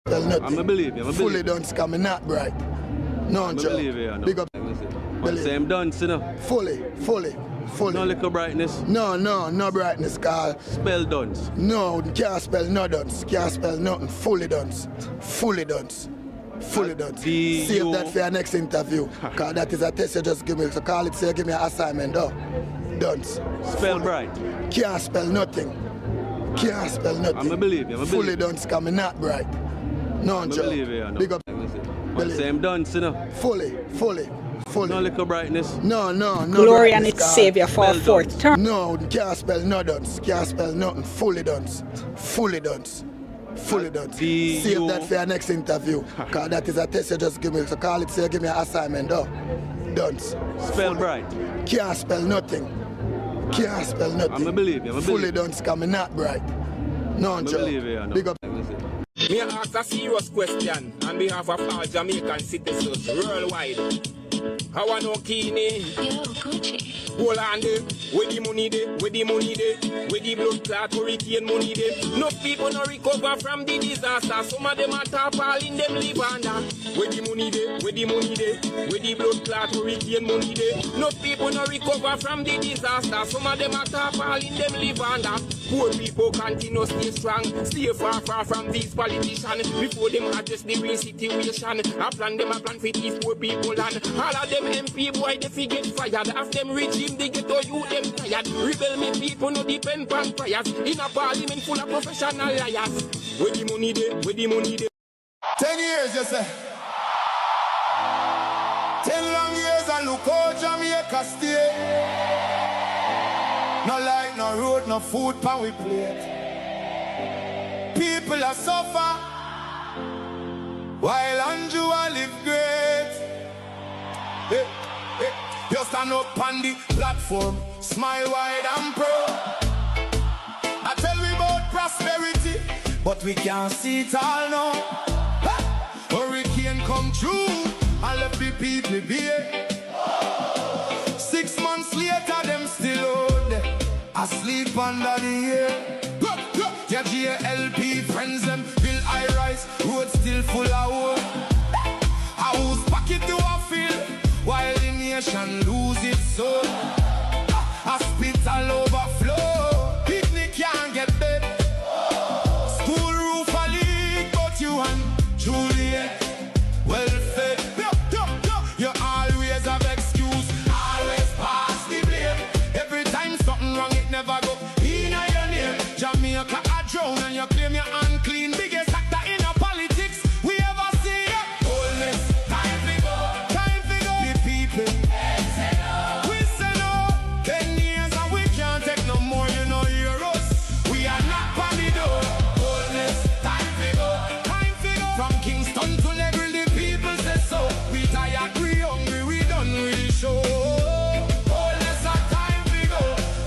Tell nothing. I believe you. Fully done scam, me not bright. No, I Joe. believe you. No. Big up. But same dance, you know. Fully. No little brightness. No brightness, Carl. Spell dance. No, can't spell no dance. Can't spell nothing. Fully dance. Fully dance. Save that for your next interview. Cause that is a test you just give me. So call it, say give me an assignment. Oh, dance. Spell bright. Can't spell nothing. Can't spell nothing. I believe you. Fully dance, cause me not bright. No, Joe. I believe you. No. Big up. But same dance, you know. Fully. No little brightness. No. Glory and its Savior for a fourth term. No, can't spell no dance. Can't spell nothing. Fully dance. Save that for your next interview. Cause that is a test you just give me. So call it, say give me an assignment. Oh, dance. Spell bright. Can't spell nothing. I believe you. Fully dance, cause me not bright. No, I Joe. believe you. No. Big up. Me ask a serious question on behalf of all Jamaican citizens worldwide. How I know Kini? Yo, Gucci. Hold on there, where the money there, where the blood clot hurricane money there. No people no recover from the disaster. Some of them are tarpaulin, them live under. Where the money there, where the blood clot hurricane money there. No people no recover from the disaster. Some of them are tarpaulin, them live under. Poor people continue stay strong, stay far from these politicians. Before them address the real situation, a plan for these poor people and all of them MP boy they forget fired. After them regime they get to you them tired. Rebel me people no depend on prayers. In a parliament full of professional liars. Where the money there, 10 years you say. 10 long years and look how Jamaica stay. No light, no road, no food pan we plate. People are suffer while Andrew live great. Hey. You stand up on the platform, smile wide and proud. I tell we about prosperity, but we can't see it all now. Hurricane come true and left the people be. 6 months later, them still out there, asleep under the air. Your GLP friends them build high rise, road still full of wood. I whose pocket to a field while the nation lose its soul. Hospital overflow, picnic can't get bed. School roof a leak, but you and Juliet well fed. You always have excuse, always pass the blame. Every time something wrong, it never go in your name. Jamaica a drown and you claim you're unclean. Biggest actor in a politics we ever see. Holness, time to go. The people we say no. 10 years and we can't take no more. You know hear us. We are not on the door. Holness, time to go. From Kingston to Negril, the people say so. We tired, we hungry, we done with the show. Holness, time to go.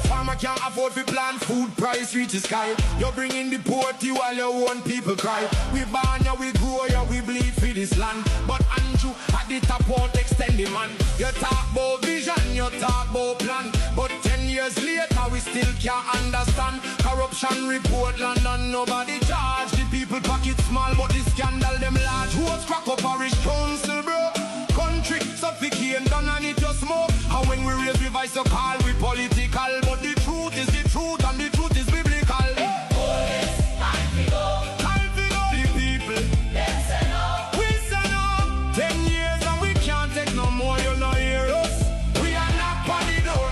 Farmer can't afford to plant food, price reach the sky. You're bringing the poor to you while your own people cry. We born ya, we grow ya, we bleed for this land. But Andrew at the top won't extend the man. You talk about vision, you talk about plan. But 10 years later we still can't understand. Corruption report land and nobody charge. The people pocket small but the scandal them large. Who's crack up parish council bro? Country suffocate done and it just smoke. And when we raise the voice of call we political. But the truth is the truth and the truth is biblical. The people them say no. We say no. 10 years and we can't take no more. You know hear us. We are not on the door.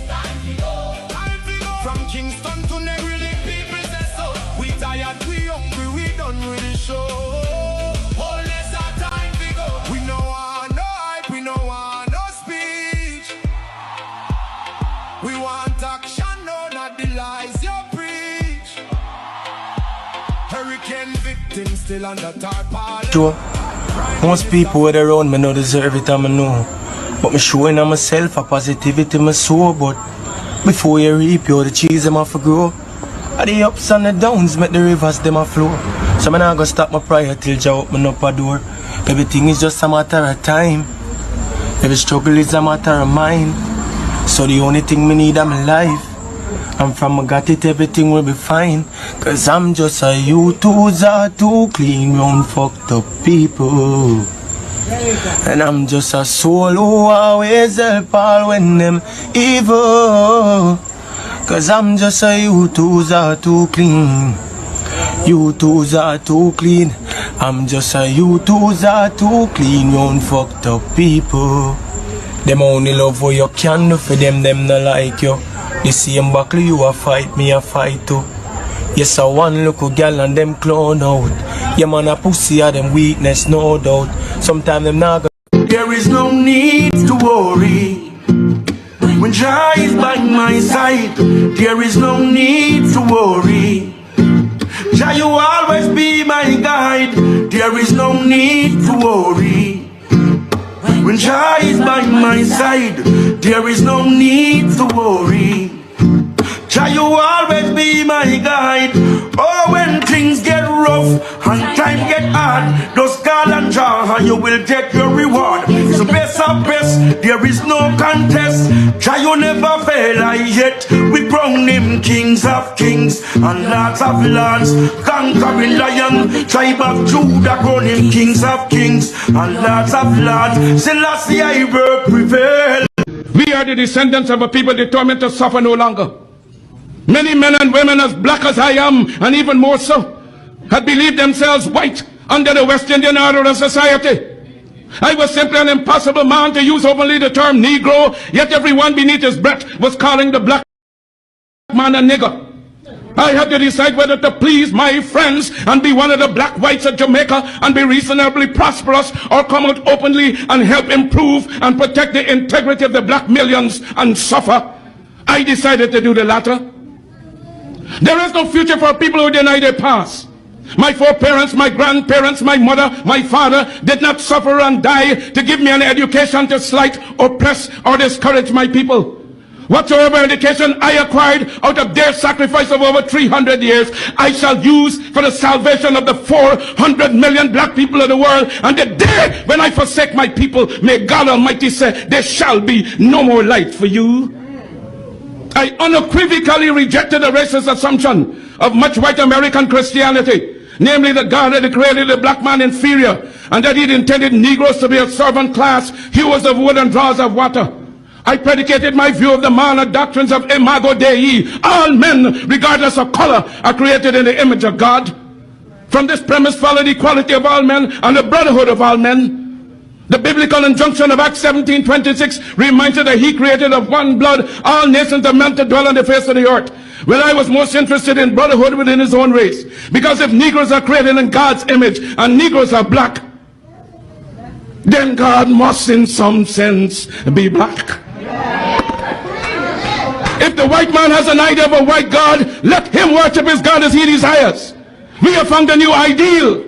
Time to go. From Kingston to Negril, the people say so. We tired, we hungry, we done with the show. Holness our time to go. We no want no hype, we no want no speech. We want action, no not the lies you preach. Hurricane victims still under tarpaulin. Sure. Most people with around me no deserve it, I know. But me showing on myself a positivity me sow. But before you reap, you the trees them have to grow. At the ups and the downs make the rivers them a flow. So me not gonna stop my prayer till Jah open up a door. Everything is just a matter of time. Every struggle is a matter of mine. So the only thing me need is my life. And from I got it, everything will be fine. Cause I'm just a U2s are too clean, round fucked up people. And I'm just a soul who always help all when them evil. Cause I'm just a U2s are too clean. U2s are too clean. I'm just a U2s are too clean, round fucked up people. Them only love what you can do for them not like you. The same buckle you a fight, me a fight too. Yes, I one look a girl and them clown out. Yeah man, a pussy are them weakness, no doubt. Sometimes them not go. There is no need to worry when Jah is by my side. There is no need to worry. Jah, you always be my guide. There is no need to worry. When Jah is by my side, there is no need to worry. Jah, you always be my guide. Oh, when things get rough and time get hard, just call and Jah and you will get your reward. So best of best, there is no contest. Jah, you never fail, I yet. We crown him kings of kings and lords of lords. Conquering lion, tribe of Judah, crown him kings of kings and lords of lords. Selassie I will prevail. We are the descendants of a people determined to suffer no longer. Many men and women as black as I am, and even more so, had believed themselves white under the West Indian order of society. I was simply an impossible man to use openly the term Negro, yet everyone beneath his breath was calling the black man a nigger. I had to decide whether to please my friends and be one of the black whites of Jamaica and be reasonably prosperous, or come out openly and help improve and protect the integrity of the black millions and suffer. I decided to do the latter. There is no future for people who deny their past. My foreparents, my grandparents, my mother, my father did not suffer and die to give me an education to slight, oppress, or discourage my people. Whatsoever education I acquired out of their sacrifice of over 300 years, I shall use for the salvation of the 400 million black people of the world. And the day when I forsake my people, may God Almighty say, there shall be no more light for you. I unequivocally rejected the racist assumption of much white American Christianity, namely that God had created the black man inferior and that he intended Negroes to be a servant class, hewers of wood and drawers of water. I predicated my view of the man on doctrines of Imago Dei. All men, regardless of color, are created in the image of God. From this premise followed equality of all men and the brotherhood of all men. The biblical injunction of Acts 17:26 reminds us that he created of one blood all nations of men to dwell on the face of the earth. Well, I was most interested in brotherhood within his own race, because if Negroes are created in God's image and Negroes are black, then God must in some sense be black. If the white man has an idea of a white God, let him worship his God as he desires. We have found a new ideal,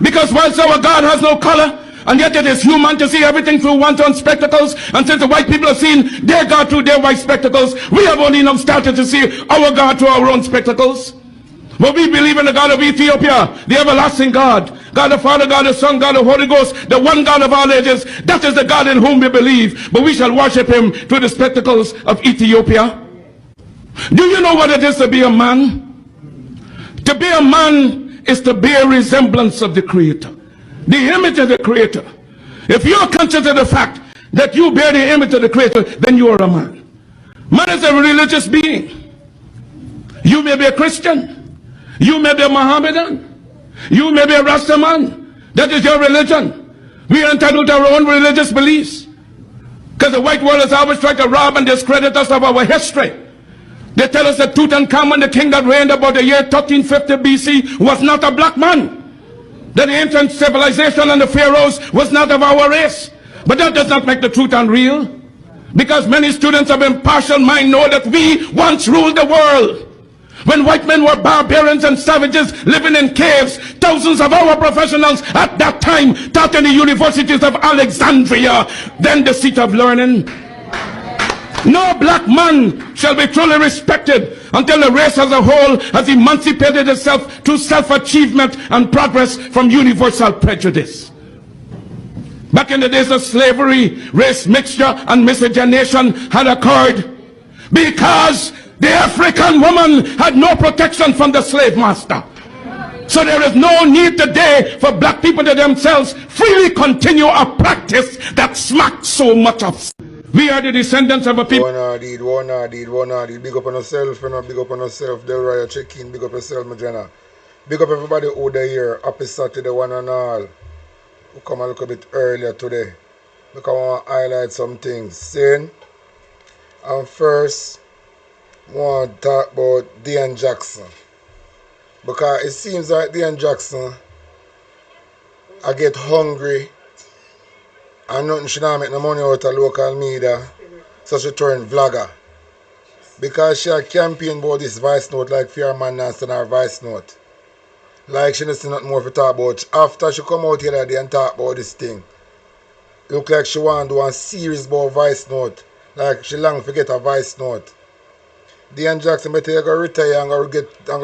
because whilst our God has no color, and yet it is human to see everything through one's own spectacles, and since the white people have seen their God through their white spectacles, we have only now started to see our God through our own spectacles. But we believe in the God of Ethiopia, the everlasting God, God the Father, God the Son, God the Holy Ghost, the one God of all ages. That is the God in whom we believe, but we shall worship him through the spectacles of Ethiopia. Do you know what it is to be a man? To be a man is to bear resemblance of the Creator, the image of the Creator. If you're conscious of the fact that you bear the image of the Creator, then you are a man. Man is a religious being. You may be a Christian, you may be a Mohammedan, you may be a Rastaman. That is your religion. We are entitled to our own religious beliefs, because the white world has always tried to rob and discredit us of our history. They tell us that Tutankhamun, the king that reigned about the year 1350 BC, was not a black man. That the ancient civilization and the pharaohs was not of our race. But that does not make the truth unreal, because many students of impartial mind know that we once ruled the world. When white men were barbarians and savages living in caves, thousands of our professionals at that time taught in the universities of Alexandria, then the seat of learning. No black man shall be truly respected until the race as a whole has emancipated itself through self-achievement and progress from universal prejudice. Back in the days of slavery, race mixture and miscegenation had occurred because The African woman had no protection from the slave master. So there is no need today for black people to themselves freely continue a practice that smacks so much of. We are the descendants of a people. One deed. Big up on yourself, you know, big up on yourself. Del Raya check in, big up yourself, my Jenna. Big up everybody who there here. Happy Saturday, one and all. Who come a little bit earlier today. Because I want to highlight some things. Saying, and first, I want to talk about Dean Jackson. Because it seems like Dean Jackson, I get hungry and nothing should not make no money out of local media, so she turn vlogger. Because she a campaign about this voice note like fear man and send her voice note. Like she doesn't see nothing more to talk about. After she come out here that day and talk about this thing, look like she want to do a series about voice note. Like she long to get a voice note. Dean Jackson better go retire and go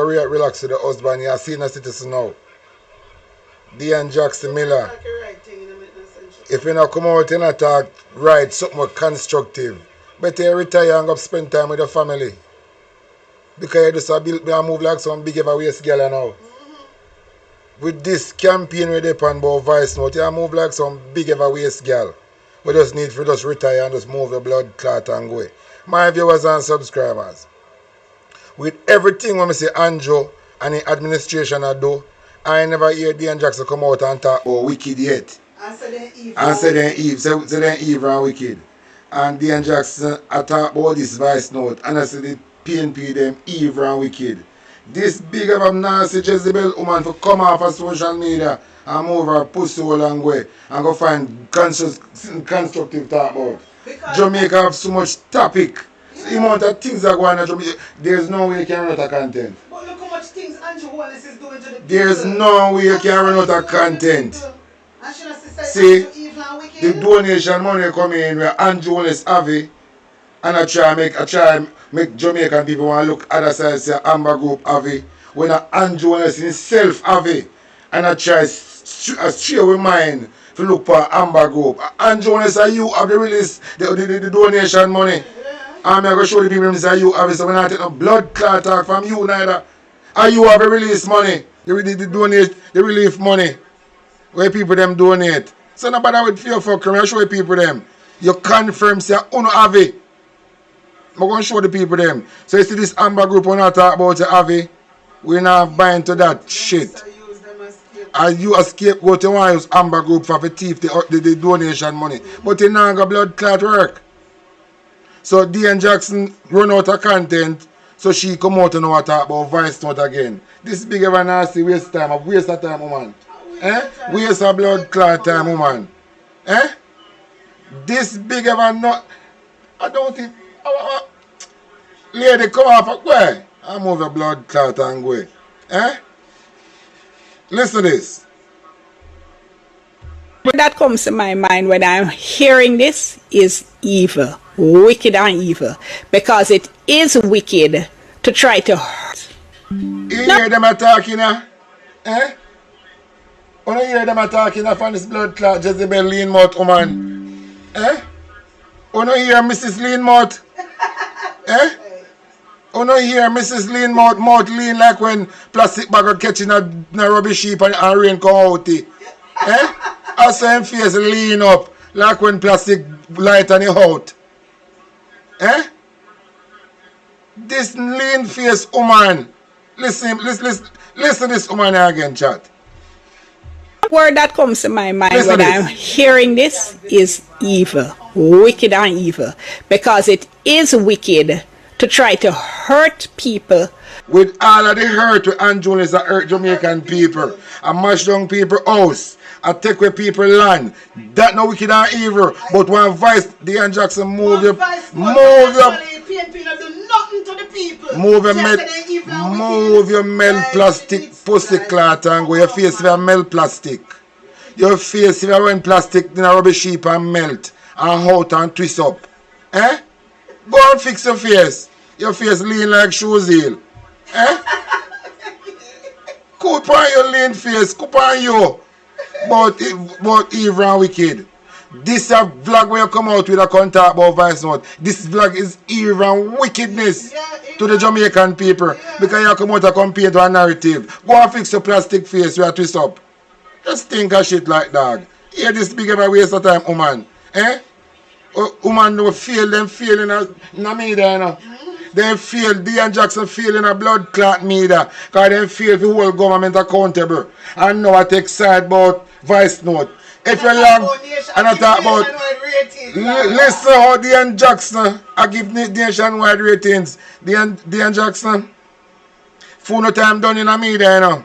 relax with the husband. He a senior citizen now. Dean Jackson Miller. If you not come out and attack right, something more constructive, better retire and go spend time with the family. Because you just a move like some big waist girl now. With this campaign with the pan about voice note, you move like some big waist girl. We just need to just retire and just move your blood clot and go. My viewers and subscribers, with everything when I say Andrew and the administration I do, I never hear Dean Jackson come out and talk about wicked yet. And say then Eve and wicked. And Dean Jackson I talk about this voice note and I say the PNP them Eve and wicked. This big of a nasty Jezebel woman to come off of social media and move her pussy all and go and go find constructive talk about. Because Jamaica have so much topic. Yeah. The amount of things that go on in Jamaica, there's no way you can run out of content. But look how much things Andrew Holness is doing to the people. There's no way you can run out of content. See, the donation money coming in where Andrew Holness have it, and I try make Jamaican people want to look other side say Amber Group have it, when Andrew Holness himself have it, and I try straight with mine to look for Amber Group. Andrew Holness say you have the release, the donation money. I'm going to show the people say you have it, so we're not taking no blood clot talk from you neither. And you have the release money, the relief money, where people them donate. So nobody with fear for crime, I show the people them. You confirm say you don't have it. I'm going to show the people them. So you see this Amber Group when I talk about the have it, we're not buying to that shit. And you escape go to one use Amber Group for the thief the donation money. But you now got blood clot work. So Dean Jackson run out of content, so she come out and talk about voice note again. This big of a nasty waste of time, woman. Waste of blood clot time, woman. This big of a not. I don't think. Lady, come off where? I move your blood clot and go. Listen to this. That comes to my mind when I'm hearing this is evil, wicked and evil, because it is wicked to try to hurt. You hear them attacking her? You hear them attacking her from this blood clot Jezebel lean mouth woman? You hear Mrs. Lean mouth? You hear Mrs. Lean mouth lean like when plastic bag are catching a rubbish heap and rain come out. Also him face lean up like when plastic light on your out. This lean face woman. Listen to this woman again, chat. The word that comes to my mind when I'm hearing this is evil, wicked and evil, because it is wicked to try to hurt people. With all of the hurt with Andrew Holness that hurt Jamaican people, and mash down people house, and take away people land. That no wicked and evil, but one vice, Dean Jackson move your melt plastic pussy clot and go your face with a melt plastic. Your face if you run plastic in a rubbish heap and melt and out and twist up. Go and fix your face. Your face lean like shoes heel. Coop on your lean face, coop on you. But evil and wicked. This a vlog where you come out with a contact about voice note. This vlog is evil and wickedness to the Jamaican people. Because you come out and compare to a narrative. Go and fix your plastic face with a twist up. Just think of shit like dog. Hear this big of a waste of time, woman. Eh? Woman no feel them feeling in a media, you know. They feel, Dean Jackson feel in a blood clot media. Because they feel the whole government accountable. And now I take side about voice note. If you're long, and I talk about, listen how Dean Jackson, I give nationwide ratings. Dean Jackson, full no time done in a media, you know.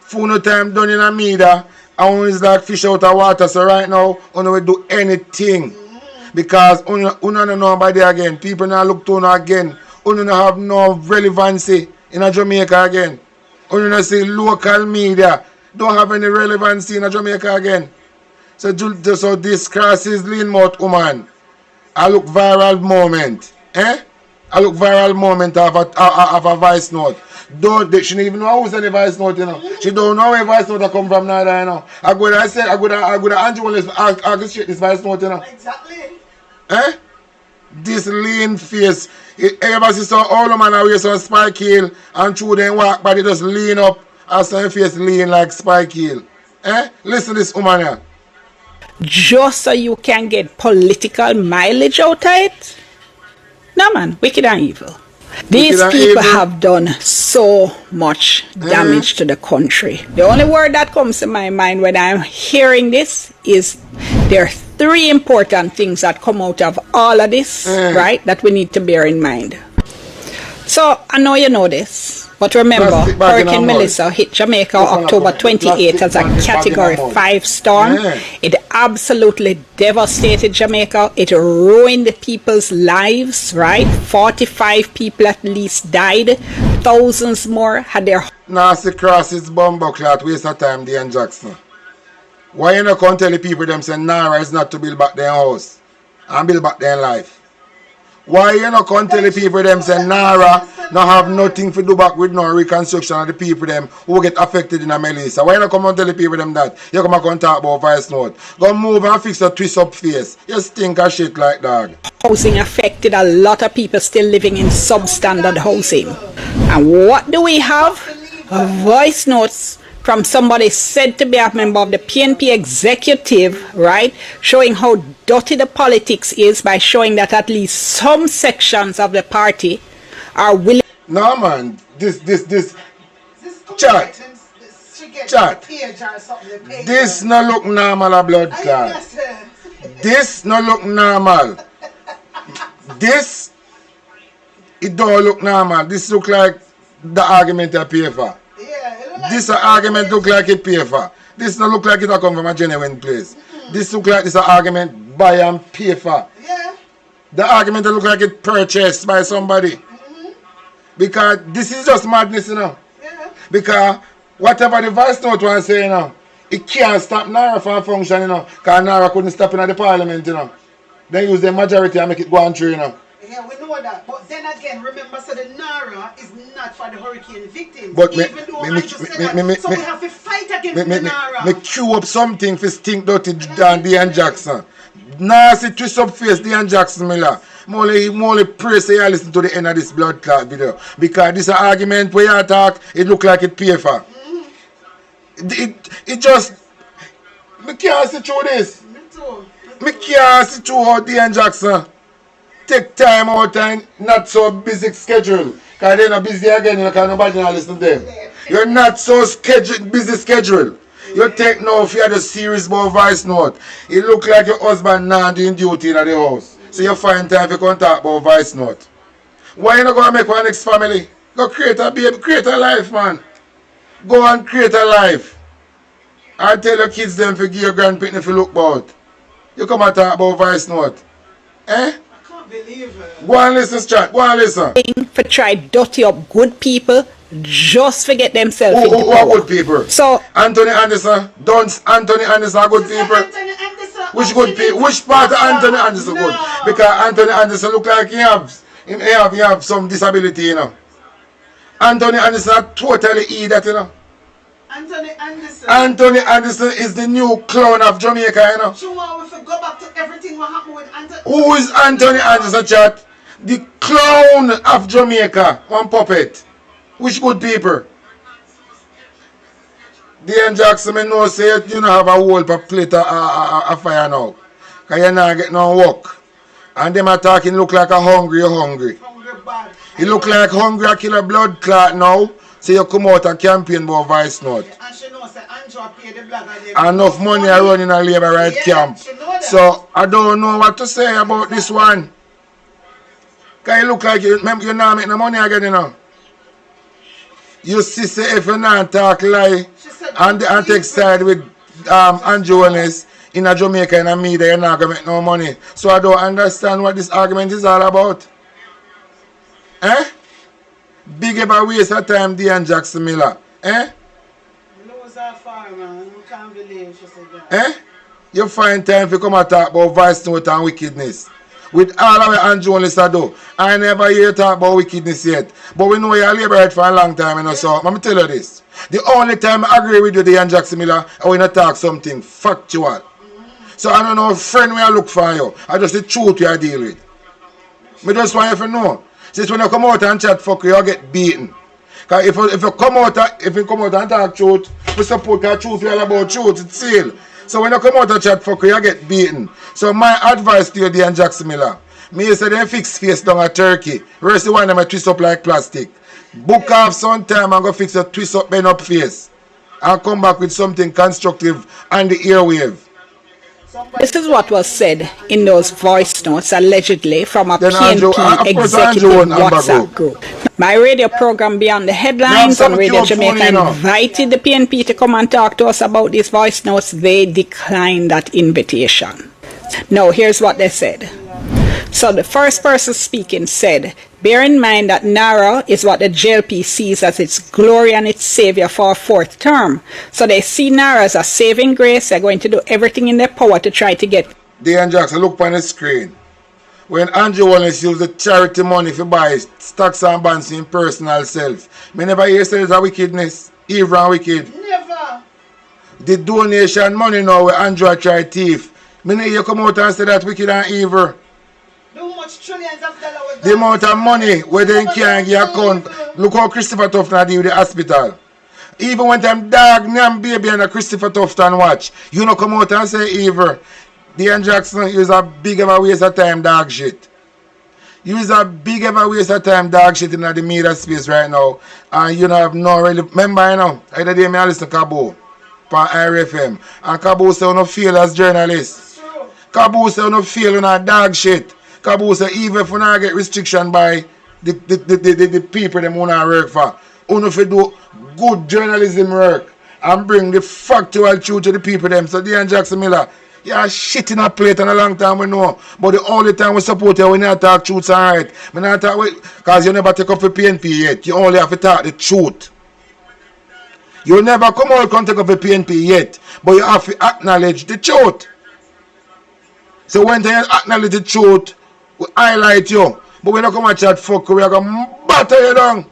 Full no time done in a media. And when it's like fish out of water, so right now, we will do anything. Because we don't know nobody again. People now look to you again. We don't have no relevancy in Jamaica again. We don't see local media don't have any relevancy in Jamaica again. So this crosses lean mouth woman. I look viral moment. I look viral moment of a voice note. She don't even know who's any voice note, you know. She don't know where voice note come from neither, you know. I go to Andrew Holness orchestrate this voice note, you know. Exactly. This lean face. Everybody see some old man wear some spike heel and through them walk, but they just lean up and some face lean like spike heel. Listen to this woman here. Just so you can get political mileage out of it? No man, wicked and evil. These people have done so much damage to the country. The only word that comes to my mind when I'm hearing this is there are three important things that come out of all of this, right, that we need to bear in mind. So, I know you know this, but remember, Hurricane Melissa hit Jamaica October 28th as a Category 5 storm. It absolutely devastated Jamaica. It ruined people's lives, right? 45 people at least died. Thousands more had their... Nasty crosses, bumbo clot, waste of time, Dean Jackson. Why you not come tell the people them say Nara is not to build back their house and build back their life? Why you not come tell the people them say Nara not have nothing to do back with no reconstruction of the people them who get affected in a Melissa? Why you not come and tell the people them that? You come and talk about voice note. Go move and fix a twist up face. You stink of shit like dog. Housing affected a lot of people still living in substandard housing. And what do we have? Voice notes from somebody said to be a member of the PNP executive, right? Showing how dirty the politics is by showing that at least some sections of the party are willing. No man, this chat. This no look normal a blood clot. This no look normal. This it don't look normal. This look like the argument I pay for. This argument look like it pay for. This don't look like it come from a genuine place. This look like this argument buy and pay for. The argument look like it purchased by somebody. Because this is just madness, you know. Because whatever the voice note was saying, you know, it can't stop Nara from function, you know. Because Nara couldn't stop in the parliament, you know. They use the majority and make it go on through, you know. Yeah, we know that. But then again, remember, so the Nara is not for the hurricane victims. But even though I just said that, so we have to fight against the Nara. Me queue up something for stink dirty than Dean Jackson. Nasty twist up face Dean Jackson, Miller. More pray say you listen to the end of this blood clot video. Because this argument where you talk, it look like it pay for. It just... Me can't see through this. Me too. Me can't see through how Dean Jackson take time out and not so busy schedule. Because they're not busy again, because nobody not listen to them. You're not so busy schedule. You take no fear the serious about voice note. It look like your husband not doing duty in the house. So you find time to talk about voice note. Why you not go and make one next family? Go create a baby, create a life, man. Go and create a life. And tell your kids them to give your grandparents if you look about. You come and talk about voice note. Go and listen, chat. Go and listen. For try dirty up good people, just forget themselves. Who are good people? So Anthony Anderson, don't Anthony Anderson are good people? Which good people? Which part of Anthony Anderson good? Because Anthony Anderson look like he have some disability, you know. Anthony Anderson totally that, you know. Anthony Anderson. Anthony Anderson is the new clown of Jamaica, you know. So we have go back to everything what happened with Anthony. Who is Anthony Anderson, chat? The clown of Jamaica, one puppet. Which good people? Dean Jackson, I know say you don't have a whole plate of fire now. Because you not get no work. And them are talking look like a hungry. Hungry bad. You look like hungry, I kill a blood clot now. So you come out and campaign about Vice Note. And she knows that Andrew paid the blogger. Enough money I run in a labor right camp. So I don't know what to say about this one. Because you look like you're not making no money again, you know. You see, say if you not talk lie and take side with Andrew Holness in a Jamaica and a media, you're not going to make no money. So I don't understand what this argument is all about. Eh? Big ever waste of time, Dean Jackson Miller. Eh? Lose her far, man. We can't believe she said that. Eh? You find time to come and talk about Vice Note and wickedness. With all of what Andrew Holness do, I never hear you talk about wickedness yet. But we know you're labor for a long time, you know, so let me tell you this. The only time I agree with you, Dean Jackson Miller, I want to talk something factual. So I don't know if friend where I look for you. I just the truth you deal with. I just want you to know. Since when you come out and chat fuck you get beaten. Because if you come out and talk truth, we support the truth, we all about truth, it's seal. So when you come out and chat fuck you get beaten. So my advice to you, Dean Jackson Miller, me say they fix face down at Turkey. Rest the one them twist up like plastic. Book off some time and go fix a twist up bend up face. And come back with something constructive on the airwave. This is what was said in those voice notes allegedly from a PNP executive WhatsApp group. My radio program Beyond the Headlines on Radio Jamaica invited the PNP to come and talk to us about these voice notes. They declined that invitation. Now here's what they said. So the first person speaking said, bear in mind that Nara is what the JLP sees as its glory and its savior for a fourth term. So they see Nara as a saving grace. They're going to do everything in their power to try to get... Dean Jackson, look on the screen. When Andrew Holness used the charity money to buy stocks and bonds in personal self, me never hear say it's a wickedness, evil and wicked. Never. The donation money now where Andrew try thief, me never hear come out and say that wicked and evil. Trillions of dollars. The amount of money where they can't get account. Look how Christopher Tufton deal with the hospital. Even when them dog name baby and a Christopher Tufton watch, you know come out and say evil. Dean Jackson is a big of a waste of time dog shit. You is a big of a waste of time dog shit in the media space right now. And you know have no really remember you know. The other day I listen to Cabo on RFM. And Cabo say you no feel as journalist. Cabo say you no feel in a dog shit. Cabo say even if we not get restriction by the people them who not work for, you if you do good journalism work and bring the factual truth to the people them. So Dean Jackson Miller, you are shit in a plate and a long time we know. But the only time we support you, we not talk truth and right. We not talk because you never take up for PNP yet. You only have to talk the truth. You never come out and take up for PNP yet. But you have to acknowledge the truth. So when you acknowledge the truth, we highlight you, but we don't come and chat fuck you, we are going to batter you down.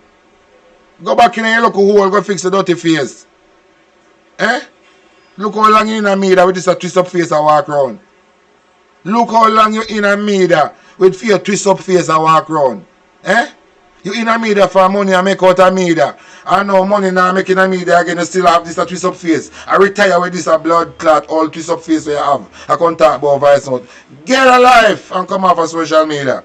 Go back in your local hole, go fix the dirty face. Eh? Look how long you in a media with this a twist up face and walk around. Look how long you in a media with your twist up face and walk around. Eh? You in a media for money and make out a media. I know money now making a media again, you still have this a twist up face. I retire with this a blood clot, all twist up face where you have. I can't talk about Vice Note. Get a life and come off of social media.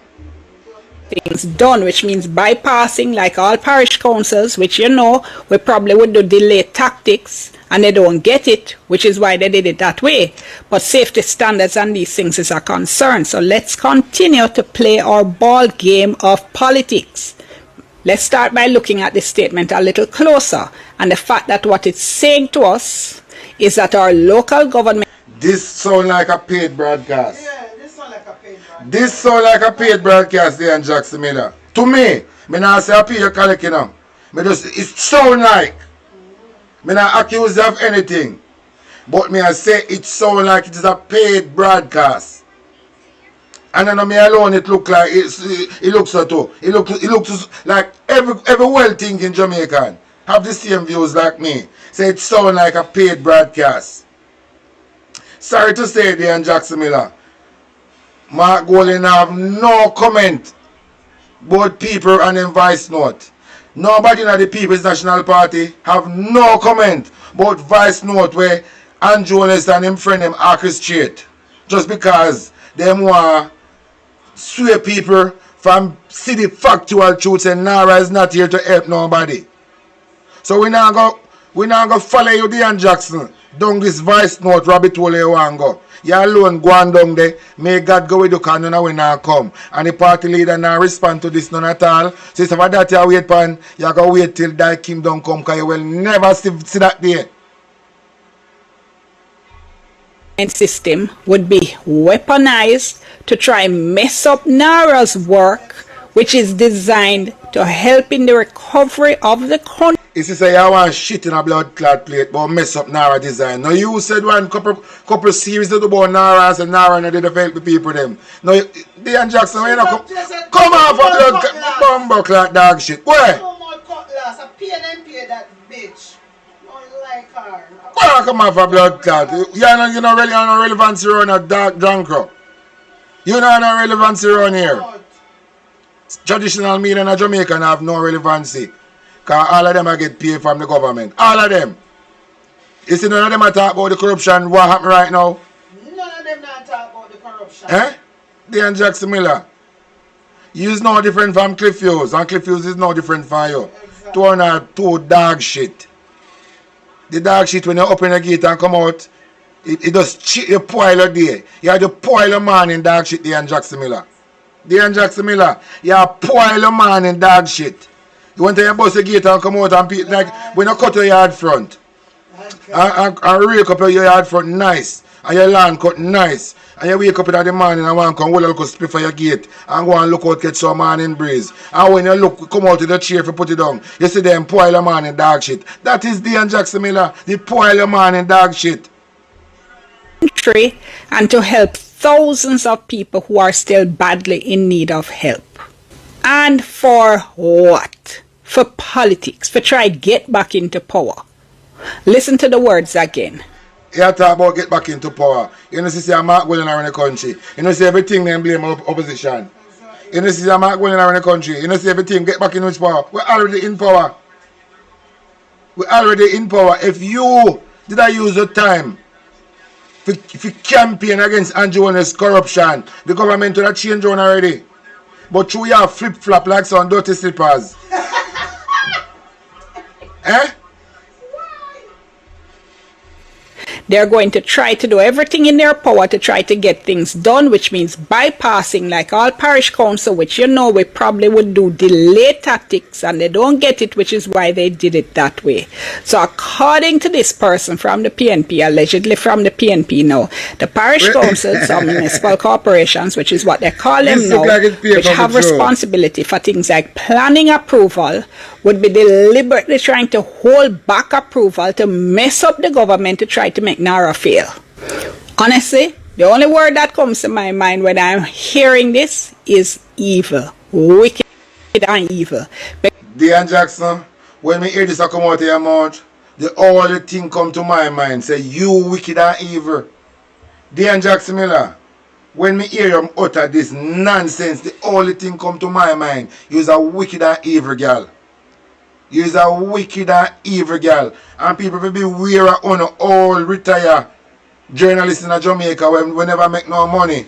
Things done, which means bypassing like all parish councils, which you know we probably would do delay tactics and they don't get it, which is why they did it that way. But safety standards and these things is a concern. So let's continue to play our ball game of politics. Let's start by looking at this statement a little closer and the fact that what it's saying to us is that our local government... This sound like a paid broadcast. Yeah, this sound like a paid broadcast. This sound like a paid broadcast, Dean Jackson Miller. To me not say a paid collect, you know. It sound like. Me not accuse of anything. But me I say it sound like it is a paid broadcast. And then me alone it look like it looks so too. It looks like every well thinking Jamaican. have the same views like me. Say it sound like a paid broadcast. Sorry to say, Dean Jackson Miller. Mark Golding have no comment about people and them vice note. Nobody in the People's National Party have no comment about vice note where Andrew Holness and him friend them orchestrate. Just because them want sway people from see the factual truths and Nara is not here to help nobody. So we now go follow you, Dean Jackson, down this vice note rabbit hole you want go. You alone go on down there. May God go with you because none when now come. And the party leader now respond to this none at all. So if that you wait pan, you go wait till that kingdom come because you will never see that day. System would be weaponized to try mess up Nara's work, which is designed to help in the recovery of the country. If you say you want shit in a blood clot plate but mess up Nara design. Now you said one couple series about Nara and Nara and they don't help the people them. Now Dean Jackson, when you know, come off of blood bumbo clot dog shit. Where? No more cutlass, a pay that bitch. Don't like her. Where come off of blood clot? You know really no relevancy around a dark drunk crowd. You know no relevancy around here. Traditional media in Jamaica have no relevancy. Because all of them are get paid from the government. All of them. You see, none of them are talk about the corruption. What happened right now? None of them not talk about the corruption. Eh? Dean Jackson Miller. You is no different from Cliff Hughes. And Cliff Hughes is no different from you. Exactly. Two dog shit. The dog shit when you open the gate and come out, it does cheat you poil a day. You have to poil a man in dog shit, Dean Jackson Miller. Dean Jackson Miller, you have poil a man in dog shit. You want to bust the gate and come out and like when you cut your yard front and rake up your yard front nice and your land cut nice and you wake up in the morning and want to come hold a little split for your gate and go and look out catch some morning breeze and when you look come out to the chair for put it down you see them poil a man in dog shit. That is Dean Jackson Miller, the poil a man in dog shit. And to help thousands of people who are still badly in need of help. And for what? For politics, for try to get back into power. Listen to the words again. You talk about get back into power. You know, see Mark going around the country. You know, see everything them blame opposition. You know, see Mark going around the country. You know, see everything get back into power. We're already in power. We're already in power. If you did I use the time if you campaign against Andrew Holness corruption, the government would have changed on already. But you have flip-flop like some dirty slippers. Eh? They're going to try to do everything in their power to try to get things done, which means bypassing, like all parish council, which you know we probably would do delay tactics, and they don't get it, which is why they did it that way. So according to this person from the PNP, allegedly from the PNP now, the parish councils or municipal corporations, which is what they call them now, which have responsibility for things like planning approval, would be deliberately trying to hold back approval to mess up the government to try to make Nara fail. Honestly, the only word that comes to my mind when I'm hearing this is evil. Wicked and evil. Dean Jackson, when me hear this come out of your mouth, the only thing come to my mind, say you wicked and evil. Dean Jackson Miller, when me hear you utter this nonsense, the only thing come to my mind, you's a wicked and evil girl. You's a wicked and evil girl. And people will be weary on all retire journalists in Jamaica when never make no money.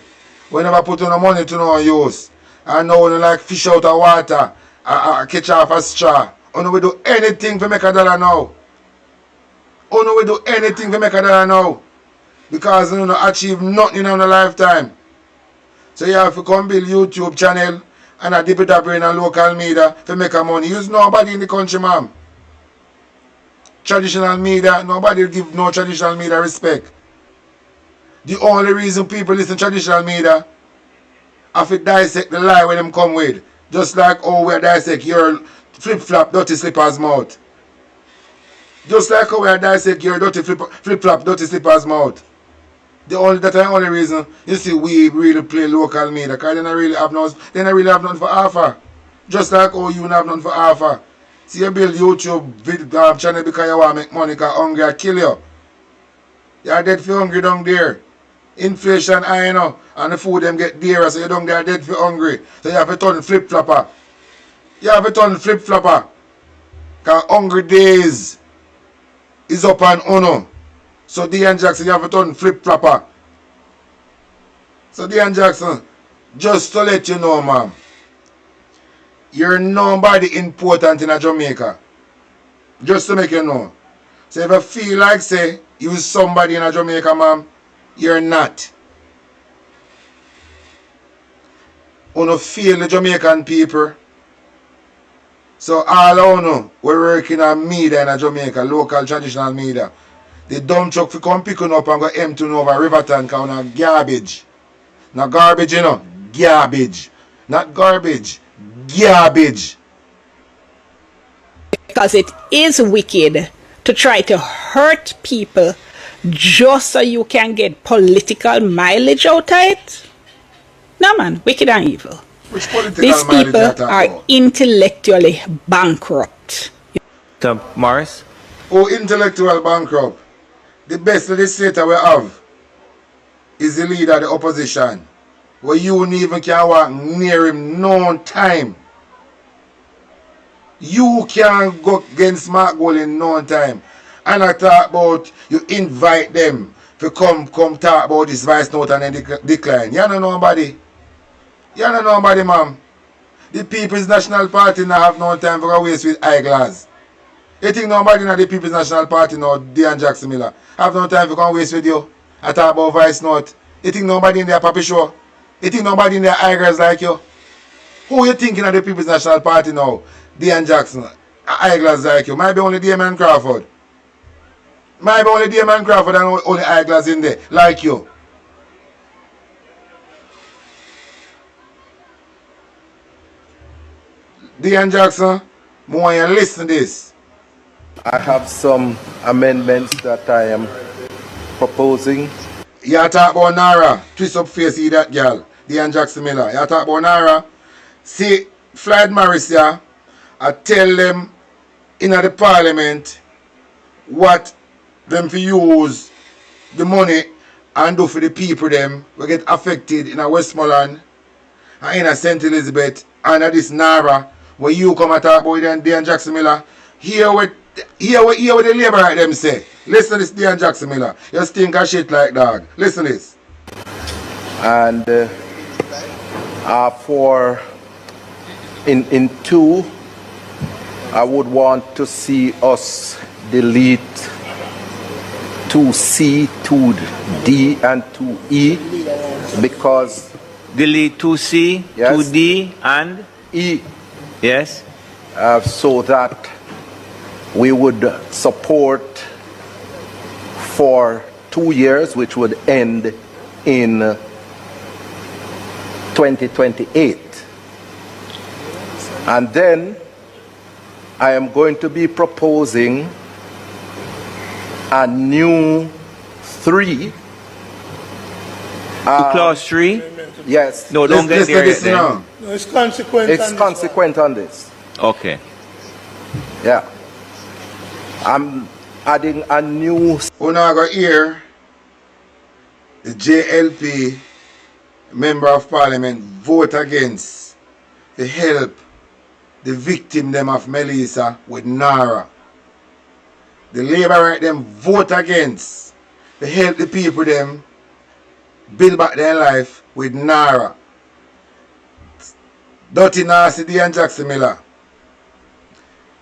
We never put no money to no use. And now they like fish out of water, catch off a straw. And we do anything to make a dollar now. And we do anything to make a dollar now. Because you don't achieve nothing in a lifetime. So you have to come build YouTube channel and a dip it up in a local media to make a money. Use nobody in the country, ma'am. Traditional media, nobody give no traditional media respect. The only reason people listen to traditional media have to dissect the lie when them come with. Just like how we dissect your flip-flop dirty slippers mouth. Just like how we dissect your dirty flip-flop dirty slippers mouth. That's the only reason you see we really play local media, because they don't really have nothing for offer. Just like how you have nothing for offer. See you build YouTube channel because you want to make money because hungry will kill you. You're dead for hungry down there. Inflation high, you know, and the food them get dearer, so you down there dead for hungry. So you have to turn flip-flopper. You have to turn flip-flopper. Because hungry days is up and on. So Dean Jackson, you have to turn flip-flopper. So Dean Jackson, just to let you know, ma'am, you're nobody important in a Jamaica. Just to make you know. So if you feel like, say, you somebody in a Jamaica, ma'am, you're not. You don't feel the Jamaican people. So all I know, we're working on media in a Jamaica, local traditional media. The dump truck will come picking up and go empty over Riverton because we're garbage. Not garbage, you know. Garbage. Not garbage. Garbage. Because it is wicked to try to hurt people just so you can get political mileage out of it. No man, wicked and evil. Which political These mileage people you talking are about? intellectually bankrupt. Morris? Oh, intellectual bankrupt. The best legislator we have is the leader of the opposition. Where you wouldn't even can walk near him no time. You can't go against Mark Gold in no time. And I talk about you invite them to come talk about this vice note and then decline. You don't know nobody. You don't know nobody, ma'am. The People's National Party now have no time for a waste with eyeglass. You think nobody in the People's National Party now, Dean Jackson Miller, have no time for come waste with you? I talk about vice note. You think nobody in there Papi Show? You think nobody in there eyeglass like you? Who you thinking of the People's National Party now? Dean Jackson, eyeglass like you. Might be only Damon Crawford. Might be only Damon Crawford and only eyeglass in there, like you. Dean Jackson, I want you to listen to this. I have some amendments that I am proposing. You talk about Nara, twist up face, see that girl, Dean Jackson Miller. You talk about Nara, see Floyd Morris here, I tell them in the parliament what them for use the money and do for the people them will get affected in a Westmoreland and in a St. Elizabeth and at this Nara where you come and talk about Dean Jackson Miller. Hear what the labor right them say. Listen to this, Dean Jackson Miller. You stink of shit like dog. Listen to this. And for in two, I would want to see us delete 2C, 2D, and 2E because Delete 2C, yes, 2D, and E. Yes. So that we would support for 2 years, which would end in 2028. And then I am going to be proposing a new 3. Clause 3? Yes. No, don't get there yet then. No, it's consequent. It's consequent on this. Okay. Yeah. I'm adding a new. We're now going to hear the JLP member of parliament vote against the help the victim them of Melissa with Nara. The Labour right them vote against the help the people them build back their life with Nara. Dirty Nasty Dean Jackson Miller.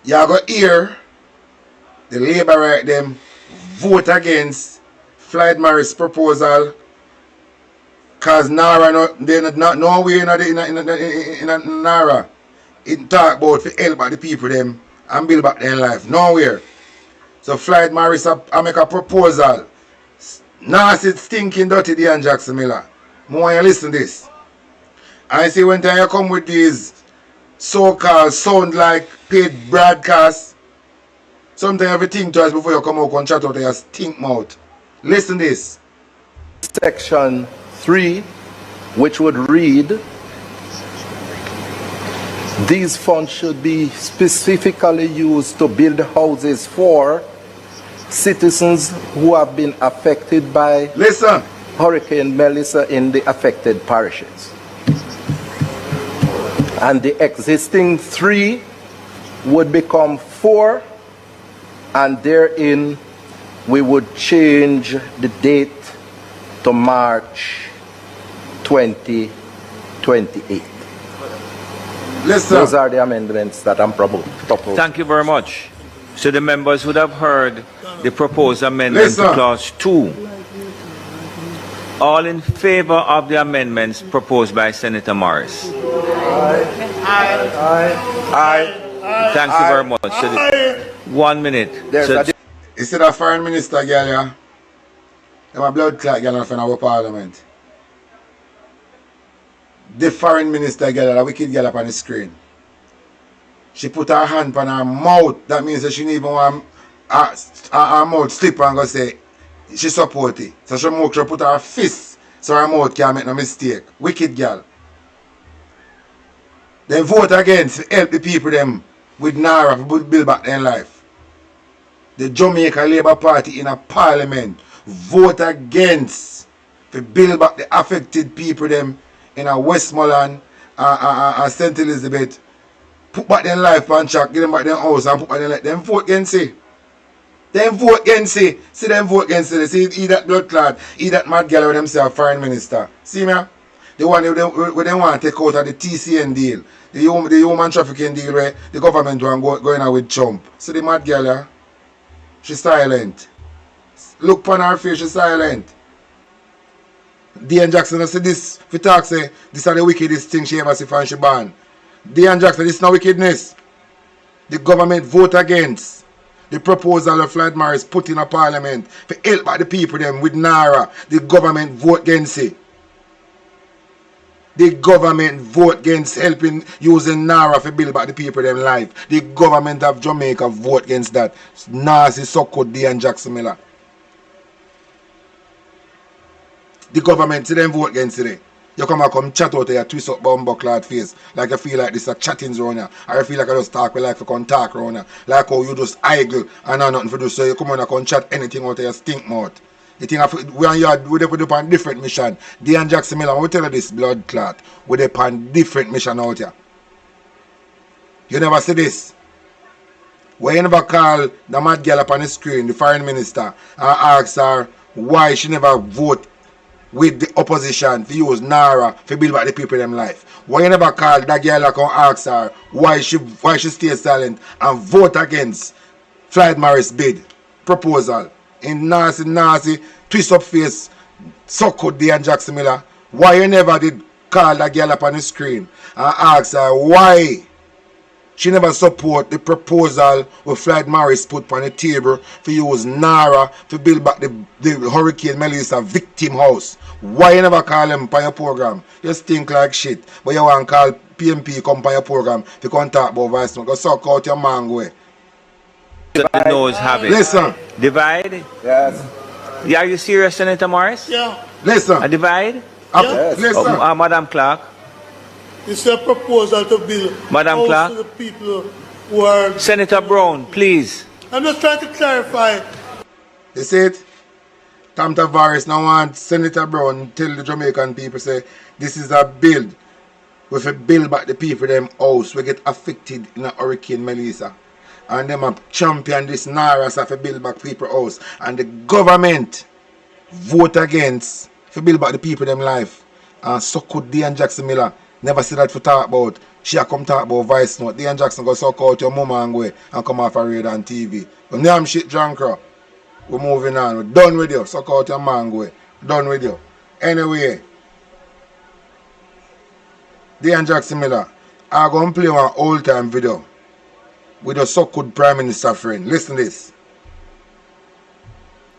You go hear the Labour right them vote against Floyd Morris proposal because Nara they're not nowhere in Nara. It talk about to help the people them and build back their life. Nowhere. So Floyd Morris I make a proposal. Nasty stinking dirty Dean Jackson Miller. I want you to listen to this. I see when time you come with these so-called sound like paid broadcasts, sometimes you think twice before you come out and chat out your stink mouth. Listen to this. Section 3, which would read, these funds should be specifically used to build houses for citizens who have been affected by Hurricane Melissa in the affected parishes. And the existing 3 would become 4, and therein we would change the date to March 2028. Those are the amendments that I'm proposing. Thank you very much. So the members would have heard the proposed amendment to clause 2. All in favor of the amendments proposed by Senator Morris? Aye. Thank you very much. So 1 minute. You see that foreign minister girl, yeah? I'm a blood clot girl in front of our parliament. The foreign minister girl, a wicked girl up on the screen. She put her hand on her mouth. That means that she didn't even want her mouth slip and go say she support it. So she put her fist so her mouth can't make no mistake. Wicked girl. They vote against to help the people them with Naira to build back their life. The Jamaica Labour Party in a parliament vote against to build back the affected people them in a Westmoreland and St. Elizabeth. Put back their life on track, give them back their house and put back their life. Them vote against it. Them vote against it. See them vote against it. See he that blood clot, he that mad girl with themselves foreign minister. See me? The one where they want to take out of the TCN deal. The human trafficking deal where the government want going out with Trump. See the mad girl, yeah? She's silent. Look upon her face, she's silent. Diane Jackson, I say this, if you talk, say, this are the wickedest thing she ever see from she born. Diane Jackson, this is not wickedness. The government vote against the proposal of Floyd Morris put in a parliament to help back the people them with Naira. The government vote against it. The government vote against helping using Naira to build back the people them life. The government of Jamaica vote against that. Nazi Soko Diane Jackson Miller. The government, see them vote against it. You come chat out here, twist up bumbo clad face. Like you feel like this a chatting around here. Or you feel like I just talk with like you can talk around here. Like how you just idle and have nothing to do. So you come on and come chat anything out here, stink mouth. You think we and you we on different mission. Diane Jackson Miller, I will tell you this blood clot. We on different mission out here. You never see this. When you never call the mad girl up on the screen, the foreign minister, and ask her why she never vote with the opposition to use Naira to build back the people in life. Why you never call that girl and ask her why she stays silent and vote against Floyd Morris bid proposal in nasty twist up face suck out Diane Jackson Miller? Why you never did call that girl up on the screen and ask her why she never support the proposal with Floyd Morris put on the table to use Naira to build back the Hurricane Melissa victim house? Why you never call them on your program? You stink like shit. But you want to call PMP come on your program to come talk about vice. Go suck out your mango. The nose have it. Listen. Divide? Yes. Yeah, are you serious, Senator Morris? Yeah. Listen. A divide? Yes. Listen. Madam Clark? It's a proposal to build Madam Clark? to the people who are... Senator Brown, please. I'm just trying to clarify. You see it? Tom Tavares now want Senator Brown tell the Jamaican people say this is a build with a build back the people them house we get affected in a Hurricane Melissa. And them a champion this Naira so for build back people house. And the government vote against for build back the people them life. And so could Diane Jackson Miller never see that for talk about. She a come talk about vice note. Diane Jackson go suck out your mama and go and come off a radio and TV. But damn shit drunk. We're moving on. We're done with you. Suck out your mango. Done with you. Anyway, Diane Jackson Miller, I'm going to play one old time video with a so good Prime Minister friend. Listen to this.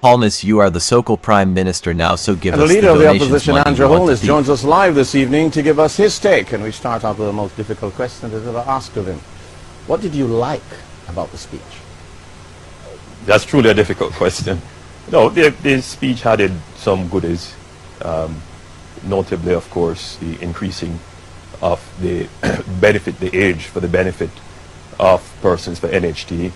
Holness, you are the so-called Prime Minister now, so give us the leader of the donations opposition, money Andrew you want Holness, to joins us live this evening to give us his take. And we start off with the most difficult question that ever asked of him. What did you like about the speech? That's truly a difficult question. No, the speech had some goodies, notably, of course, the increasing of the benefit, the age for the benefit of persons for NHT.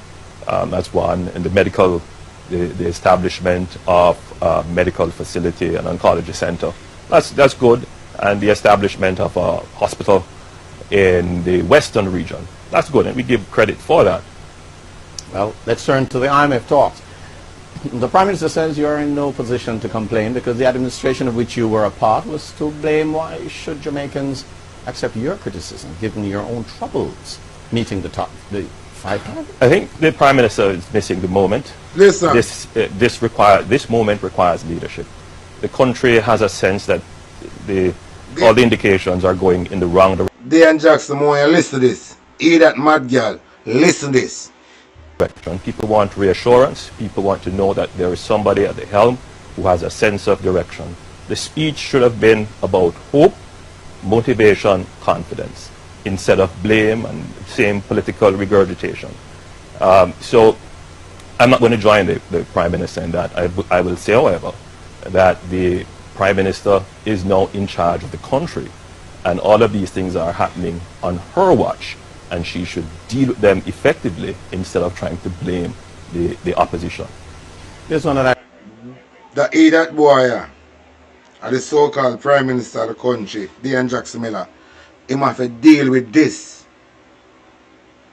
That's one. And the medical, the establishment of a medical facility and oncology center. That's good. And the establishment of a hospital in the western region. That's good, and we give credit for that. Well, let's turn to the IMF talks. The Prime Minister says you're in no position to complain because the administration of which you were a part was to blame. Why should Jamaicans accept your criticism, given your own troubles meeting the 5 targets? I think the Prime Minister is missing the moment. Listen. This moment requires leadership. The country has a sense that all the indications are going in the wrong direction. Dan Jackson, Moya, listen to this. Hear that mad girl. Listen to this. People want reassurance. People want to know that there is somebody at the helm who has a sense of direction. The speech should have been about hope, motivation, confidence, instead of blame and same political regurgitation. So I'm not going to join the Prime Minister in that. I will say, however, that the Prime Minister is now in charge of the country, and all of these things are happening on her watch, and she should deal with them effectively instead of trying to blame the opposition. This one that that boy, the so-called Prime Minister of the country, Dan Jackson Miller, him have to deal with this.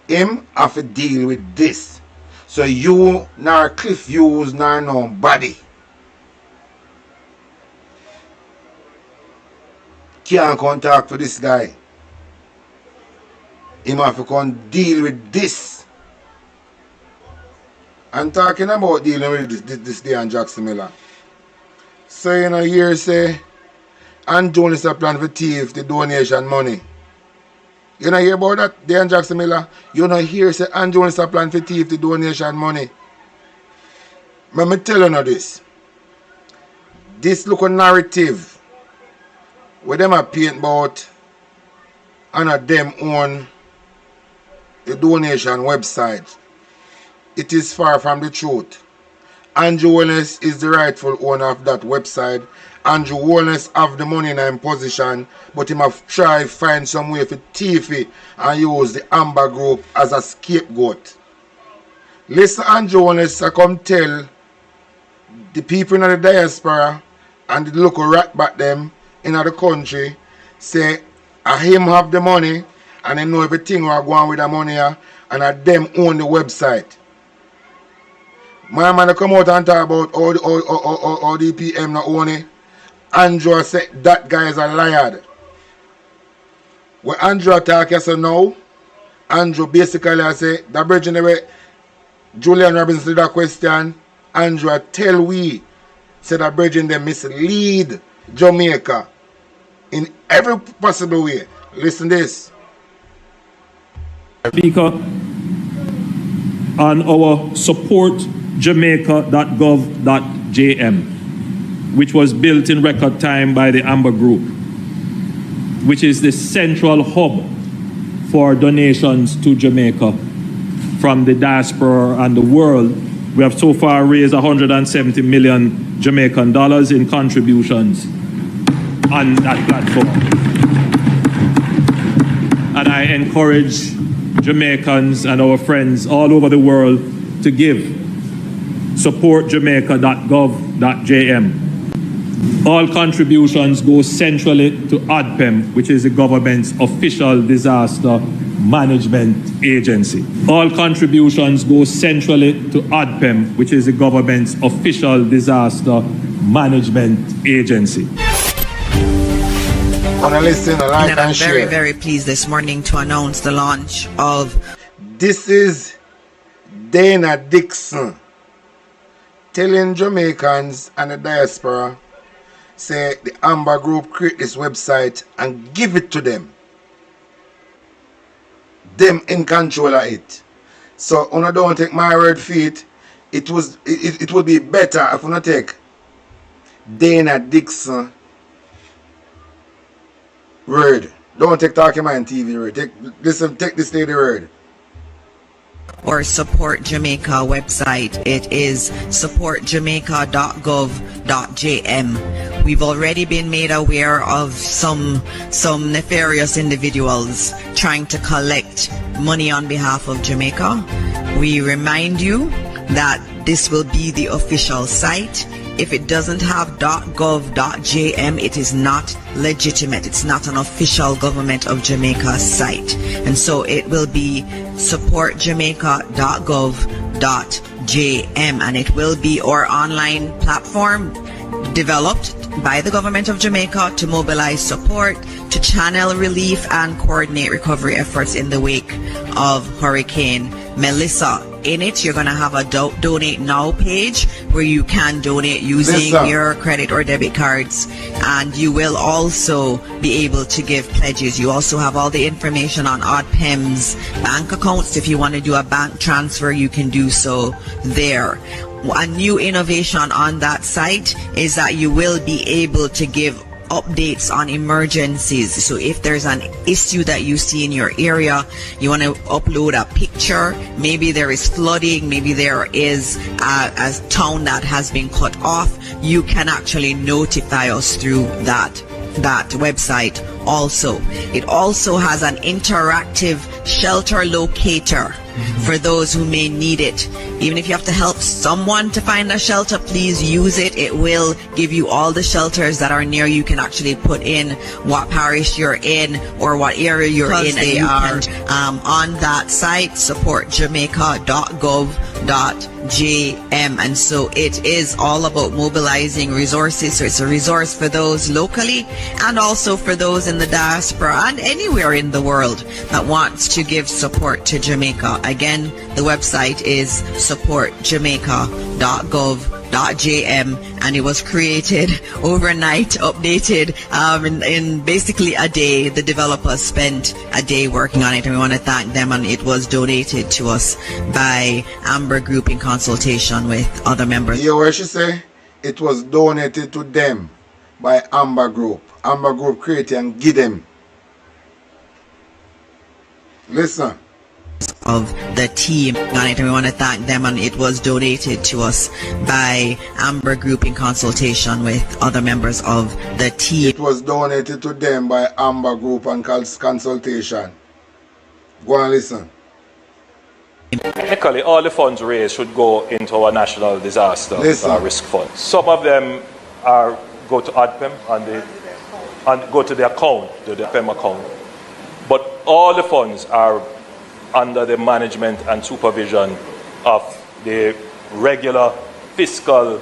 Him have to deal with this. So you, nor Cliff Hughes, nor nobody can't come talk to this guy. Him have to come deal with this. I'm talking about dealing with this Dan Jackson Miller. So you know here say, and Jones a plan for thief the donation money. You know hear about that, Dan Jackson Miller? You know here say, and Jones a plan for thief the donation money. Let me tell you now this. This look a narrative where them are paint about and at them own the donation website. It is far from the truth. Andrew Holness is the rightful owner of that website. Andrew Holness have the money in his position, but him have tried to find some way for thief it and use the Amber Group as a scapegoat. Listen, Andrew Holness, I come tell the people in the diaspora and the local rat back them in the country, say, him have the money and they know everything we are going with the money and them own the website. My man come out and talk about all the PM not own it. Andrew said that guy is a liar. When Andrew talk so now, Andrew basically say the bridge way Julian Robinson did that question, Andrew tell we say that bridge them mislead Jamaica in every possible way. Listen this. Speaker, on our support jamaica.gov.jm, which was built in record time by the Amber Group, which is the central hub for donations to Jamaica from the diaspora and the world. We have so far raised 170 million Jamaican dollars in contributions on that platform. And I encourage Jamaicans and our friends all over the world to give. Support jamaica.gov.jm. All contributions go centrally to ADPEM, which is the government's official disaster management agency. All contributions go centrally to ADPEM, which is the government's official disaster management agency. Listen, like and I'm very, very pleased this morning to announce the launch of... This is Dana Dixon telling Jamaicans and the diaspora, say the Amber Group create this website and give it to them. Them in control of it. So when I don't take my word for it, it would be better if I take Dana Dixon word. Don't take Talking Man TV word. Take this lady word. Or Support Jamaica website. It is supportjamaica.gov.jm, We've already been made aware of some nefarious individuals trying to collect money on behalf of Jamaica. We remind you that this will be the official site. If it doesn't have .gov.jm, it is not legitimate. It's not an official government of Jamaica site. And so it will be supportjamaica.gov.jm, and it will be our online platform developed by the government of Jamaica to mobilize support, to channel relief and coordinate recovery efforts in the wake of Hurricane Melissa. In it, you're going to have a donate now page where you can donate using your credit or debit cards, and you will also be able to give pledges. You also have all the information on OddPEM's bank accounts. If you want to do a bank transfer, you can do so there. A new innovation on that site is that you will be able to give updates on emergencies. So if there's an issue that you see in your area, you want to upload a picture, maybe there is flooding, maybe there is a town that has been cut off, you can actually notify us through that website also. It also has an interactive shelter locator for those who may need it. Even if you have to help someone to find a shelter, please use it. It will give you all the shelters that are near you. You can actually put in what parish you're in or what area you're in. They are on that site, supportjamaica.gov.jm. And so it is all about mobilizing resources. So it's a resource for those locally and also for those in the diaspora and anywhere in the world that wants to give support to Jamaica. Again, the website is supportjamaica.gov.jm, and it was created overnight, updated in basically a day. The developers spent a day working on it, and we want to thank them. And it was donated to us by Amber Group in consultation with other members. You what she say? It was donated to them by Amber Group. Amber Group created and give them. Listen. Of the team on it, and we want to thank them. And it was donated to us by Amber Group in consultation with other members of the team. It was donated to them by Amber Group and consultation. Go and listen. Technically, all the funds raised should go into our national disaster risk fund. Some of them go to OddPEM and go to the account, the PEM account. But all the funds are under the management and supervision of the regular fiscal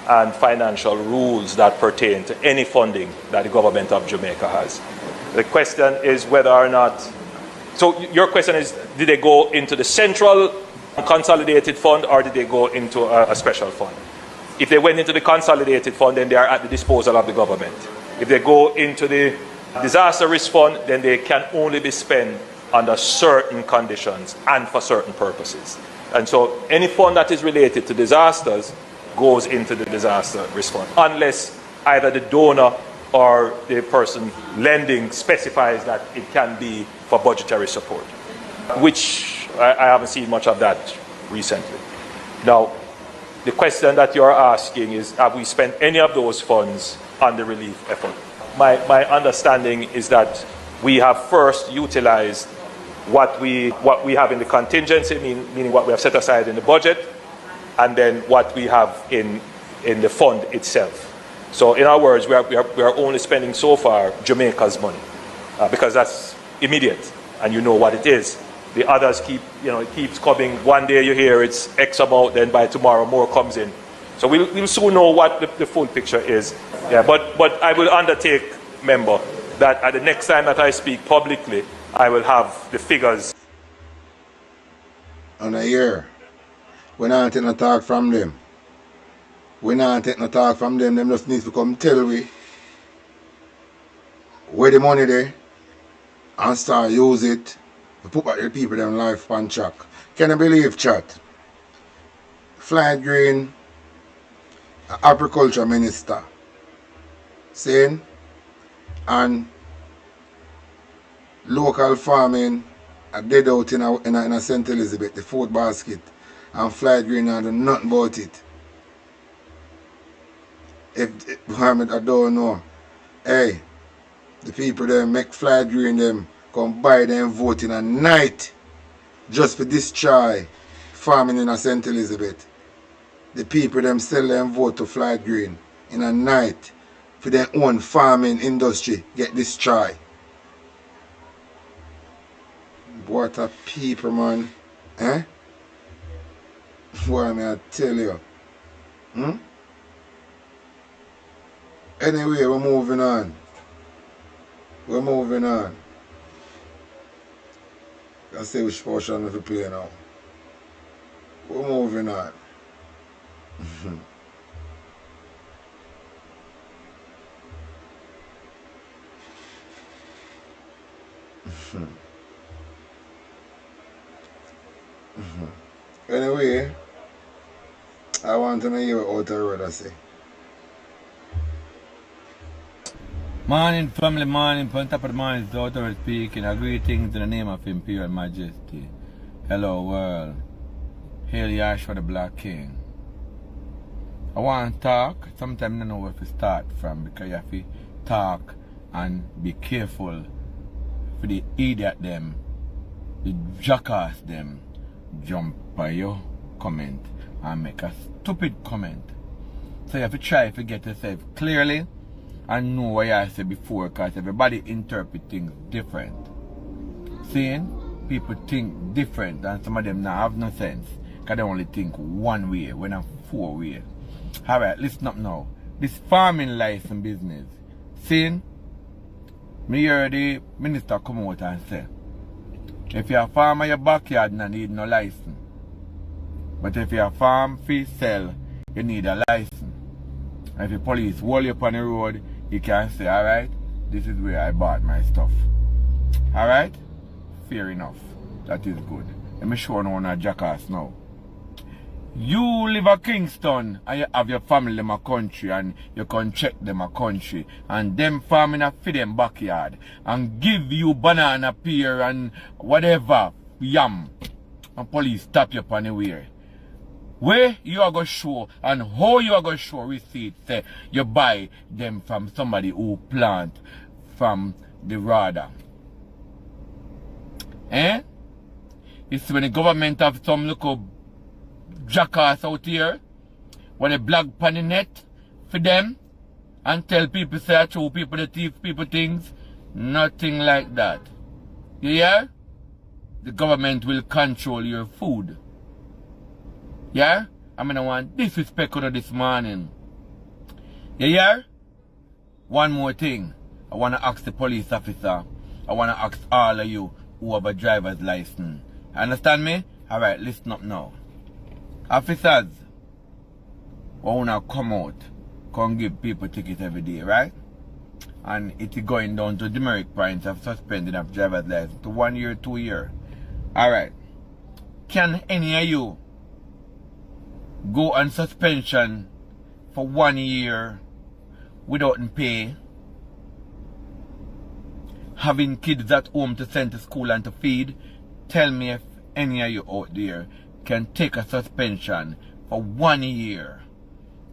and financial rules that pertain to any funding that the government of Jamaica has. The question is whether or not, so your question is, did they go into the central consolidated fund or did they go into a special fund? If they went into the consolidated fund, then they are at the disposal of the government. If they go into the disaster risk fund, then they can only be spent under certain conditions and for certain purposes. And so any fund that is related to disasters goes into the disaster risk fund, unless either the donor or the person lending specifies that it can be for budgetary support, which I haven't seen much of that recently. Now, the question that you're asking is, have we spent any of those funds on the relief effort? My understanding is that we have first utilized what we have in the contingency, meaning what we have set aside in the budget, and then what we have in the fund itself. So in other words, we are only spending so far Jamaica's money because that's immediate and you know what it is. The others it keeps coming. One day you hear it's X amount, then by tomorrow more comes in. So we'll soon know what the full picture is. Yeah, but I will undertake, member, that at the next time that I speak publicly, I will have the figures. On a year, we not take no talk from them. We not take no talk from them. Them just need to come tell we where the money there and start use it to put back the people them life on track. Can you believe, chat? Flight Green, Agriculture Minister, saying, and local farming are dead out in a St. Elizabeth, the food basket, and Flight Green and do nothing about it. Mohammed, I don't know. Hey, the people them make fly green them come buy them vote in a night just for destroy farming in a St. Elizabeth. The people them sell them vote to fly green in a night for their own farming industry get destroyed. What a people, man. Eh? What may I tell you? Anyway, we're moving on. We're moving on. Let's see which portion we play now. We're moving on. Anyway, I want to know you out the road, I say. Morning, family, morning. On top of the morning, it's the author speaking. I greetings in the name of Imperial Majesty. Hello, world. Hail Yahshua the Black King. I want to talk. Sometimes I don't know where to start from because you have to talk and be careful for the idiot them, the jackass them, jump by your comment and make a stupid comment. So you have to try to get yourself clearly and know what I said before, because everybody interpret things different. Seeing people think different and some of them now have no sense because they only think one way when I'm four ways. Alright, listen up now. This farming license business. Seeing me hear the minister come out and say, if you're a farmer your backyard you need no license. But if you're a farm fee sell, you need a license. And if the police wall you up on the road, you can say, alright, this is where I bought my stuff. Alright? Fair enough. That is good. Let me show you one jackass now. You live at Kingston and you have your family in my country and you can check them a country and them farming a feed them backyard and give you banana pear and whatever yam and police stop you upon the way. Where you are going to show and how you are going to show receipts say you buy them from somebody who plant from the radar. Eh? It's when the government have some little jackass out here when they blog on the net for them and tell people say show people the thief people things. Nothing like that. You hear? The government will control your food. Yeah? I'm gonna want disrespect on this morning. You hear? One more thing. I wanna ask the police officer. I wanna ask all of you who have a driver's license. Understand me? Alright, listen up now. Officers, who wanna come out, come give people tickets every day, right? And it's going down to demerit points of suspending of driver's license to 1 year, 2 years. Alright. Can any of you go on suspension for 1 year without pay? Having kids at home to send to school and to feed? Tell me if any of you out there can take a suspension for 1 year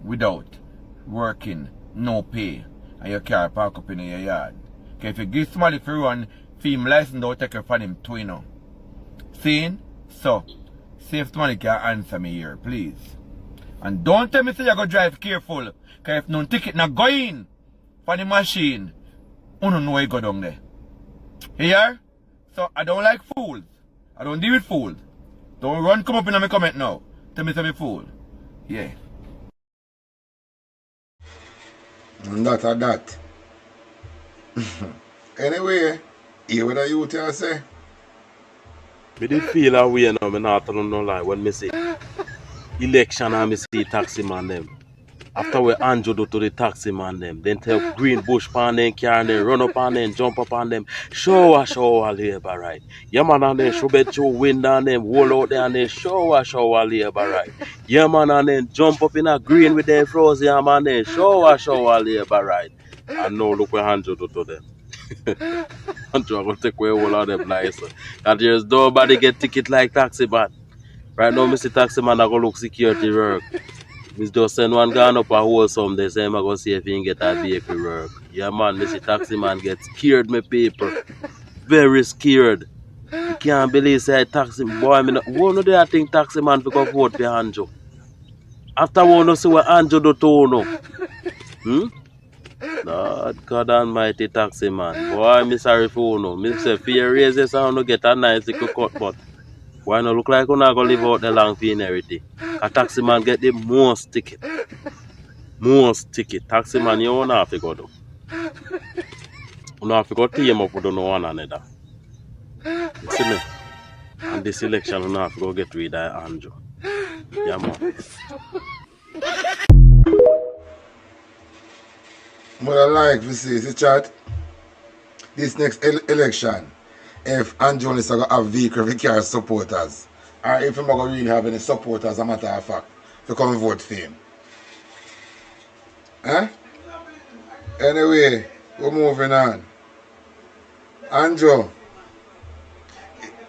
without working, no pay, and your car park up in your yard. Okay, if you give somebody for run film license, don't take it from him too, you know. Seeing? So, see if somebody can answer me here, please. And don't tell me say you go drive careful, because if no ticket not go in for the machine, you don't know where you go down there. Here? So I don't like fools. I don't deal with fools. Don't run come up in my comment now. Tell me say me fool. Yeah. And that. Anyway, hear what you tell say? Me did feel a way now, I'm not telling no lie when me see election and me see taxi man them. After we Andrew do to the taxi man them, then tell green bush pan them, car them, run up on them, jump up on them, show labor right. Yeah man and then show bet you wind on them, wall out there and then show labor right. Yeah man and then jump up in a green with their frozen yeah man then show labor right. And now look what Andrew do to them. Andrew I'm gonna take away all of them license. And there's nobody get ticket like taxi man. Right now, Mr. Taxi man, I go look security work. We just send one gun up a hole some day, say I'm going to see if he can get a vehicle work. Yeah, man, me see taxi man get scared, me people. Very scared. You can't believe say taxi boy, me no, one of the think taxi man for go vote for Anjo. After one see what Anjo do to no. Lord God Almighty taxi man. Boy, me sorry for no. Me say fear raises I want get a nice little cut, but why not look like you not gonna live out the long for everything? A taxi man get the most ticket. Most ticket. Taxi man you don't have to go do. You don't have to go team up with one another. You see me? And this election you don't have to go get rid of Andrew. Yeah man. What I like to see is the chat. This next election, if Andrew is going to have vehicle to carry supporters, or if he's not going to really have any supporters, as a matter of fact, to come vote for him. Huh? Anyway, we're moving on. Andrew,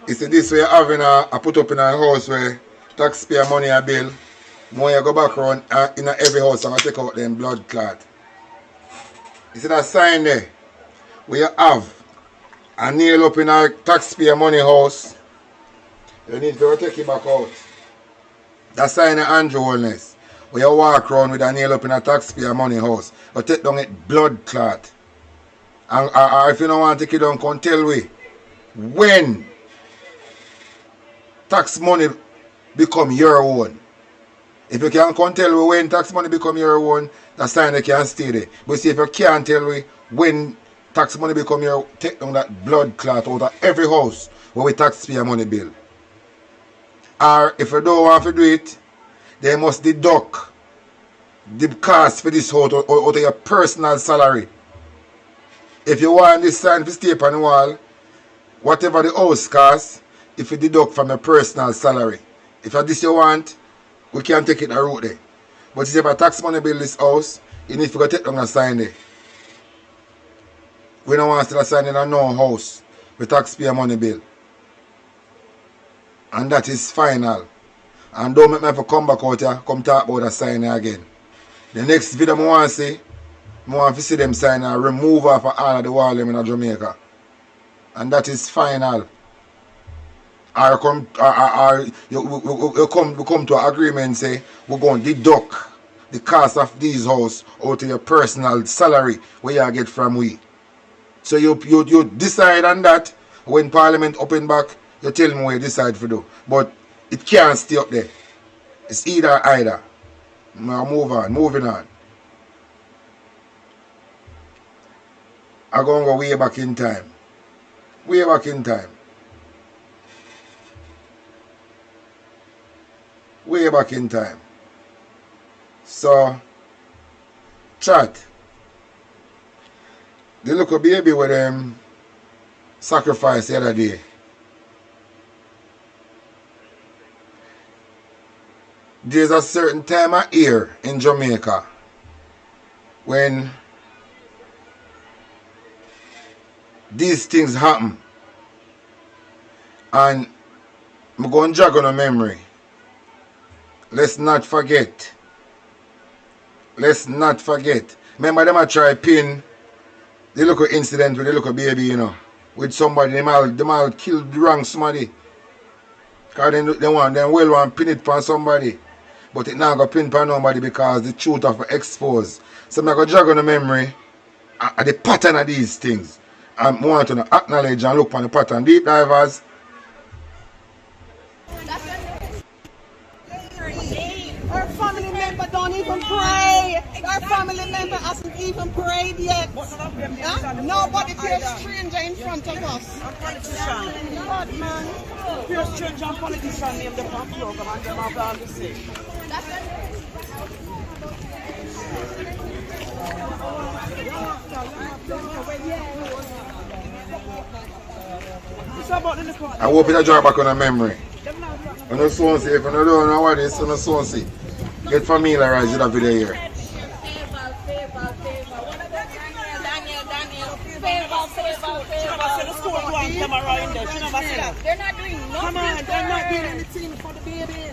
you see this way having a put up in a house where taxpayer money a bill, more you go back around in every house and take out them blood clot. You see that sign there? Where you have a nail up in a taxpayer money house, you need to take it back out. That sign of Andrew Holness. Where you walk around with a nail up in a taxpayer money house, you take down it blood clot. And if you don't want to take it down, come tell me when tax money become your own. If you can't come tell me when tax money become your own, that sign you can stay there. But see if you can't tell me when tax money become your, take down that blood clot out of every house where we taxpayer money bill. Or if you don't want to do it, they must deduct the cost for this house out of your personal salary. If you want this sign to stay on the wall, whatever the house costs, if you deduct from your personal salary. If this you want, we can take it a route there. But if you have a tax money bill this house, you need to go take down a sign there. We don't want to sign in a no house with taxpayer money bill. And that is final. And don't make me have to come back out here, come talk about a sign again. The next video I want to see, I want to see them sign and remove off all of the wall in Jamaica. And that is final. You come to an agreement and say, we're going to deduct the cost of these houses out of your personal salary where you get from we. So you decide on that. When Parliament open back, you tell me what you decide to do. But it can't stay up there. It's either. Now moving on. I'm going to go way back in time. Way back in time. Way back in time. So, chat. The little baby with them sacrificed the other day. There's a certain time of year in Jamaica when these things happen. And I'm going to jog on a memory. Let's not forget. Let's not forget. Remember them I try pin the little incident with the little baby, you know, with somebody, them all killed the wrong somebody. Because they want pin it on somebody. But it not go pin on nobody because the truth of exposed. So I'm going to jog on the memory at the pattern of these things. I want to acknowledge and look on the pattern. Deep divers. Our family member don't even pray. Our family member hasn't even prayed yet. Huh? Nobody feels stranger in front of us. A politician. God, man. Feels stranger and politician named the program and them have all the same. I hope it draw back on a memory. On the Swansea, if you don't know what it is, on the Swansea, get familiarized with that video here. They're not doing nothing. Come on, they're not doing anything for the baby.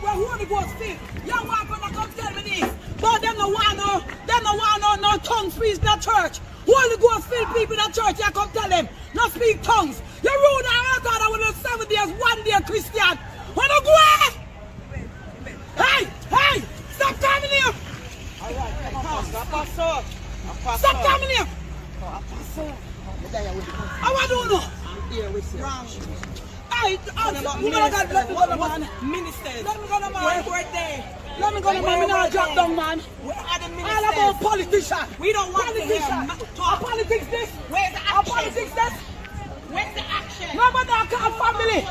Where Holy Ghost feel? Young man gonna come tell me this. But them no want no tongues free in the church. Holy Ghost filled people in the church, you come tell them, not speak tongues. You rule our God I want 7 days, 1 day Christian. Wanna go ahead? Hey! Stop coming here! Stop coming here! I want to know. Hey, ministers. Let me go to my birthday. Let me go to my man. Drop down, man. All about politicians. We don't want to hear talk. Politics this. Where's the action? Politics this. Where's the action? Nobody call family.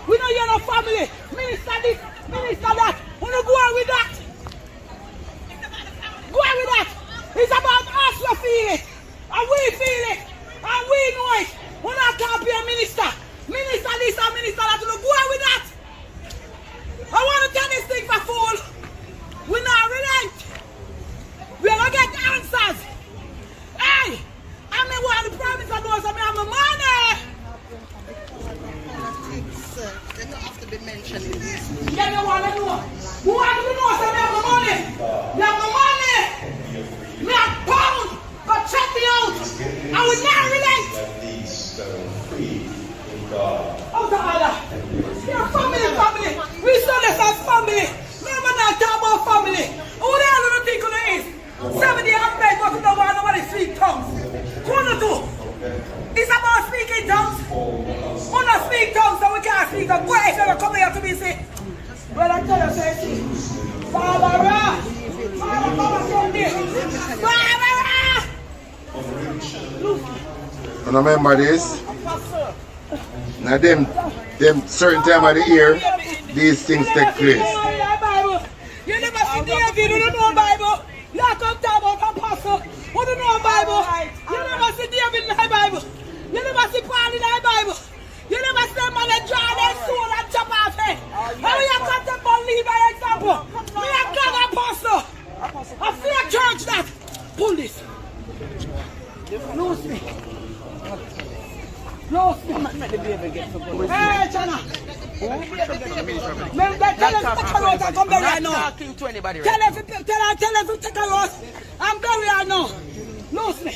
We don't hear no family. Minister this, minister that. We don't go on with that. Go on with that. It's about us who feel it. And we feel it. And we know it. We don't call be a minister. Minister this and minister that. Go on with that. I want to tell this thing for fool. We not relent. We are going to get answers. Hey, I mean what the promise I know is I have my money. They don't have to be mentioned in this. Yeah, you want to know. Who want to know so I have my money? You have my money. Me a pound. But check me out. I will not relent. Oh, God. You're family. We saw this as family. Remember not talk about family. Who the hell do you think it is? 7 days of bed, but you don't want nobody speak tongues. Who do you do? It's about speaking tongues. Who not speak tongues so we can't speak tongues? Why is ever come here to be sick? Well, I tell you, say, Barbara! Barbara, come here! Barbara! You remember this? Now them certain time of the year, these things take place. You never see David, you don't know Bible. You come talk about apostle, who don't know Bible. You never see David in the Bible. You never see Paul in the Bible. You never see them man that draw their soul and chop off head. How you come to believe by example? Me a God apostle. A fake church that. Pull this. Lose me. Lose me. Hey, Chana. Tell them to take a road and come bury her now. Tell them to take a road and bury her now. Lose me.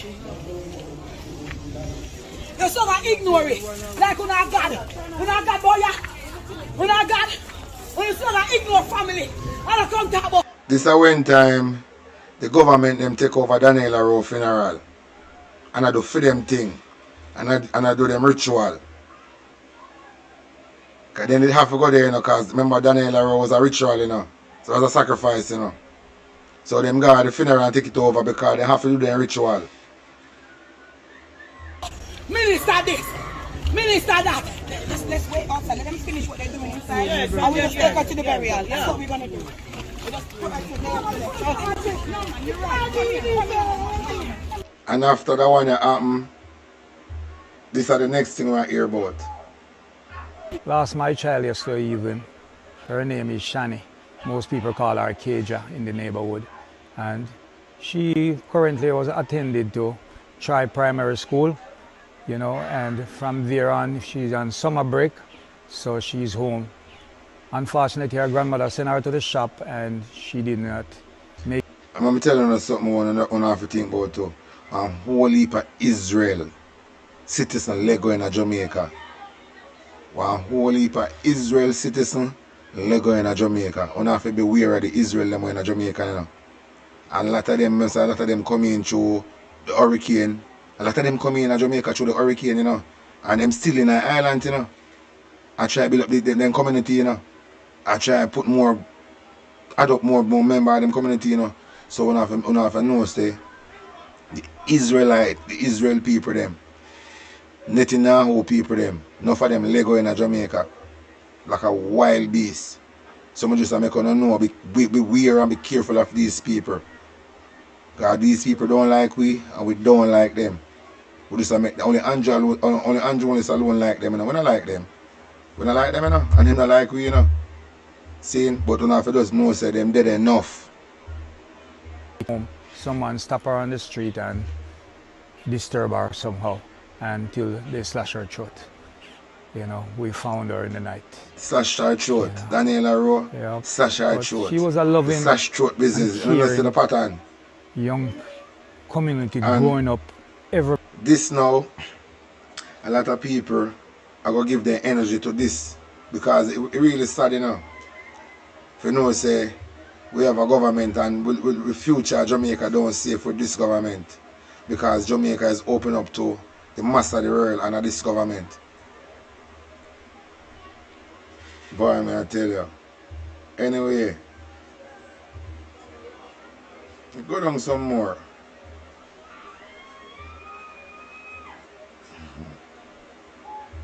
You so gonna ignore it. Like you not God. You not God, boy. You not God. You so gonna ignore family. I don't come talk about. This is when time the government them take over Daniela Rowe funeral. And I do for them thing. And I do them ritual. Cause then they have to go there, you know, because remember Daniela Rowe was a ritual, you know. So it was a sacrifice, you know. So them go at the funeral and take it over because they have to do their ritual. Minister this, minister that. Let's wait outside. Let them finish what they're doing inside. And we'll just take her to the burial. That's what we're gonna do. And after that one happen, this is the next thing I hear about. Lost my child yesterday evening. Her name is Shani. Most people call her Keja in the neighborhood. And she currently was attended to Tri Primary School, you know, and from there on she's on summer break, so she's home. Unfortunately, her grandmother sent her to the shop and she did not make. I'm telling you something I have to think about too. A whole heap of Israel citizen Lego in Jamaica. One whole heap of Israel citizen Lego in Jamaica. You have to be aware of the Israel them in Jamaica, you know. And a lot of them come in through the hurricane. A lot of them come in Jamaica through the hurricane, you know. And them still in the island, you know. I try to build up them community, you know. I try to add up more members of them community, you know. So we have to know, say, the Israel people them. Netanyahu people them. Enough of them Lego in Jamaica. Like a wild beast. So I just make you know, be aware and be careful of these people. Because these people don't like we and we don't like them. We just make only Andrew is alone like them, you know. We don't like them. We don't like them, you know. And them don't like we, you know. Saying, but we have to just know say them dead enough. Someone stop her on the street and disturb her somehow until they slash her throat. you know, we found her in the night. Slash her throat. Daniela Rowe, Yeah. slash her But throat. she was a loving, Slash throat business. You understand the pattern? young community And growing up. This now, a lot of people are going to give their energy to this because it really sad, you know. If you know, say, we have a government and the future Jamaica don't safe with this government because Jamaica is open up to the mass of the world under this government. Boy, may I tell you. Anyway, go down some more.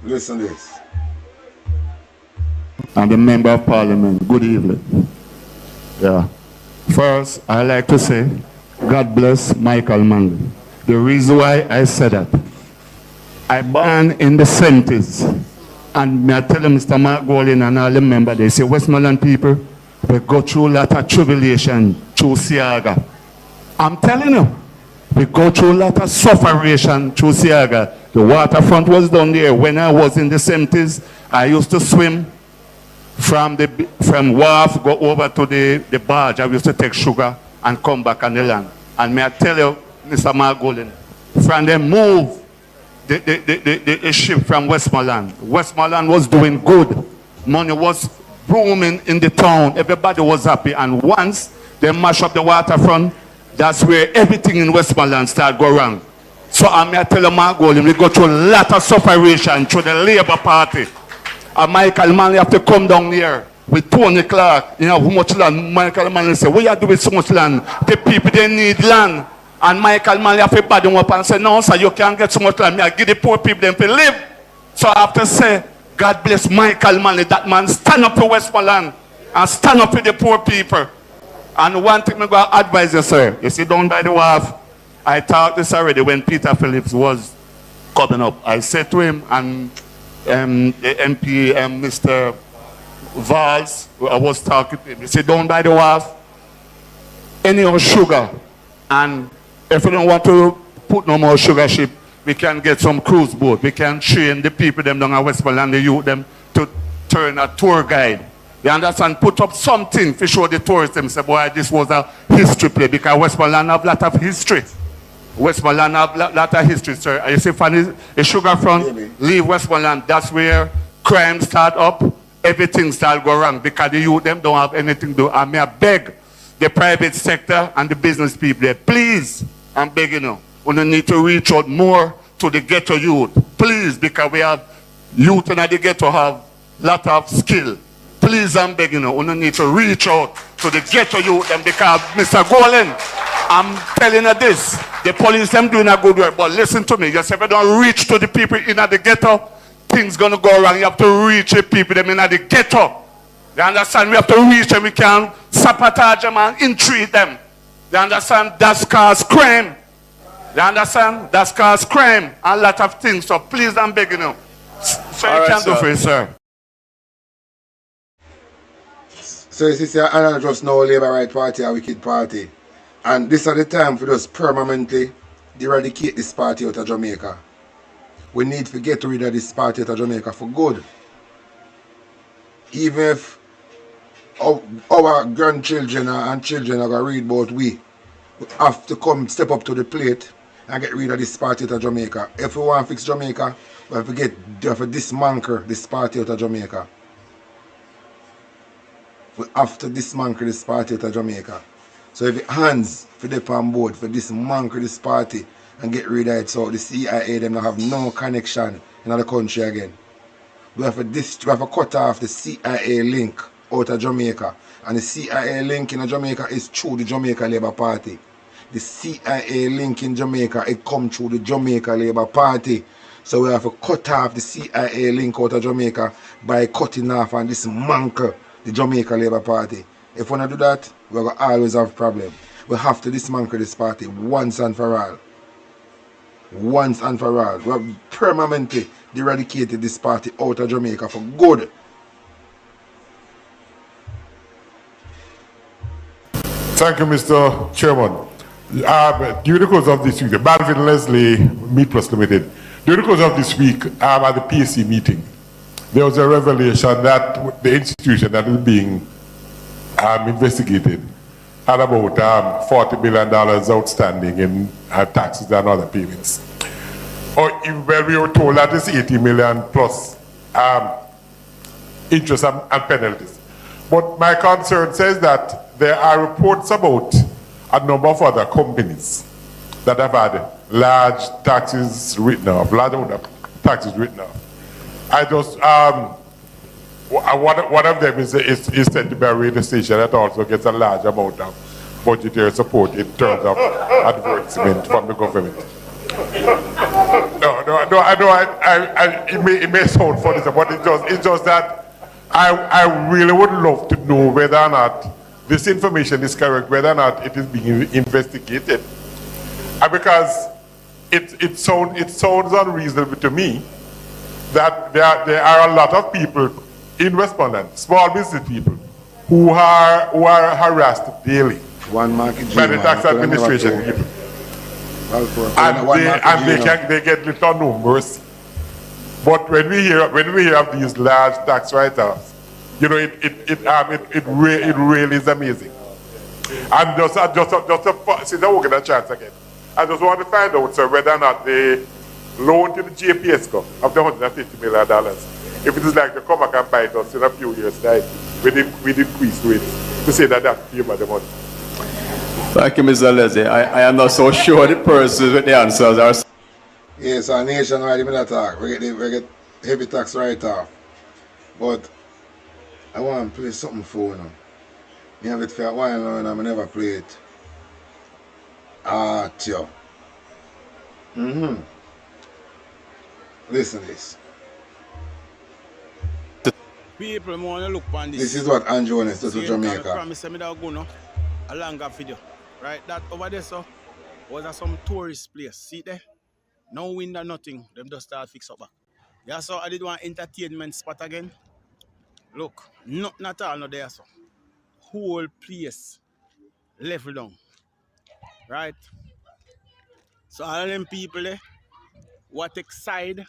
Listen to this. And the Member of Parliament, good evening. Yeah. First, I like to say, God bless Michael Manley. The reason why I said that, I born in the 70s, and me I tell Mr. Mark Golin and all the members, they say Westmoreland people, we go through a lot of tribulation through Siaga. I'm telling you, we go through a lot of suffering through Siaga. The waterfront was down there. When I was in the 70s, I used to swim from wharf, go over to the barge. I used to take sugar and come back on the land. And may I tell you, Mr. Margolin, from them move the ship from Westmoreland. Westmoreland was doing good. Money was booming in the town. Everybody was happy. And once they mash up the waterfront, that's where everything in Westmoreland started going wrong. So I may tell you, Margolin, we go through a lot of separation through the Labour Party. And Michael Manley have to come down here with Tony Clark. You know, how much land? Michael Manley say, what you do with so much land? The people, they need land. And Michael Manley have to bad them up and say, no, sir, you can't get so much land. I give the poor people them to live. So I have to say, God bless Michael Manley. That man stand up for Westmoreland and stand up for the poor people. And one thing I'm going to advise you, sir. You see, down by the wharf, I talked this already when Peter Phillips was coming up. I said to him, and the MP, Mr. Valls, I was talking to him. He said, down by the wharf, any of sugar. And if you don't want to put no more sugar ship, we can get some cruise boat. We can train the people them down at Westmoreland, the youth them, to turn a tour guide. You understand? Put up something to show the tourists them, say, boy, this was a history play, because Westmoreland have a lot of history. Westmoreland have a lot of history, sir. You see, from the sugar front, leave Westmoreland, that's where crime start up, everything start go wrong, because the youth them don't have anything to do. I may beg the private sector and the business people there, please, I'm begging you, we need to reach out more to the ghetto youth. Please, because we have youth in the ghetto have a lot of skill. Please, I'm begging you, we need to reach out to the ghetto youth, and because Mr. Golin, I'm telling you this, the police them doing a good work, but listen to me, just if you don't reach to the people in the ghetto, things gonna go wrong. You have to reach the people them in the ghetto. You understand? We have to reach them, we can sabotage them and entreat them. You understand? That's cause crime. You understand? That's cause crime and a lot of things. So please, I'm begging you. So you can do for it, sir. So you see, I don't just know Labour Right Party, a wicked party. And this is the time for us permanently eradicate this party out of Jamaica. We need to get rid of this party out of Jamaica for good. Even if our grandchildren and children are going to read about we have to come step up to the plate and get rid of this party out of Jamaica. If we want to fix Jamaica, we have to dismantle this party out of Jamaica. We have to dismantle this party out of Jamaica. So if it hands for them on board for dismantle this party and get rid of it, so the CIA them don't have no connection in the country again. We have to cut off the CIA link out of Jamaica. And the CIA link in Jamaica is through the Jamaica Labour Party. The CIA link in Jamaica, it comes through the Jamaica Labour Party. So we have to cut off the CIA link out of Jamaica by cutting off and dismantle the Jamaica Labour Party. If we don't do that, we're going to always have a problem. We have to dismantle this party once and for all. Once and for all. We have permanently eradicated this party out of Jamaica for good. Thank you, Mr. Chairman. During the course of this week, the Balvin Leslie Meat Plus Limited, during the course of this week, at the PSC meeting, there was a revelation that the institution that is being investigated had about $40 billion outstanding in taxes and other payments. Well, we were told that it's 80 million plus interest and penalties. But my concern says that there are reports about a number of other companies that have had large taxes written off, large amount of taxes written off. I just, one of them is said to be a radio station that also gets a large amount of budgetary support in terms of advertisement from the government. No, I know it may sound funny, but it's just that I really would love to know whether or not this information is correct, whether or not it is being investigated. Because it sounds unreasonable to me that there are a lot of people in respondent, small business people, who are harassed daily by the tax administration people. And they get little no mercy. But when we hear of these large tax write-offs, you know, it really is amazing. And just since I'm working a chance again, I just want to find out, sir, whether or not the loan to the JPS of the $150 million, if it is like to come back and bite us in a few years' time with increased rates, to say that that's pay by the money. Thank you, Mr. Leslie. I am not so sure the persons with the answers are. Yes, our nationwide in attack. We get heavy tax write-off. But I want to play something for you. I have it for a while now and I never play it. Tio. Listen to this. People want to look on this. This is what Andrew is to Jamaica. Promise me that go no a longer video. Right? That over there so was some tourist place. See there? No wind or nothing. Them just start fix up back. Yeah, so I did one entertainment spot again. Look, nothing at all not there so. Whole place level down. Right? So all them people there, what take side,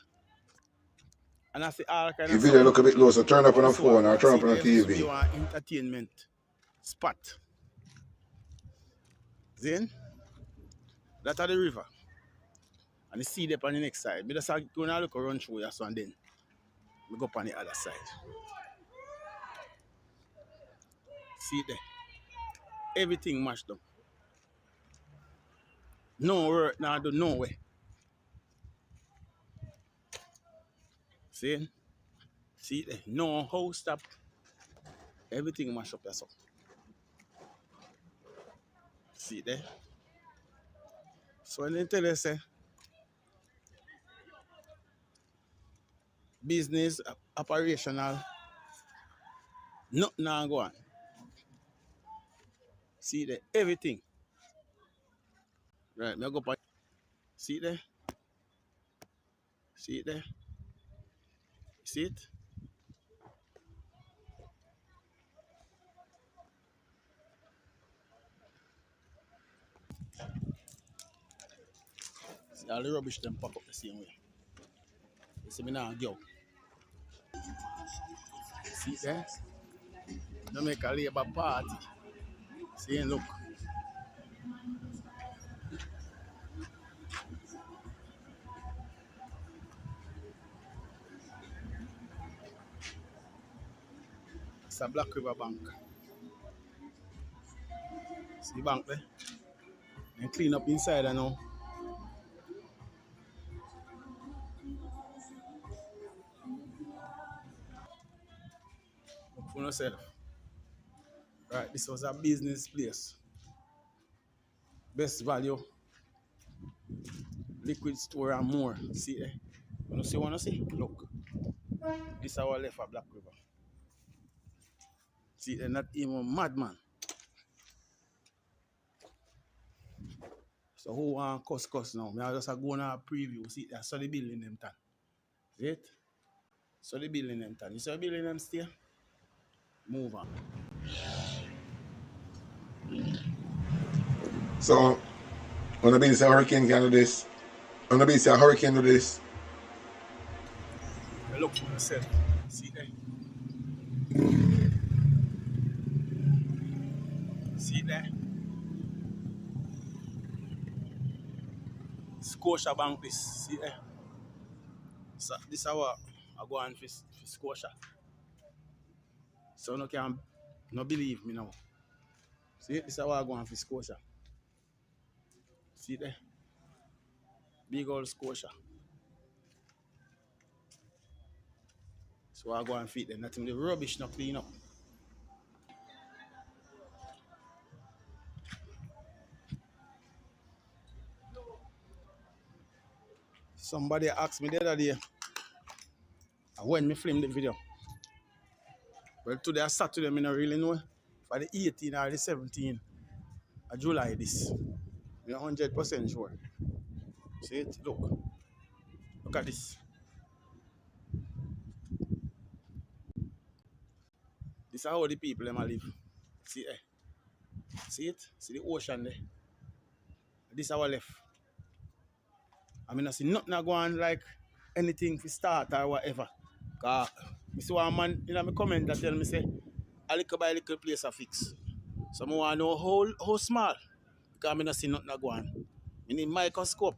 and I see all kind of stuff. If you look a bit closer, turn up on a phone or turn up on a TV. You want entertainment spot. Then, that's the river. And you see them on the next side. We just go and look around through that and then we go up on the other side. See there. Everything mashed up. No work, now do no way. See? See there. No house stop. Everything mashed up that's all. See there. So when they tell us business operational, nothing now go on. See there, everything. Right, now go back. See it there? See it there? See it? See all the rubbish them pack up the same way. You see me now, go. See it there? Don't make a labor party. See, look. It's a Black River Bank. See the bank there? And clean up inside I know. Look for yourself. Right, this was a business place. Best value. Liquid store and more. See there? You see what I see? Look. This is our left of Black River. See, they're not even madman. So who want cuss now? I just go on a preview. See, I saw the building them tan. See it? So the building them tan. You see the building them stay? Move on. So, when the say hurricane can do this, when the say a hurricane do this. Look for yourself. See there? See there? Scotia Bank this. See there? So this is what I go on for Scotia. So no can no believe me now. See this is how I go on for Scotia. See there? Big old Scotia. So I go and feed them. Nothing the rubbish not clean up. Somebody asked me the other day when me film the video. Well, today I Saturday, I don't really know. For the 18th or the 17th of July this. I'm 100% sure. See it? Look at this. This is how the people them live. See it? See it? See the ocean there? This is our left. I mean, I see nothing going like anything for start or whatever. Because I see one man in my comment that tell me say, a little by little place a fix. So I want to know how small. Because I don't see nothing going. I need microscope.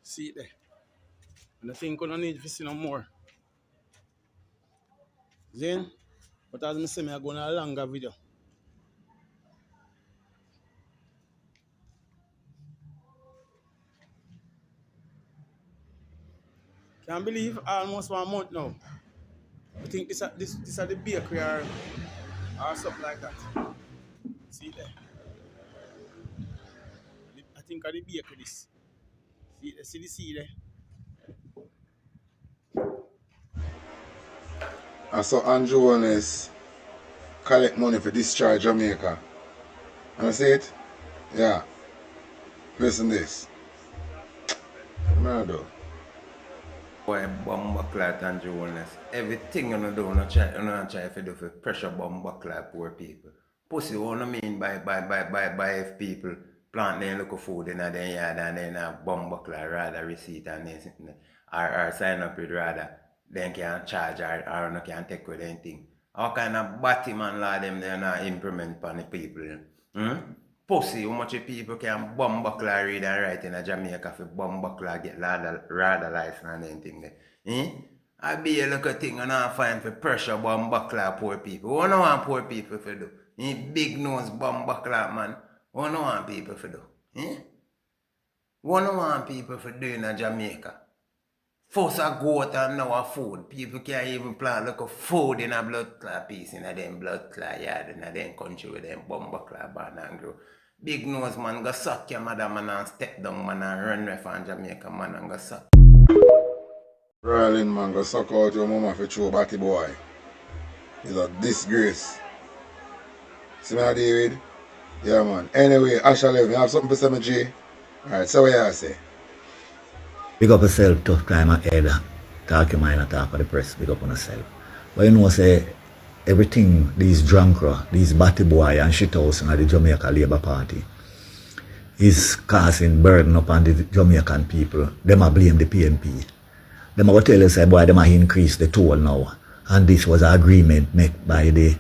See it there. And I think I don't need to see no more. Then, but as I say, I'm going to a longer video. Can't believe almost 1 month now. I think this is the bakery or something like that. See there? I think of the bakery this. See the sea there? And so Andrew Holness collect money for discharge Jamaica. And I see it? Yeah. Listen this. Murder. Boy, bomb clot Andrew Holness. Everything you do, you try to do for pressure bomb clot poor people. Pussy, what I mean by if people plant their local food in their yard and then bomb clot rather receipt and then or sign up with rather then can charge or no can take with anything. How kind of batty man law them they not implement on the people? Pussy, how much people can bomb clot read and write in Jamaica for bomb clot get rather license and anything there? I be a little thing and I find for pressure bomb clot poor people. What do want poor people to do? Big nose bomb clot man. What do want people to do? What do want people to do in Jamaica? First a goat and now a food. People can't even plant like a food in a blood clot piece in a them blood clot yard in a them country with them bomb clot barn and grow. Big nose man go suck your mother man and step down man and run away from Jamaica man and go suck. Rolling man go suck out your mama for true batty boy. It's a disgrace. See me David? Yeah man. Anyway, Asha you have something to say me G? Alright, so what you say? Big up yourself, tough time ahead. Talk your mind and talk for the press. Big up on yourself. But you know, say, everything, these drunkra, these batty boy and shithouse in the Jamaica Labour Party is causing burden upon the Jamaican people. Them a blame the PNP. Them a go tell you, say, boy, them a increase the toll now. And this was an agreement made by the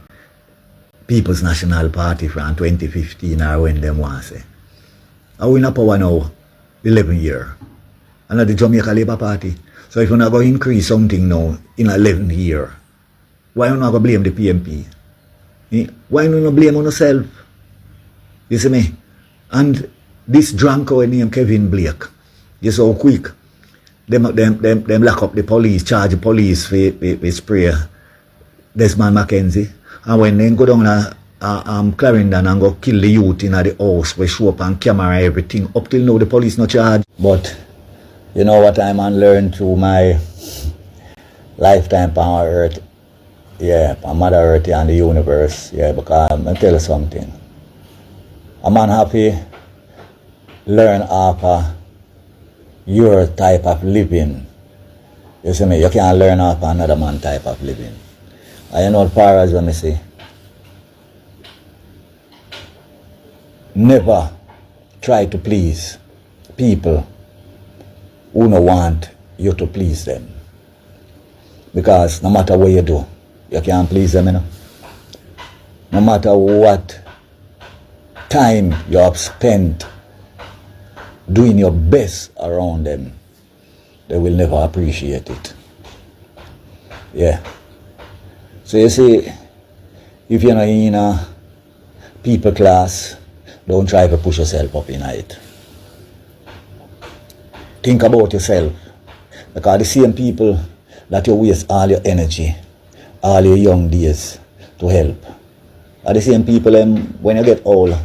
People's National Party from 2015 or when them want to say. And we in a power now 11 years. And the Jamaica Labour Party. So if you're not going to increase something now in 11 years, why you not going to blame the PNP? Why you not blame on yourself? You see me? And this drunko named Kevin Blake, you so quick. Them lock up the police, charge the police for spray Desmond Mackenzie. And when they go down Clarendon and go kill the youth in the house, we show up on camera everything. Up till now the police no charge. But you know what I man learned through my lifetime on earth, yeah, on Mother Earth and the universe, yeah, because I'm tell you something. A man happy learn after your type of living. You see me, you can't learn after another man type of living. And you know as far as when I say, never try to please people who don't want you to please them. Because no matter what you do, you can't please them, you know. No matter what time you have spent doing your best around them, they will never appreciate it. Yeah. So you see, if you're not in a people class, don't try to push yourself up in it. Think about yourself. Because the same people that you waste all your energy, all your young days to help, are the same people when you get old,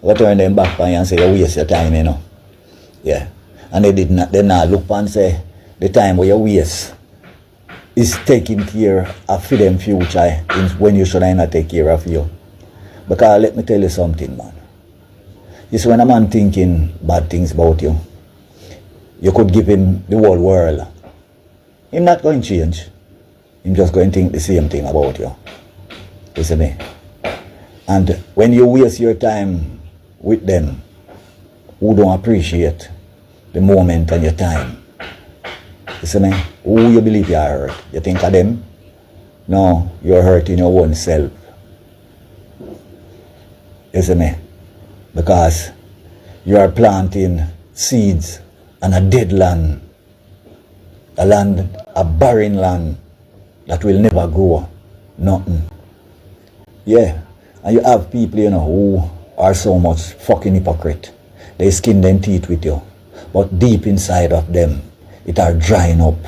you turn them back on you and say you waste your time, you know. Yeah. And they not look and say the time where you waste is taking care of them future when you should not take care of you. Because let me tell you something, man. You see, when a man thinking bad things about you, you could give him the whole world. He's not going to change. He's just going to think the same thing about you. You see me? And when you waste your time with them who don't appreciate the moment and your time, you see me? Who you believe you are hurt? You think of them? No, you're hurting your own self. You see me? Because you are planting seeds on a dead land, a barren land that will never grow nothing. Yeah, and you have people, you know, who are so much fucking hypocrite. They skin them teeth with you, but deep inside of them, it are drying up.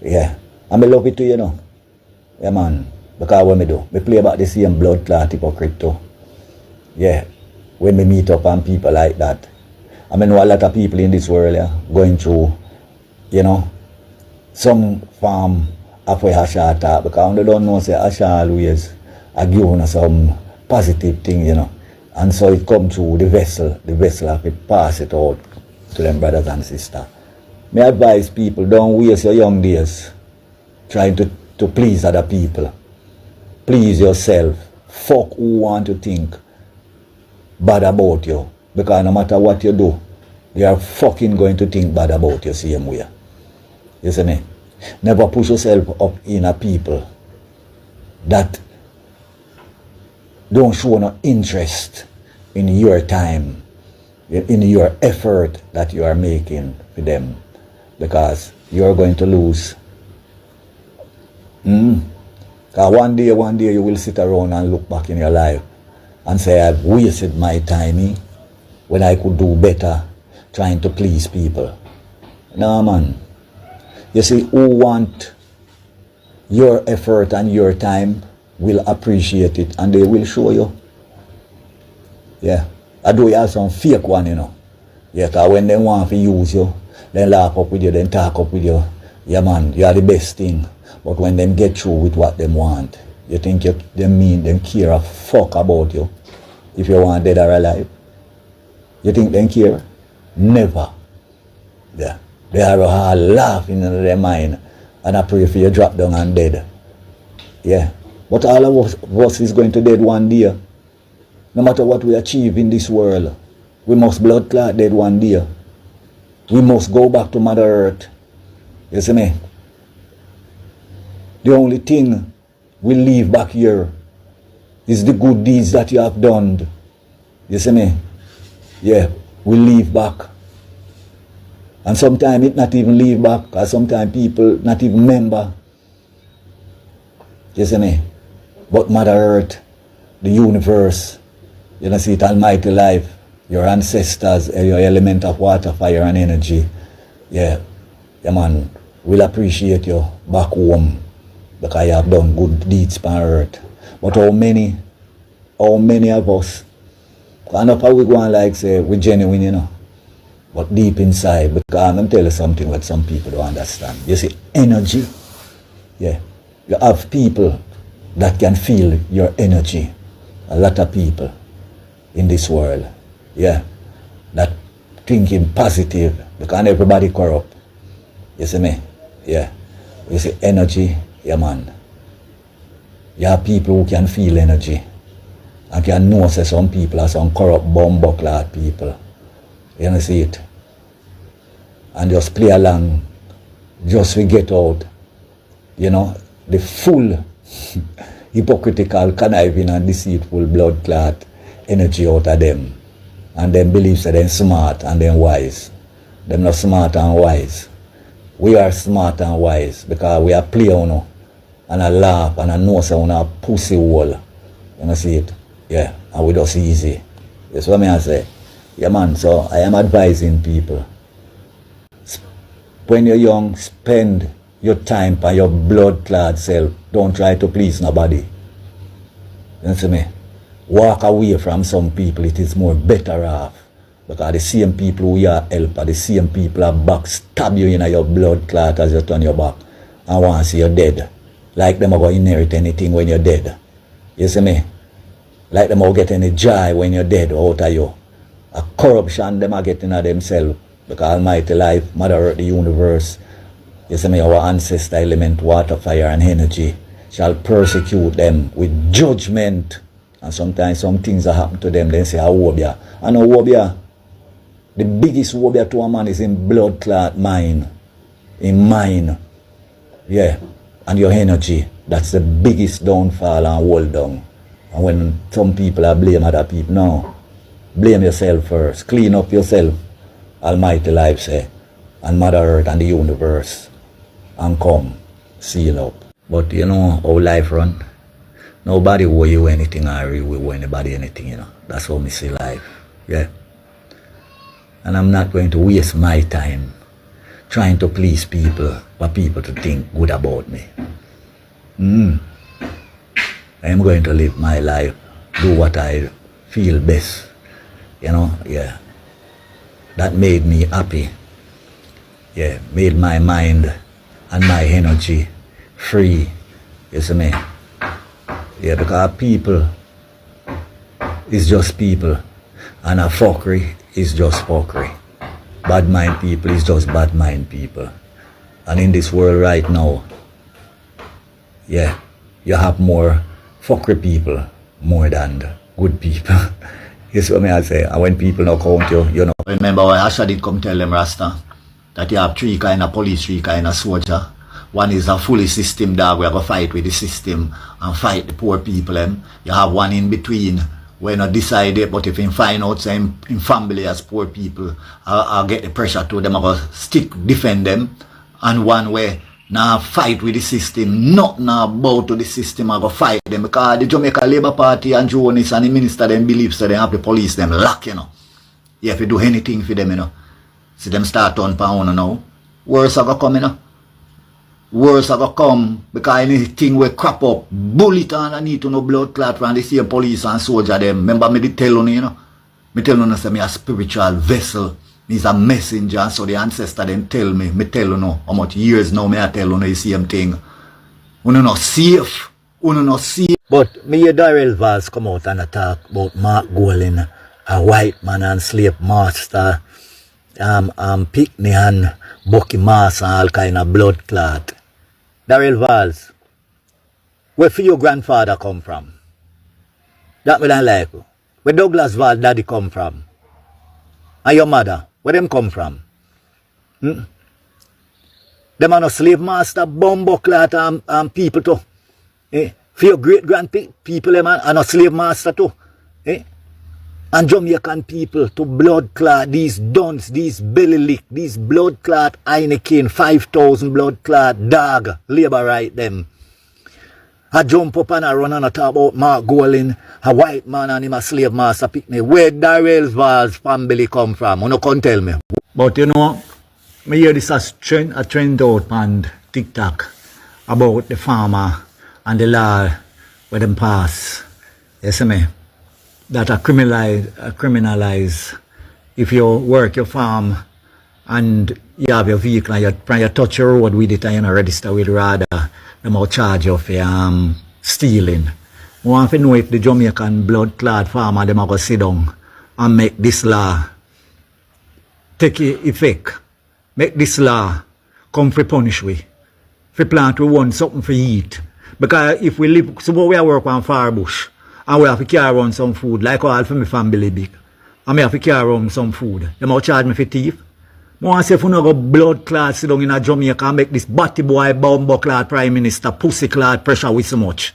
Yeah, and I love it too, you know. Yeah, man, because what me do, me play about the same blood clot hypocrite too. Yeah, when we meet up and people like that. I mean, know a lot of people in this world, yeah, going through, you know, some form of way Asha talk, because they don't know, say, Asha always give on some positive thing, you know. And so it comes through the vessel have to pass it out to them brothers and sisters. Me advise people, don't waste your young days trying to please other people. Please yourself. Fuck who want to think bad about you. Because no matter what you do, they are fucking going to think bad about you same way. You see me? Never push yourself up in a people that don't show no interest in your time, in your effort that you are making with them. Because you're going to lose. Because one day you will sit around and look back in your life and say, I've wasted my time when I could do better trying to please people. No, man. You see, who want your effort and your time will appreciate it and they will show you. Yeah. I do you have some fake one, you know. Yeah, because when they want to use you, they laugh up with you, then talk up with you. Yeah, man, you are the best thing. But when them get through with what they want, you think them care a fuck about you if you want dead or alive? You think they care? Never. Yeah. They are all laughing in their mind and I pray for you drop down and dead. Yeah. But all of us is going to dead one day. No matter what we achieve in this world, we must blood clot dead one day. We must go back to Mother Earth. You see me? The only thing we leave back here is the good deeds that you have done. You see me? Yeah, we leave back. And sometimes it not even leave back, because sometimes people not even remember. You see me? But Mother Earth, the universe, you know, see it almighty life, your ancestors, your element of water, fire and energy. Yeah, man, we'll appreciate you back home because you have done good deeds on earth. But how many of us, and up how we go and like say, we're genuine, you know, but deep inside, because I'm going to tell you something what some people don't understand. You see, energy, yeah, you have people that can feel your energy. A lot of people in this world, yeah, that thinking positive, because everybody corrupt. You see me? Yeah. You see energy, yeah, man. You have people who can feel energy. I can know say some people are some corrupt bumbuckler people. You know see it? And just play along, just we get out, you know, the full hypocritical, conniving and deceitful blood clot energy out of them. And them believe that they're smart and they're wise. Them not smart and wise. We are smart and wise because we are play on you and I laugh and I know so on a pussy wall. You know see it? Yeah, and we just easy. That's what I say. Yeah man, so I am advising people. When you're young, spend your time by your blood clot self. Don't try to please nobody. You see me? Walk away from some people, it is more better off. Because the same people who you help are the same people that backstab you in your blood clot as you turn your back and want to see you dead. Like them are going to inherit anything when you're dead. You see me? Like them are get any joy when you're dead out of you. A corruption them are getting at themselves. Because Almighty Life, Mother Earth, the universe, you see me, our ancestor element, water, fire, and energy, shall persecute them with judgment. And sometimes some things that happen to them, they say, Wobia. And Wobia, the biggest Wobia to a man is in blood clot mind. In mind. Yeah. And your energy. That's the biggest downfall and hold down. And when some people are blame other people, no. Blame yourself first. Clean up yourself. Almighty Life say, and Mother Earth and the universe, and come, seal up. But you know how life run? Nobody owe you anything or you owe anybody anything, you know. That's how me see life, yeah. And I'm not going to waste my time trying to please people for people to think good about me. I'm going to live my life, do what I feel best, you know, yeah. That made me happy. Yeah, made my mind and my energy free. You see me? Yeah, because people is just people. And a fuckery is just fuckery. Bad mind people is just bad mind people. And in this world right now, yeah, you have more fuckery people more than good people. You see what I say? And when people don't count you, you know. Remember when Asha did come tell them, Rasta, that you have three kind of police, three kind of soldier. One is a fully system dog, we are going to fight with the system and fight the poor people. You have one in between, we're not decided, but if you find out say in family as poor people, I'll get the pressure to them, I'm going to stick, defend them. And one way, now fight with the system, not now bow to the system, I go fight them because the Jamaica Labour Party and Jonas and the minister them believe so they have the police them lock, you know. You have to do anything for them, you know. See them start on pound now. Worse are gonna come, you know. Worse are gonna come because anything will crop up, bullet underneath to no blood clot from the same police and soldier them. Remember me tell you, you know. Me tell you say me a spiritual vessel. He's a messenger, so the ancestor then tell me tell you know how much years now me I tell you the same thing. Uno not safe. Uno not safe. But me hear Darrell Valls come out and talk about Mark Golin, a white man and slave master, Pickney and Bucky Mass and all kind of blood clot. Darrell Valls, where for your grandfather come from? That me don't like. Where Douglas Valls daddy come from? And your mother, where them come from? Them are no slave master, bumbo clot and people too. For your great grand people, them are no slave master too. And Jamaican people to blood clot, these duns, these belly lick, these blood clot Heineken, 5,000 blood clot dog, labor right them. I jump up and I run and I talk about Mark Golin, a white man and him a slave master Pickney. Where Darrell Valls family come from? You can't tell me. But you know, me hear this a trend out on TikTok about the farmer and the law where them pass. You see me? That are criminalize if you work your farm and you have your vehicle and you touch your road with it and you don't register with rather. Them will charge you for stealing. We want to know if the Jamaican blood clot farmer them are going to sit down and make this law take effect. Make this law come for punish we. For plant we want something for eat. Because if we live, suppose we work on far bush And we have to carry around some food, like all for my family big. And me have to carry around some food. They might charge me for thief. I want to say if you no go blood clot sit down in Jamaica and make this batty boy bumbo clot prime minister pussy clot pressure with so much.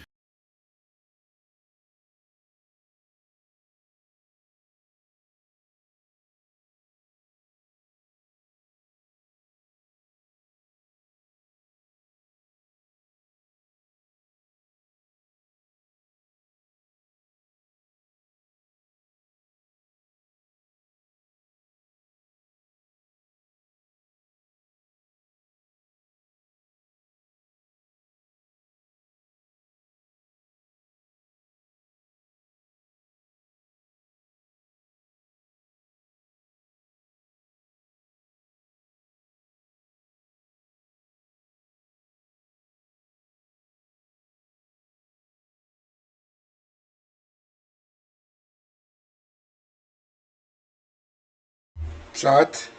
Chat.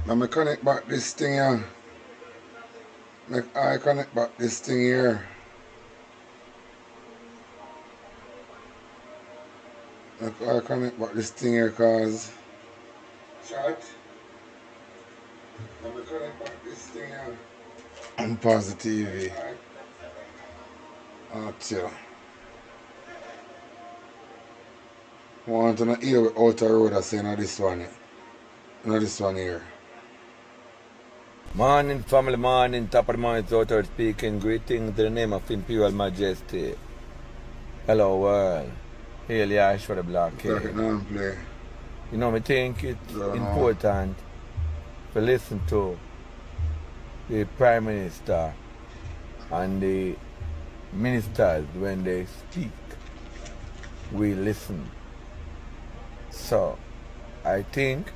Let me connect back this thing here. Make I connect back this thing here. Make I connect back this thing here cause chat. Let me connect back this thing here. And pause the TV. Out here. Want to not hear with outer road I say not this one. Not this one here. Morning, family, morning, top of the morning, daughter speaking. Greetings to the name of Imperial Majesty. Hello, world. Hail Yash for the Black King. Play. You know, I think it's important to listen to the Prime Minister and the ministers when they speak. We listen. So, I think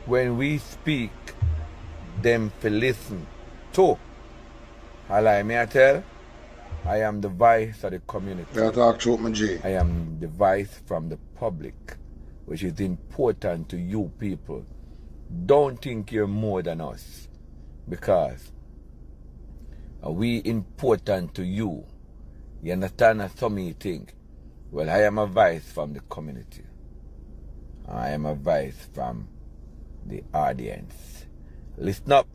when we speak, them to listen too. Allow me to tell, I am the voice of the community. I am the voice from the public, which is important to you people. Don't think you're more than us, because we important to you. You understand? That's some you think. Well, I am a voice from the community. I am a voice from the audience. Listen up.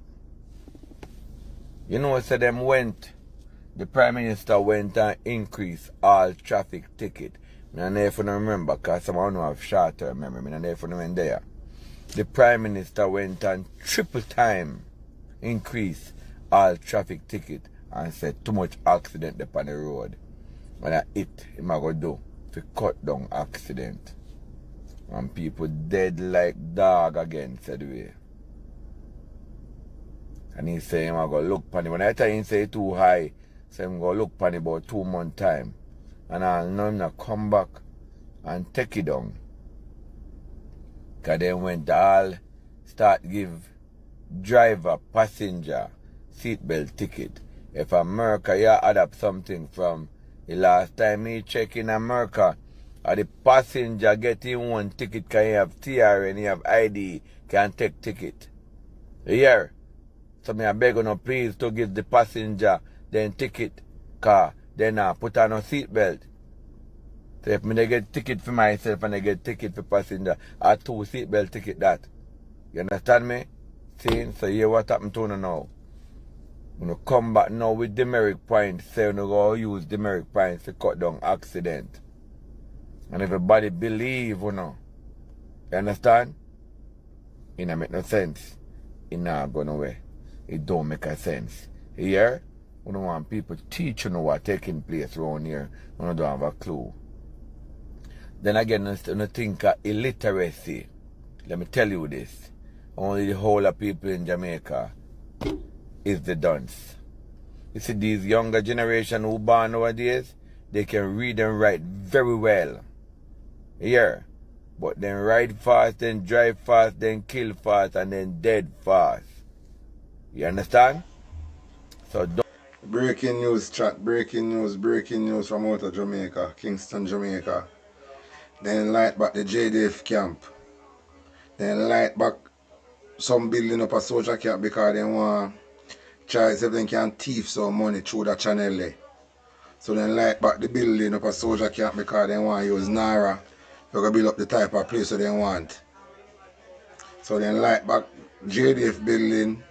You know, so the Prime Minister went and increased all traffic ticket. I don't know if you remember, because some of you have shorter memory. I don't know if you remember there. The Prime Minister went and triple time increased all traffic ticket and said too much accident upon the road. When I hit, him I go do to cut down accident. And people dead like dog again, said we. And he say him I go look pan it. When I tell him say too high, so him go look pan it about 2 months time. And I'll know him not come back and take it down. Cause then when all start give driver, passenger, seatbelt ticket. If America you adapt something from the last time he check in America, or the passenger getting one ticket can you have TR and you have ID can take ticket. Here. So me I beg you please to give the passenger then ticket car, then put on a seatbelt. So if me get ticket for myself and I get ticket for passenger, I 2 seatbelt ticket that. You understand me? See? So here what happened to you now. You come back now with demerit points, say you go use demerit points to cut down accident. And everybody believe, you know. You understand? It don't make no sense. It not go nowhere. It don't make a sense. Here, we don't want people teach you know what taking place around here. We don't have a clue. Then again, you think of illiteracy. Let me tell you this. Only the whole of people in Jamaica is the dunce. You see, these younger generation who born nowadays, they can read and write very well. Here. But then ride fast, then drive fast, then kill fast, and then dead fast. You understand? So don't... Breaking news, chat. Breaking news from out of Jamaica, Kingston, Jamaica. Then light back the JDF camp. Then light back some building up a soldier camp because they want try if they can thief some money through the channel there. So then light back the building up a soldier camp because they want to use Naira. They're going to build up the type of place that they want. So then light back JDF building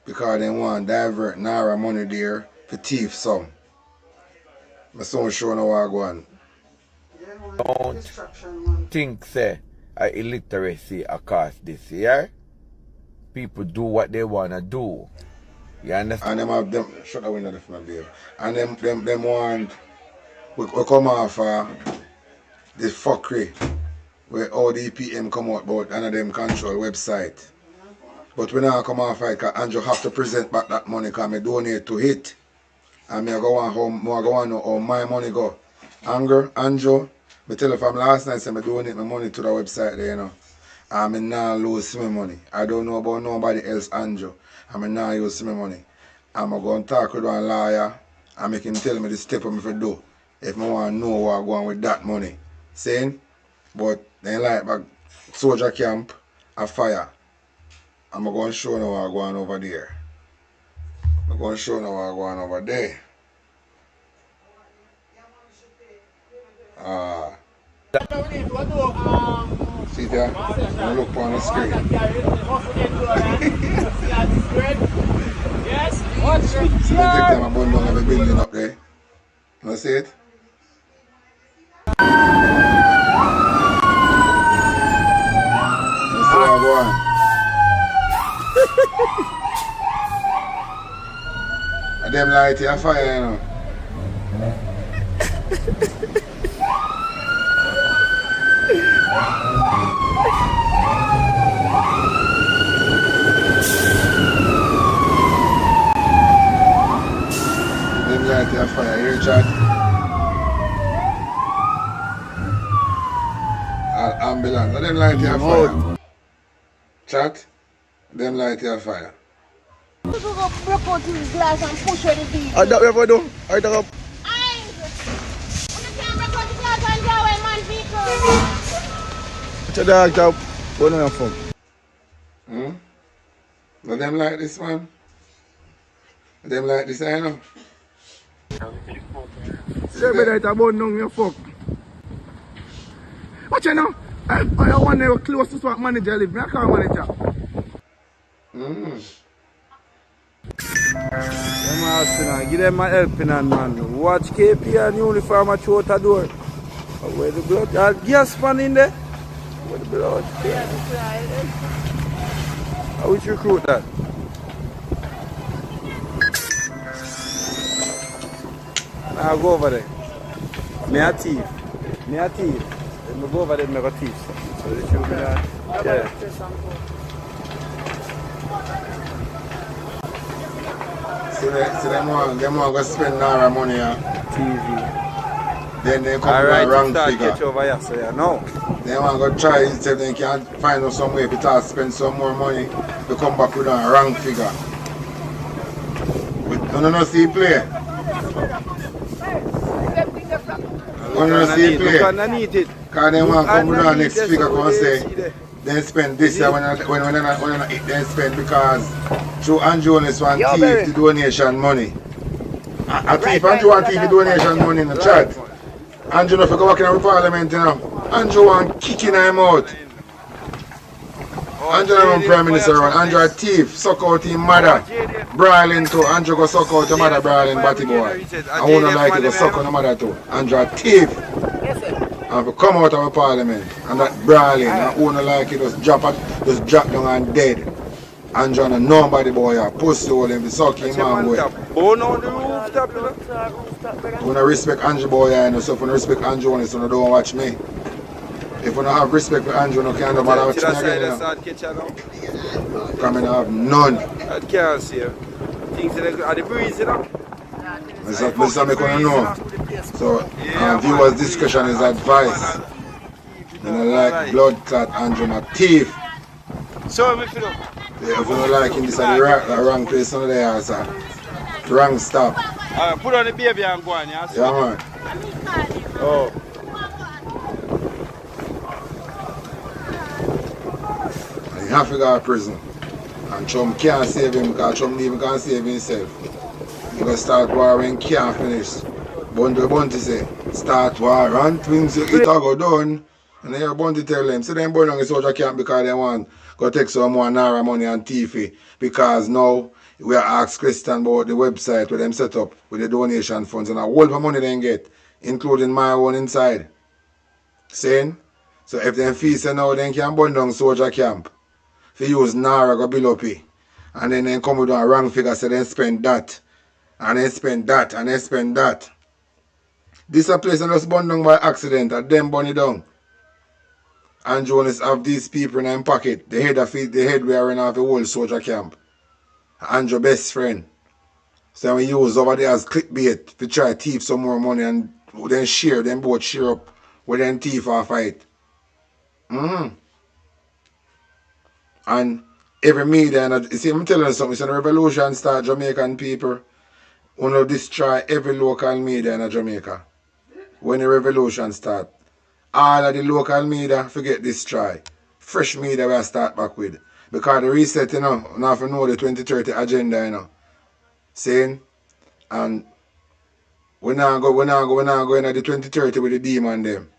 because they want to divert Naira money there for thief some. My son showing how I go on. Don't think say illiteracy across this year. People do what they wanna do. You understand? And them have them shut the window from my babe. And them want we come off this fuckery where all the EPM come out about and them control website. But we now come off it because Andrew have to present back that money because I donate to it. And I go on how my money go. Andrew, I tell you from last night, I donate my money to the website there, you know. And I now lose my money. I don't know about nobody else, Andrew. I now use my money. I'm going to talk with one lawyer and make him tell me the step I'm going to do if I want to know what I'm going with that money. Saying? But then like back soldier camp, a fire. I'm going to show you what I'm going over there. I'm going to show you what I'm going over there. See there? I'm look on the screen. Yes? So they take time and burn down every building up there. You see it? Let's see what go on. And them light here fire, you know. Them light here fire, here chat. Ambulance, them light here fire. Chat, them light here fire. People go break out his glass and push out the vehicle. I don't ever do. I don't know. What's a dog job? What do you from? But them like this one. Them like this, I know. Say me that about now you fuck. Watch you now. I want to close to what manager live. I call manager. Them asking, give them a helping hand, man. Watch KP and uniform at through the door. Where the blood? Gas pan in there? Where the blood? How would you recruit that? I'll go over there. Me a thief. Let me go over there and make a thief. So they should be there. Yeah. See them want to spend Naira money on TV. Then they come with a wrong figure. Catch over here, so yeah, no. They want to try see if they can find out some way to spend some more money to come back with a wrong figure. But you don't see play. You don't see play. Because they want to come with the next figure and say they spend this year when they spend because through Andrew Holness want thief the donation money. A thief Andrew want thief the donation money in the chat. Andrew no go back in the parliament, you know. Andrew want kicking him out. Andrew no prime minister run. Andrew a thief, suck out his mother. Brawling too. Andrew go suck out the mother brawling batty boy. I wouldn't like it go suck out the mother too. Andrew a thief. And if come out of the parliament and that brawling, I wouldn't like it just drop down and dead. Andrew no nobody boy a pussy hole him to suck him man way. Bone on the rooftop, you know. When I respect Andrew boy, I know. So if I respect Andrew Holness, you don't watch me. If I don't have respect for Andrew, you can't nobody watch me again. Come in, I have none. I can't see you. Things are the breeze, you know. That's what I'm going to know. So, viewers' discussion is advice. You know, like blood clot Andrew, my thief. So, if you know. Yeah, if you don't like him, this is the wrong place on the answer. Wrong stop. Put on the baby and go on, yeah? Yeah, man. Oh. He have to go to prison. And Trump can't save him because Trump even can't save himself. He will start war when he can't finish. Bunty say, start war and twins, it a go done. And then your Bunty tell them, say them burn on the soldier camp because they want go take some more Naira money and Tiffy. Because now we are asked Christian about the website where them set up with the donation funds and a whole lot of money they get, including my own inside. Saying? So if them feel say now they can burn down soldier camp, if you use Naira go bill up it, and then they come with a wrong figure, so they spend that, and they spend that, and they spend that. This a place that was burned down by accident, and them burn it down. And Jonas have these people in their pocket. The head we are in off the whole soldier camp. And your best friend. So we use over there as clickbait to try to thief some more money and then share, them both share up with them thief or fight. And every media, and you see, I'm telling you something, it's a revolution start Jamaican people. Want to destroy every local media in Jamaica. When the revolution start. All of the local media forget destroy. Fresh media we start back with. Because the reset, you know, now have to know the 2030 agenda, you know. Saying, and we now go into the 2030 with the demon them.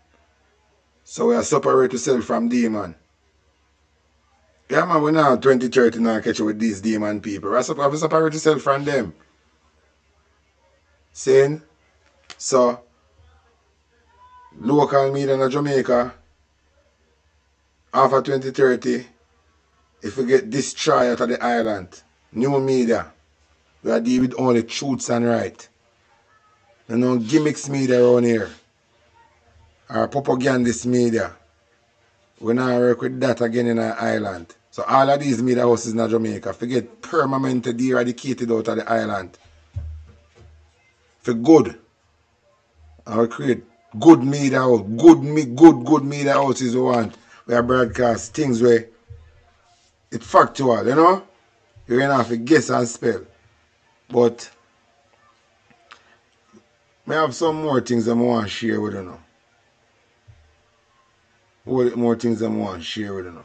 So we are separate ourselves from demon. Yeah man, we now 2030 now catch up with these demon people. We have to separate ourselves from them. Saying, so local media in Jamaica, after 2030, if we get destroyed out of the island, new media, we are dealing with only truths and right. You know, gimmicks media around here, or propagandist media. We now work with that again in our island. So all of these media houses in Jamaica, forget permanently de-eradicated out of the island. For good. And we create good media house, good media houses we want. We are broadcast things where it's factual, you know? You're gonna have to guess and spell. But I have some more things that I want to share with you now. What more things I want to share with you now.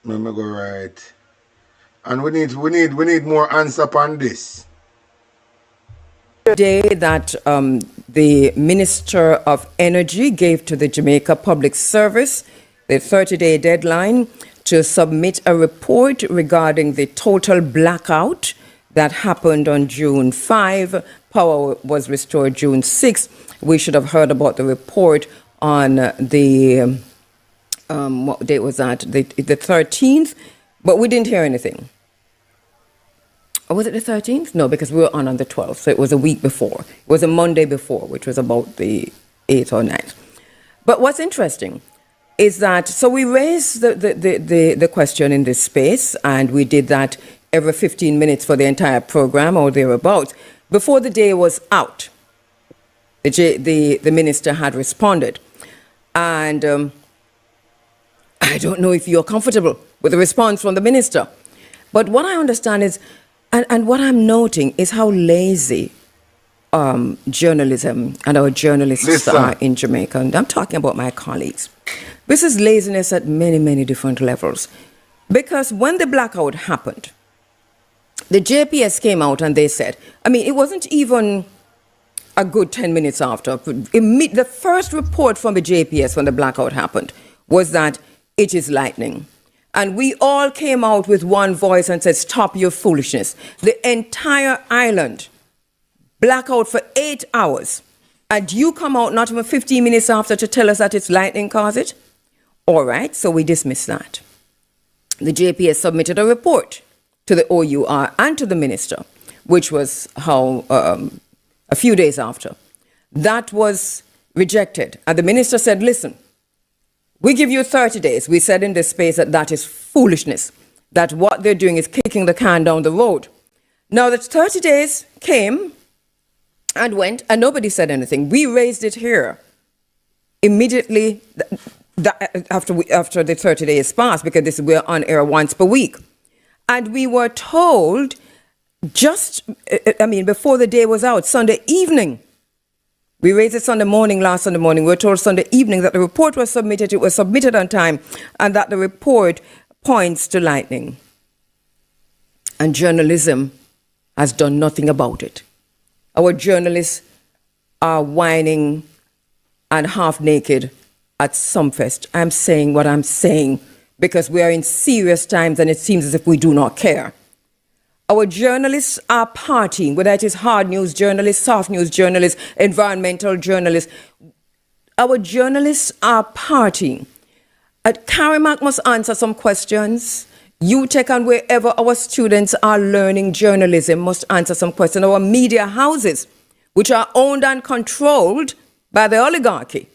Let me go right. And we need more answer upon this. Day that the Minister of Energy gave to the Jamaica Public Service the 30-day deadline to submit a report regarding the total blackout that happened on June 5. Power was restored June 6. We should have heard about the report on the, what date was that? The 13th, but we didn't hear anything. Or was it the 13th? No, because we were on the 12th, so it was a week before. It was a Monday before, which was about the 8th or 9th. But what's interesting is that, so we raised the question in this space, and we did that every 15 minutes for the entire program or thereabouts. Before the day was out, the minister had responded. And I don't know if you're comfortable with the response from the minister. But what I understand is, and what I'm noting is how lazy journalism and our journalists are in Jamaica. And I'm talking about my colleagues. This is laziness at many, many different levels. Because when the blackout happened, the JPS came out and they said, I mean, it wasn't even a good 10 minutes after. The first report from the JPS when the blackout happened was that it is lightning. And we all came out with one voice and said, stop your foolishness. The entire island blackout for 8 hours. And you come out not even 15 minutes after to tell us that it's lightning caused it? All right, so we dismissed that. The JPS submitted a report to the OUR and to the minister, which was how a few days after. That was rejected. And the minister said, listen, we give you 30 days. We said in this space that that is foolishness, that what they're doing is kicking the can down the road. Now that 30 days came and went, and nobody said anything. We raised it here immediately after the 30 days passed, because we're on air once per week. And we were told before the day was out, Sunday evening. We raised it Sunday morning, last Sunday morning. We were told Sunday evening that the report was submitted. It was submitted on time, and that the report points to lightning. And journalism has done nothing about it. Our journalists are whining and half naked at Sumfest. I'm saying what I'm saying because we are in serious times and it seems as if we do not care. Our journalists are partying, whether it is hard news journalists, soft news journalists, environmental journalists. Our journalists are partying. Karimak must answer some questions. UTech and wherever our students are learning journalism must answer some questions. Our media houses, which are owned and controlled by the oligarchy,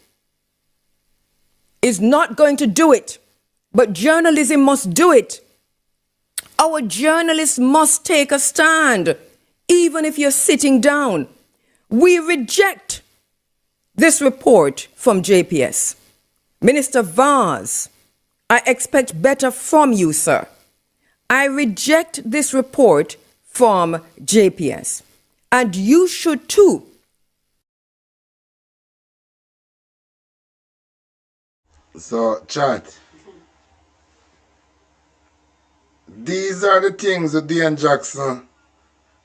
is not going to do it. But journalism must do it. Our journalists must take a stand, even if you're sitting down. We reject this report from JPS. Minister Vaz, I expect better from you, sir. I reject this report from JPS. And you should too. So, chat. These are the things that Dean Jackson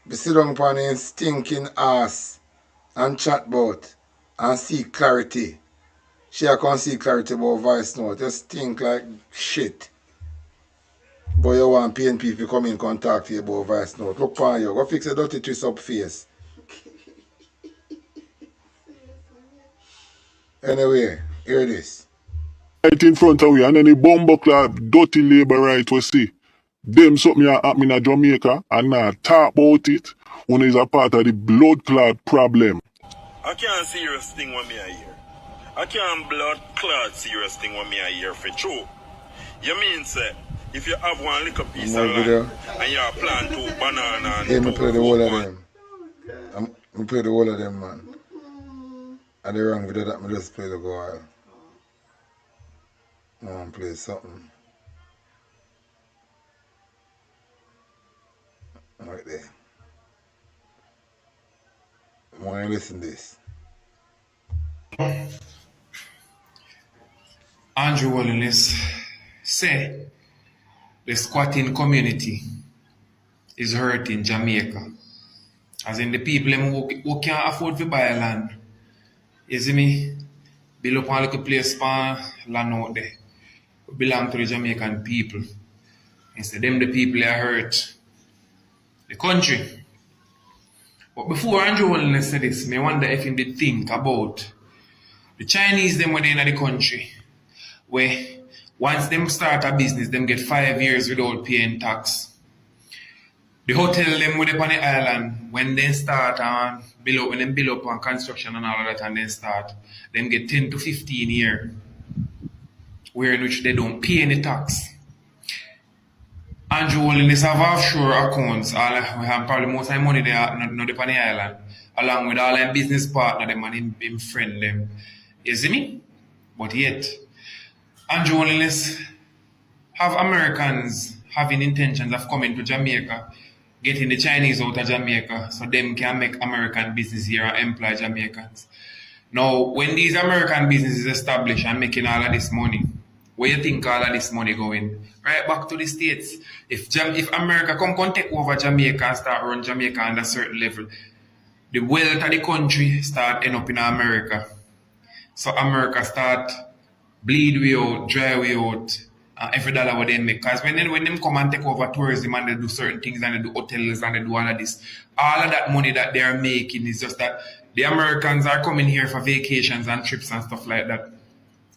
be sit down upon his stinking ass and chat about and seek clarity. She can't see clarity about voice note. You stink like shit. But you want PNP to come in contact to you about voice note. Look on you. Go fix a dirty twist up face. Anyway, hear this. Right in front of we and any bumbuckler dirty labor right we see. Them something happen in Jamaica and not talk about it when it's a part of the blood clot problem. I can't serious thing when me I hear. I can't blood clot serious thing when me I hear for true. You mean say if you have one little piece of land and you plant 2 banana and hey, me play the whole of them. Me play the whole of them, man. And the wrong video that me just play the go. I want to play something. Right there. I want to listen to this. Andrew Holness say the squatting community is hurting Jamaica. As in the people who can't afford to buy land. You see me? Build up a little place for land out there. Who belong to the Jamaican people. Instead them the people that hurt the country. But before Andrew Holness said this, I wonder if he did think about the Chinese them when they in the country, where once them start a business, them get 5 years without paying tax. The hotel them with on the island, when they start and build up, when them build up on construction and all of that and then start, them get 10 to 15 years, where in which they don't pay any tax. Andrew Holness have offshore accounts, we have probably most of the money there not on the island, along with all their business partner them and him friend them. You see me? But yet, Andrew Holness have Americans having intentions of coming to Jamaica, getting the Chinese out of Jamaica so them can make American business here and employ Jamaicans. Now, when these American businesses establish and making all of this money, where you think all of this money going? Right back to the States. If America come take over Jamaica and start run Jamaica at a certain level, the wealth of the country start end up in America. So America start bleed we out, dry we out, every dollar what they make. Because when them come and take over tourism and they do certain things and they do hotels and they do all of this, all of that money that they are making is just that the Americans are coming here for vacations and trips and stuff like that.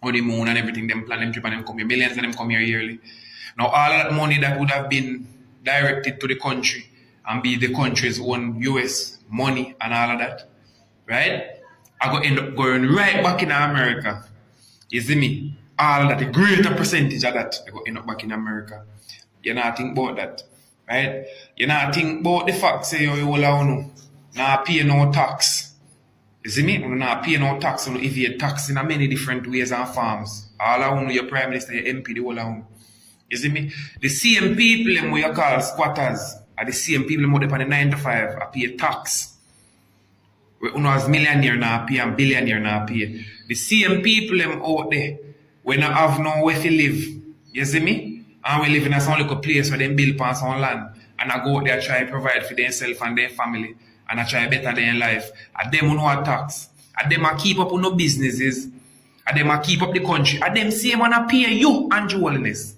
Honeymoon and everything, them plan them trip and them come here. Millions of them come here yearly. Now all of that money that would have been directed to the country and be the country's own US money and all of that, right? I go end up going right back in America. You see me? All of that, the greater percentage of that, I go end up back in America. You not think about that, right? You not think about the fact say you all not pay no tax. You see me? You not pay no tax, you evade tax in many different ways and forms. All I want your Prime Minister, your MP, the whole of you see me? The same people them we call squatters are the same people who up on the 9 to 5 are pay tax. We as millionaire now pay and billionaire now pay. The same people them out there when I have no way to live. You see me? And we live in a some little place where they build on some land. And I go out there try to provide for themselves and their family. and I try better than in life. And them who know a tax. And them a keep up with no businesses. And them a keep up the country. And them same one a pay you and Holness.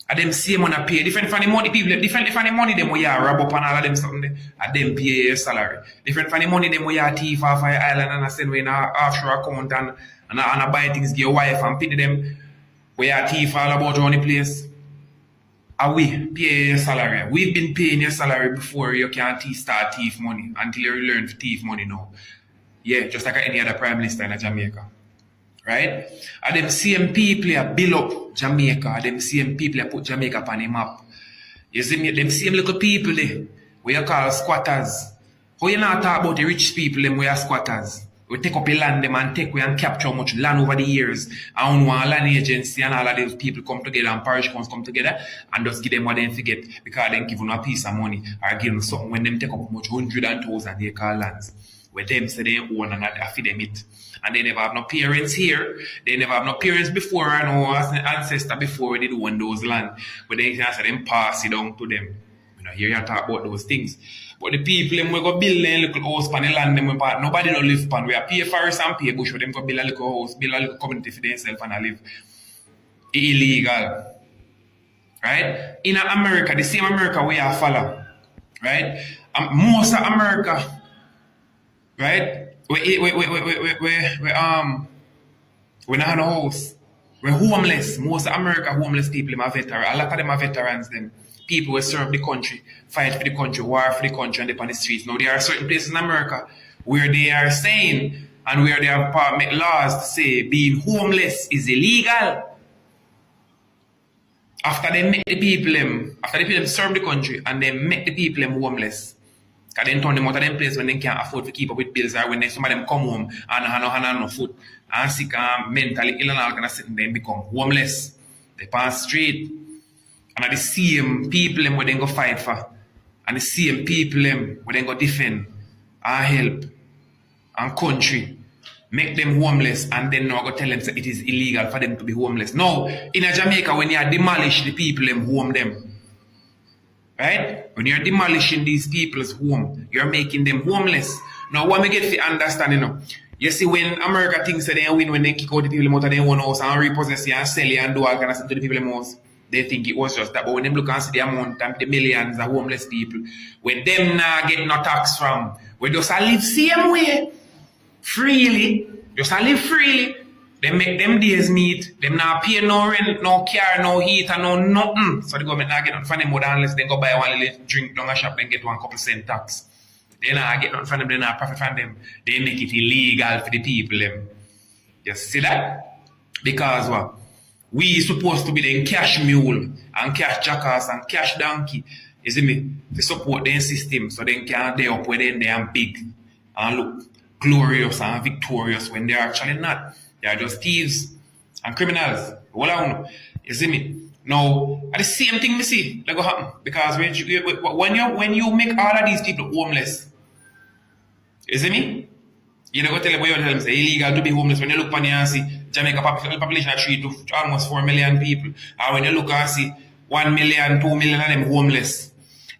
And them same one a pay. Different from the money people, different from the money them where you rob up and all of them something there. And them pay your salary. Different from the money them where you thief off your island and send away in a offshore account and I buy things to your wife and pity them where you thief all about around the place. And we pay your salary. We've been paying your salary before you can't start thief money until you learn to thief money now. Yeah, just like any other prime minister in Jamaica. Right? And them same people that build up Jamaica, them same people that put Jamaica on the map. You see me? Them same little people there, where you call squatters. How you not talk about the rich people them where are squatters? We take up the land them and take away and capture much land over the years. And one land agency and all of those people come together and parish councils come together and just give them what they forget because they give them a piece of money or give them something when them take up much 100,000 acre lands. Where them say they own and I feed them it. And they never have no parents here. They never have no parents before or no ancestor before they do own those land. But they can say them pass it down to them. You know, here you talk about those things. But the people them will go build a little house on the land them nobody don't live on. We are pay forest and pay bush for them go build a little house, build a little community for themselves and live. Illegal. Right? In America, the same America we are follow. Right? Most of America, right? We not have no house. We're homeless. Most of America homeless people are veterans. A lot of them are veterans then. People who serve the country, fight for the country, war for the country, and they're on the streets. Now there are certain places in America where they are saying and where they have make laws to say being homeless is illegal. After they make the people serve the country and they make the people homeless. Because they turn them out of them place when they can't afford to keep up with bills or when some of them come home and have no food and sick and mentally ill and all kind of thing, they become homeless. They pass street. And are the same people where they go fight for. And the same people where they go defend and help and country. Make them homeless and then now go tell them that it is illegal for them to be homeless. Now, in Jamaica, when you demolish the people home them. Right? When you're demolishing these people's home, you're making them homeless. Now, what we get to understand, you know, you see when America thinks that they win when they kick out the people out of their own house and repossess you and sell you and do all kind of stuff to the people in the house, they think it was just that. But when they look and see the amount and the millions of homeless people, when them not get no tax from, we just live same way, freely, just live freely. They make them days meet. Them not pay no rent, no car, no heat, and no nothing. So the government not get nothing from them more unless they go buy one little drink down a shop and get one couple cent tax. They not get nothing from them, they not profit from them. They make it illegal for the people. You see that? Because what? We supposed to be the cash mule and cash jackass and cash donkey. You see me? To support their system so they can they up where they are big and look glorious and victorious when they're actually not. They are just thieves and criminals. All I know. You see me? Now, the same thing we see that go happen. Because when you make all of these people homeless, you see me? You know, go tell them it's illegal to be homeless. When you look on here and see Jamaica population of 3 to almost 4 million people. And when you look and see 1 million, 2 million of them homeless.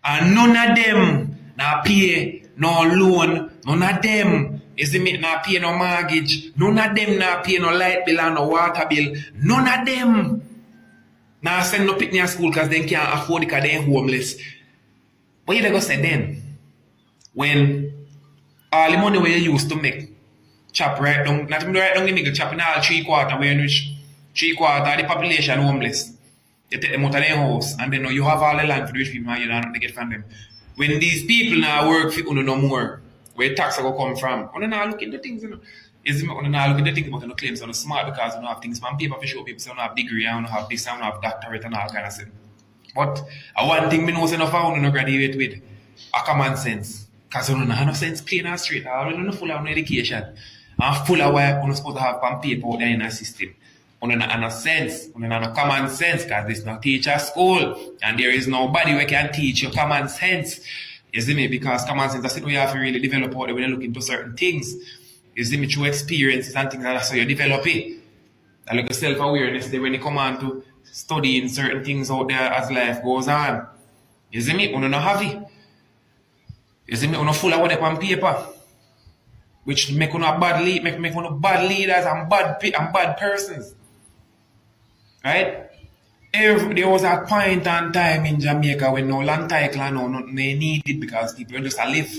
And none of them now pay no loan. None of them is the not pay no mortgage. None of them not pay no light bill and no water bill. None of them now send no picnic to school because they can't afford it because they're homeless. What you gonna say then? When all the money where you used to make chop right down, not even right down the middle, chop in all 3/4 where you reach 3/4 of the population homeless. You take them out of their house and then you have all the land for the rich people and you don't get from them. When these people now work for you no more, where tax go come from, you now look into things, you know. You not look into things but you claims you're smart because you don't have things on paper for show people, so you don't have degree, you don't have this, you don't have doctorate and all kind of stuff. But one thing I know is enough I want to graduate with a common sense. Because you don't have no sense plain and straight. You don't know full of education. And full of what you're supposed to have on paper out there in the system. You don't have no sense. You don't have no common sense because there's no teacher school. And there is nobody who can teach you common sense. You see me? Because common sense, that's it we have to really develop out there when you look into certain things. You see me? Through experiences and things like that, so you develop it. And look at self-awareness when you come on to studying certain things out there as life goes on. You see me? You don't have it. You see me, uno full of what they on paper. Which make uno bad make uno bad leaders and bad persons. Right? There was a point and time in Jamaica when no land title and no nothing they needed because people just live.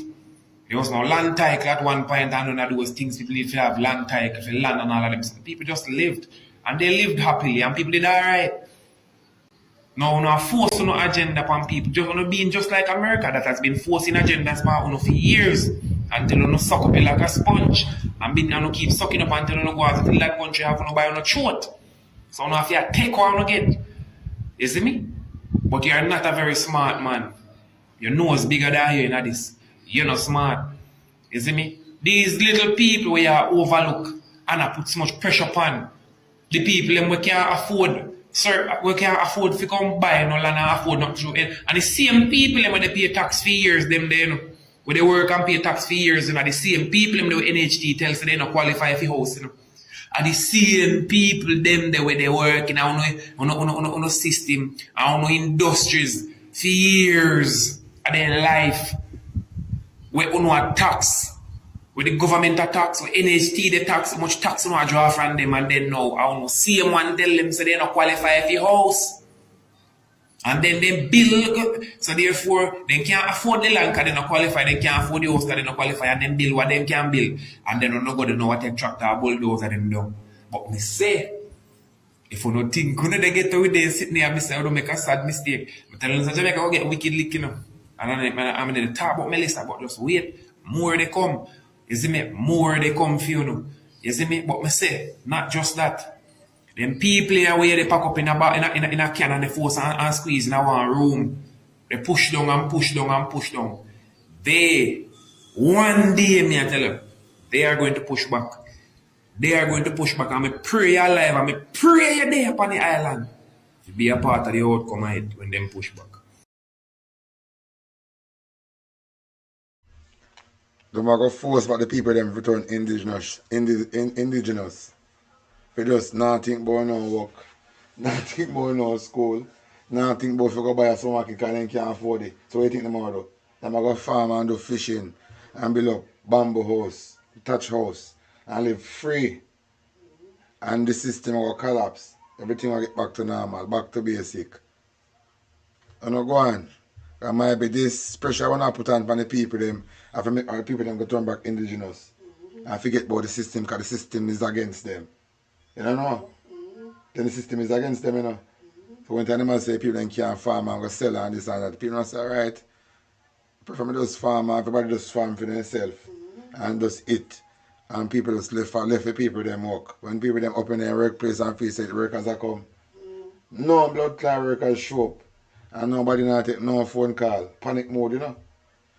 There was no land title at one point and none of those things people need to have land title for land and all of them. So people just lived. And they lived happily and people did alright. Now no force no agenda upon people. Just being just like America that has been forcing agendas for years until you suck up it like a sponge and you keep sucking up until you go out to that country have no buy on a throat. So you have to take what you get. You see me? But you are not a very smart man. Your nose bigger than you in this. You're not smart. You see me? These little people where you overlook and I put so much pressure upon the people them we can't afford. Sir, we can't afford to come buy no land and afford not to. And the same people them when they pay tax for years, them they know. Where they work and pay tax for years, and the same people them the NHT tells they don't qualify for house, you know. And the same people them there where they work in on a system, on industries for years of their life. Where on tax, where the government tax, where NHT the tax, much tax on draw from them, and then now I don't same one tell them so they don't qualify for house. And then they bill, so therefore they can't afford the land because they don't qualify, they can't afford the house because they don't qualify, and then bill what they can bill. And then they're not going to know what a tractor or bulldozer them do. But me say, if you don't think, when they get to it, they sit there and say, I don't make a sad mistake. But tell them, Jamaica will get wicked lick, you know. And I'm in the top about my list, but just wait, more they come. You see me? More they come for you know. You see me? But me say, not just that. Them people here where they pack up in a can and they force and squeeze in a one room. They push down and push down and push down. They, one day, me I tell you, they are going to push back. They are going to push back. And I pray you alive and I pray you there upon the island to be a part of the outcome of it when them push back. They might go force back the people them to turn indigenous. They just not think about no work, not think about no school, not think about if you go buy a supermarket because they can't afford it. So what do you think them all do? They might go farm and do fishing and build up bamboo house, thatch house and live free. And the system will collapse. Everything will get back to normal, back to basic. And no go on. There might be this pressure when I put on the people them, and for make our people them go turn back indigenous. And forget about the system because the system is against them. You don't know? Then the system is against them, you know. So when time say people then can't farm and go sell and this and that, people say, alright, prefer me just farm and everybody just farm for themselves and just eat. And people just left for people them work. When people them open their workplace and feel say the workers are come, no blood clot workers show up. And nobody not take no phone call. Panic mode, you know.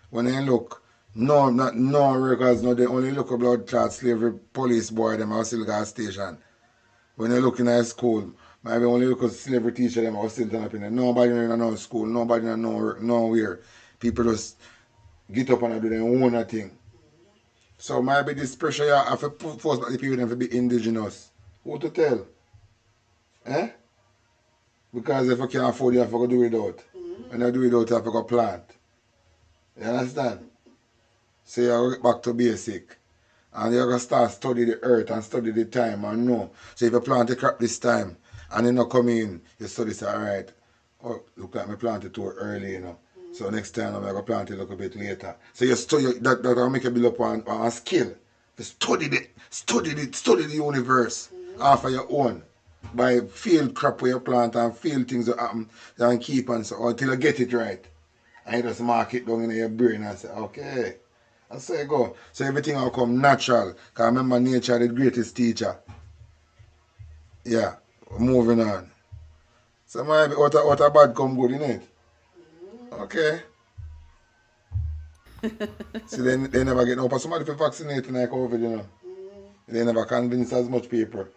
When they look, no workers, no, they only look at blood clot, slavery, police boy, them are still gas station. When they look in a school, maybe only look at slavery teacher, them are still turn up in there. Nobody in no school, nobody in no work, nowhere. People just get up and do their own thing. So maybe this pressure you have to force back the people them to be indigenous. Who to tell? Eh? Because if you can't afford, you have to go do without. When you do without, you have to go plant. You understand? So you have to get back to basic. And you have to start study the earth and study the time and know. So if you plant a crop this time and you not come in, you study say, alright, oh, look like me planted too early, you know. So next time I'm going to plant it a little bit later. So you study that will make you build up on a skill. You study the universe off of your own. By field crop where you plant and field things that happen and keep and so until you get it right. And you just mark it down in your brain and say, okay. That's how you go. So everything will come natural. Because remember nature is the greatest teacher. Yeah. Moving on. So maybe what a bad come good, innit? Okay. See, they never get no but somebody for vaccinating like COVID, you know. They never convince as much people.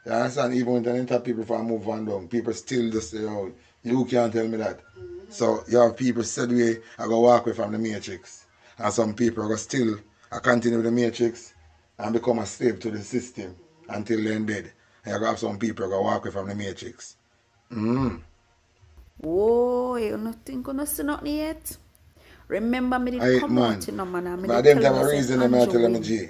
You understand? Even when they enter people from move on down, people still just say, oh, you can't tell me that. So you have people said way I go walk away from the matrix. And some people go still continue with the matrix and become a slave to the system until they're dead. And you have some people go walk away from the matrix. Oh, you don't think you know nothing yet? Remember me did I come man. out, you know, man, and me But did them tell type you, of say, reason them I Andrew tell them win. G.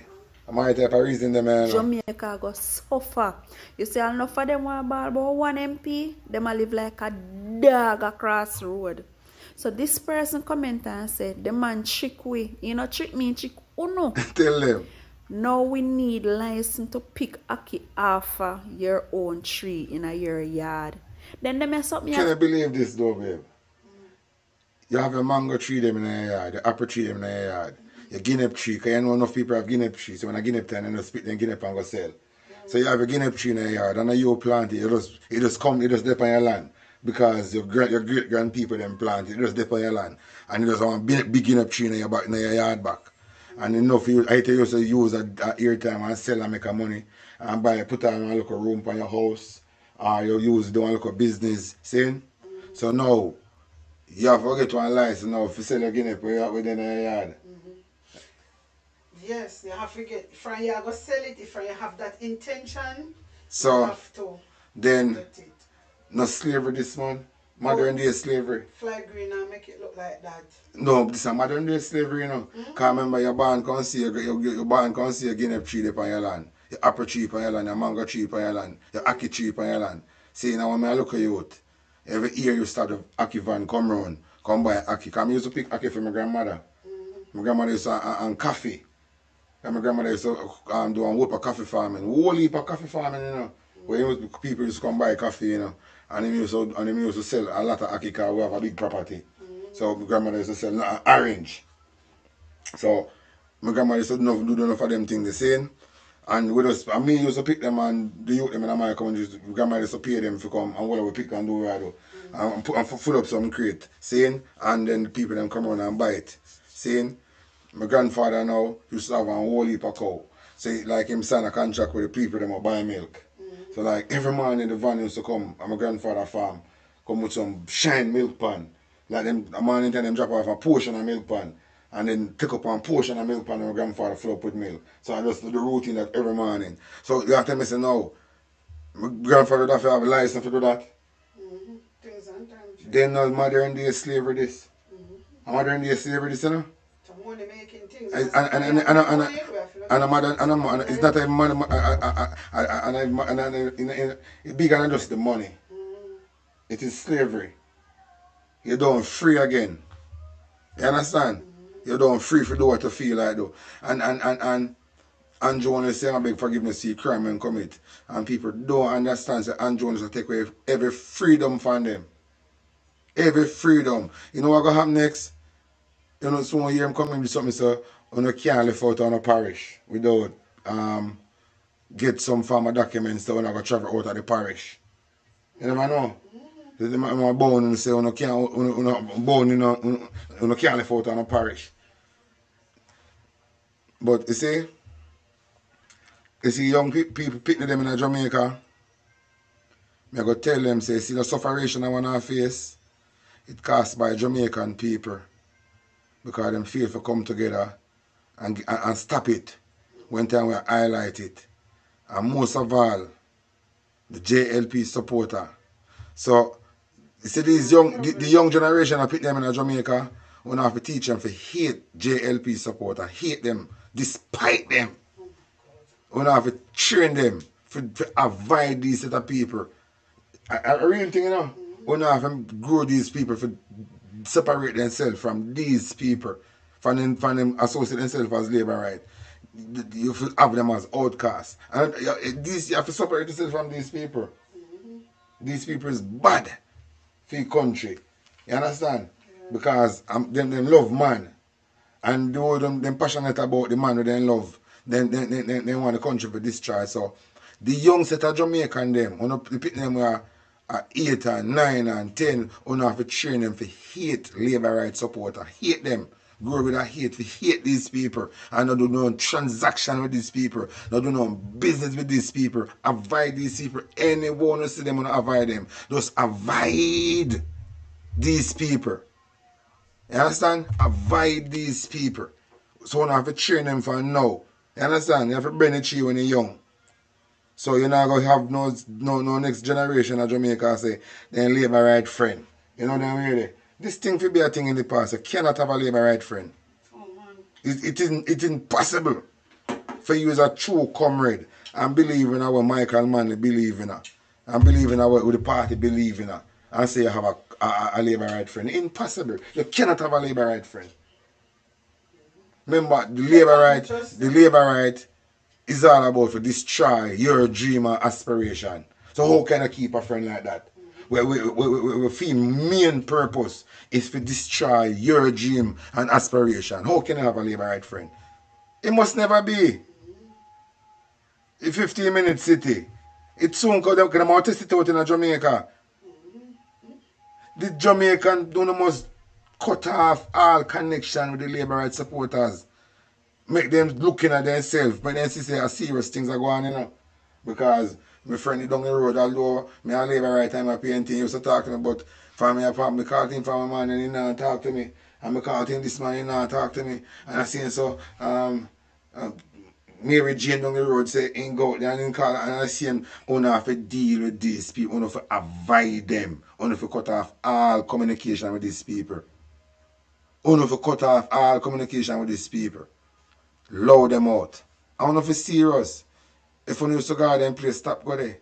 My type of reason them I know. Jamaica go suffer. You see, enough of them want ball about one MP, them a live like a dog across the road. So this person comment and say, the man trick we. You know, trick me, trick uno. Tell them. Now we need license to pick aki off your own tree in your yard. Then they mess up me. Can I believe this though, babe? You have a mango tree them in your yard, the apple tree them in your yard, your guinea tree, because you know enough people have guinea trees, so when a guinea time, they just split them guinea and go sell. So you have a guinea tree in your yard, and you plant it, it just dip on your land, because your great grand people them plant it, just dip on your land, and you just want a big guinea tree in your yard back. And enough you, I tell you, so use a airtime and sell and make a money, and put on a little room for your house, or you use do a little business, see? So now, you have to get one license now if you sell a guinea within a yard. Yes, you have to get, from you go sell it if you have that intention. So, you have to then, get it. no slavery this man. Modern day slavery. Fly green and make it look like that. No, this is modern day slavery, you know. Because remember, your barn can see a guinea tree upon your land, your apple tree upon your land, your mango tree upon your land, your ackee tree upon your land. See, now when I look at you, every year you start of ackee van come round, come buy ackee. Because I used to pick ackee for my grandmother. My grandmother used to and coffee. And my grandmother used to do a whoop of coffee farming. Whole heap of coffee farming, you know. Where people used to come buy coffee, you know. And he used to sell a lot of ackee because we have a big property. So my grandmother used to sell orange. So my grandmother used to do enough of them things the same. And me used to pick them and the youth them in my community. My grandmother used to pay them to come and what we pick and do what I do. And full up some crate, seeing, and then the people them come around and buy it. Seeing, my grandfather now used to have a whole heap of cow. So like him sign a contract with the people them will buy milk. So like every morning the van used to come at my grandfather farm, come with some shine milk pan. Like them a morning time them drop off a portion of milk pan and then pick up a portion of milk pan and my grandfather fill up with milk. So I just do the routine that every morning. So you have to tell me say now, my grandfather would have to have a license to do that. Then no modern day slavery this. Modern day slavery this, you know? Money making things. And it's not even money, it's bigger than just the money. It is slavery. You're doing free again. You understand? You're doing free for do what you feel like do. And Andrew want to say a big forgiveness to crime and commit. And people don't understand that Andrew wants to take away every freedom from them. Every freedom. You know what going to happen next? You know, someone hear him coming with something, so you can't live out on a parish without get some form of documents that you're going to travel out of the parish. You never know. I'm born and say you can't live out on a parish. But you see young people picking them in Jamaica, I go tell them, say, see the sufferation I want to face, it caused by Jamaican people. Because them feel to come together and stop it when time we highlight it. And most of all, the JLP supporter. So, you see these the young generation, I pick them in Jamaica, we have to teach them to hate JLP supporter, hate them, despite them. We have to train them to avoid these set of people. A real thing, you know, we have to grow these people for separate themselves from these people, from them associate themselves as labor right. You have them as outcasts. And you have to separate yourself from these people. These people is bad for your country. You understand? Because them love man. And though them passionate about the man that they love, they want the country to destroy. So the young set of Jamaican them, when you pick them where at 8 and 9 and 10, you have to train them to hate labor rights supporter. Hate them. Grow with a hate. To hate these people. And not do no transaction with these people. Not do no business with these people. Avoid these people. Anyone who see them, avoid them. Just avoid these people. You understand? Avoid these people. So you have to train them for now. You understand? You have to bring it to you when you're young. So you're not going to have no next generation of Jamaica say, then labor right friend. You know them really? This thing will be a thing in the past. You cannot have a labor right friend. It isn't possible for you as a true comrade and believe in what Michael Manley believe in and believe in what the party believe in and say you have a labor right friend. Impossible. You cannot have a labor right friend. Remember, the labor right is all about to destroy your dream and aspiration. So how can I keep a friend like that? We feel main purpose is to destroy your dream and aspiration. How can I have a labor right friend? It must never be. A 15-minute city. It soon could come out to sit out in Jamaica. The Jamaican must cut off all connection with the labor right supporters. Make them looking at themselves, but then see serious things are going on, Because my friend down the road, although me a labor right time of painting, he used to talk to me, but for me, I called him for my man and he not talk to me. And I called him this man, he not talk to me. And I seen so Mary Jane down the road say, ain't go out there and call, and I see him, you have to deal with these people, you have to avoid them, you have to cut off all communication with these people. You have to cut off all communication with these people. Loud them out. I want to be serious. If you used to go them place, stop go there.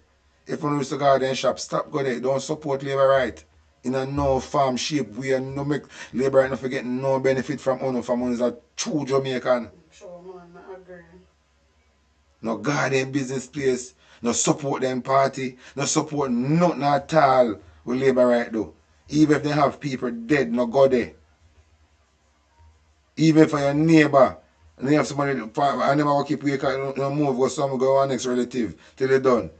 If you used to go them shop, stop go there. Don't support labor right. In a no farm shape, we are no make labor right not forget no benefit from one from one is a true Jamaican. Sure, man, I agree. No garden business place, no support them party, no support nothing at all with labor right though. Even if they have people dead, no go there. Even for your neighbor, and they have somebody, I never keep wake up, no move, go some go our next relative till they done.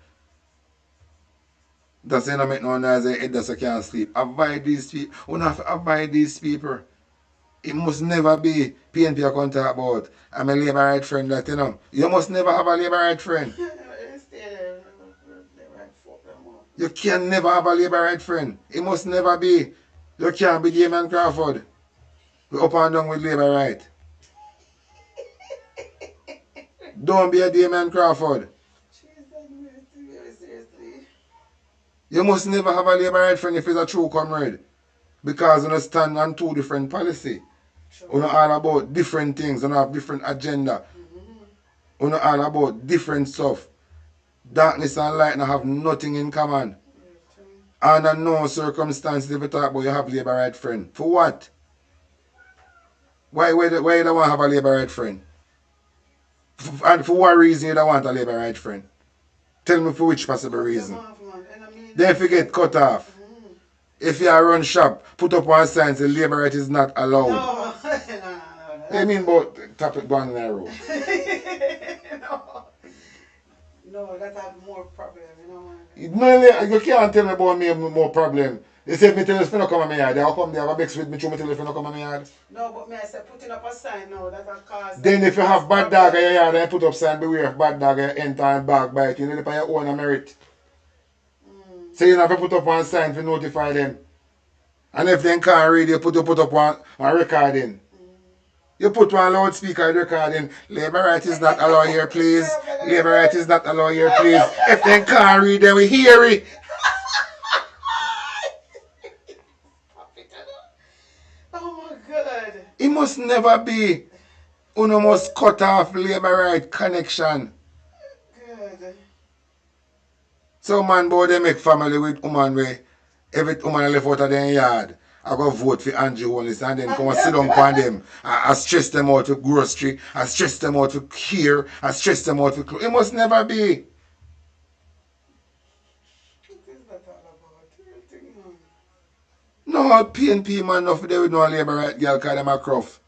That's why I make no noise, head that's I can't sleep. Avoid these people. We have to avoid these people. It must never be PNP I can talk about. I'm a labor right friend that, you know. You must never have a labor right friend. You can never have a labor right friend. It must never be. You can't be Damon Crawford. We up and down with labor right. Don't be a Damon Crawford. You must never have a labor right friend if it's a true comrade. Because you stand on two different policy. You know all about different things, you know have different agenda. You know all about different stuff. Darkness and light have nothing in common. Under no circumstances if you talk about you have labor right friend. For what? Why you don't want to have a labor right friend? And for what reason you don't want a labor right friend? Tell me for which possible reason. Then forget cut off. If you run shop, put up one sign say labor right is not allowed. No, What do you mean about topic going in the road? no, that have more problem, you know, man. No, you can't tell me about me more problem. They say me tell you if you not come in my yard. How come they have a mix with me through me tell you if you not come in my yard? No, but me I say putting up a sign now that will cause. Then if you have bad dog in your yard and you put up sign beware of bad dog enter and bag bite, you know depend on your own merit. So you have to put up one sign to notify them. And if they can't read, you put up one recording. You put one loudspeaker recording. Labor right is not allowed here, please. Labor right is not allowed here, please. If they can't read, they will hear it. Oh my God. It must never be. Uno must cut off labor right connection. Good. So man boy they make family with woman where every woman left out of their yard. I go vote for Andrew Holness and then come and sit down on them. I stress them out with grocery. I stress them out with here. I stress them out with clothes. It must never be. No, PNP man, no, they with no labor right girl call them a cruff.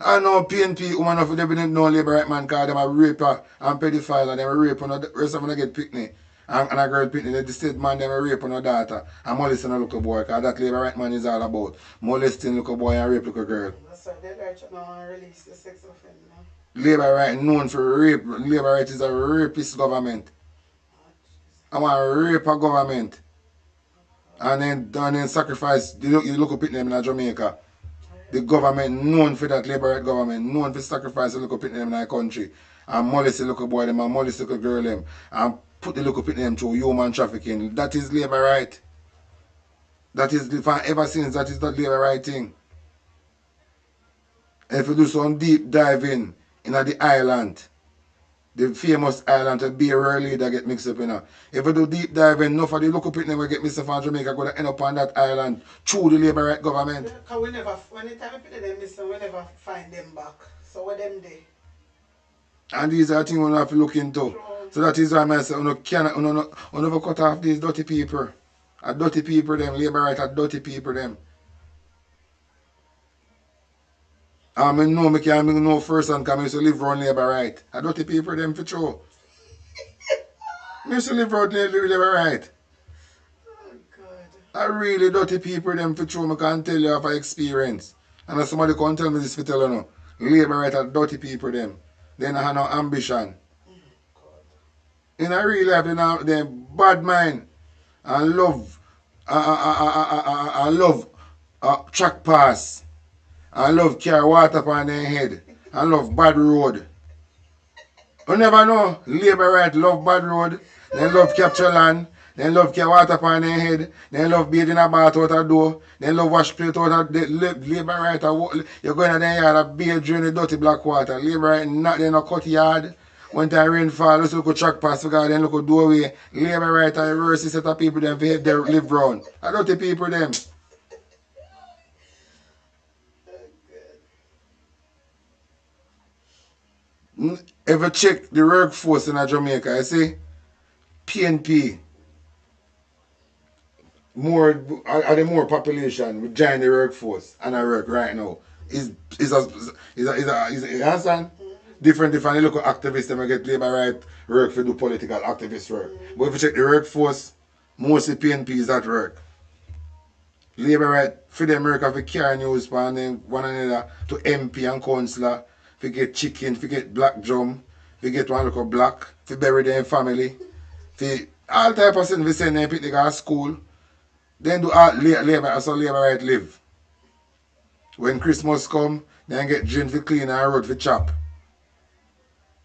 I know PNP woman of them with no labor right man call them a raper and pedophile and them rape on the rest of them get picnic. And a girl picnic, the state man them rape on her daughter and molesting a little boy because that labor right man is all about. Molesting little boy and rape little girl. That's why they like to now release the sex offender. Labor right known for rape. Labor right is a rapist government. I want to rape a government. And then sacrifice the local people in Jamaica. The government known for that labor right government, known for sacrifice the local people in the country. And molest the local boy them and molest the little girl them. And put the local people through human trafficking. That is labor right. That is, ever since, that is not labor right thing. And if you do some deep diving in the island, the famous island to be a real leader get mixed up in her. If you do deep diving, enough of the local people will get mixed up from Jamaica going to end up on that island through the labor right government. Because we never, when the time we put them missing, we never find them back. So what them do? And these are things we have to look into. So that is why I say, we never cut off these dirty people. A dirty people them, labor right are dirty people them. I know first and come used to live around labor right. A dirty people them for sure. I used to live around labor right. I really dirty people them for sure. I can tell you of experience. And if somebody can tell me this for tell you no. Labor right are dirty people them. They don't have no ambition. In a real life, they bad mind and love track pass and love carry water upon their head and love bad road. You never know. Labor right love bad road. They love capture land. They love carry water upon their head. They love bathe in a bath out a door. They love wash plate out of labor right. You're going to their yard and bathe drain the dirty black water. Labor right not they no cut yard. When time rain fall, let's look at track pass because then look at doorway. Labor right and reverse set of people them for they live round. I don't think people them. If you check the workforce in Jamaica, you see PNP more are the more population with join the workforce and I work right now. You understand? Different you look at activists them get labor right work for do political activist work. But if you check the workforce, mostly PNP is at work. Labor right for them work for carry news for them one another to MP and councillor, for get chicken, for get black drum, for get one look of black, for bury them family, for all type of things we send them pick they go to school. Then do all labor so labor right live. When Christmas come, then get gin for clean and road for chop.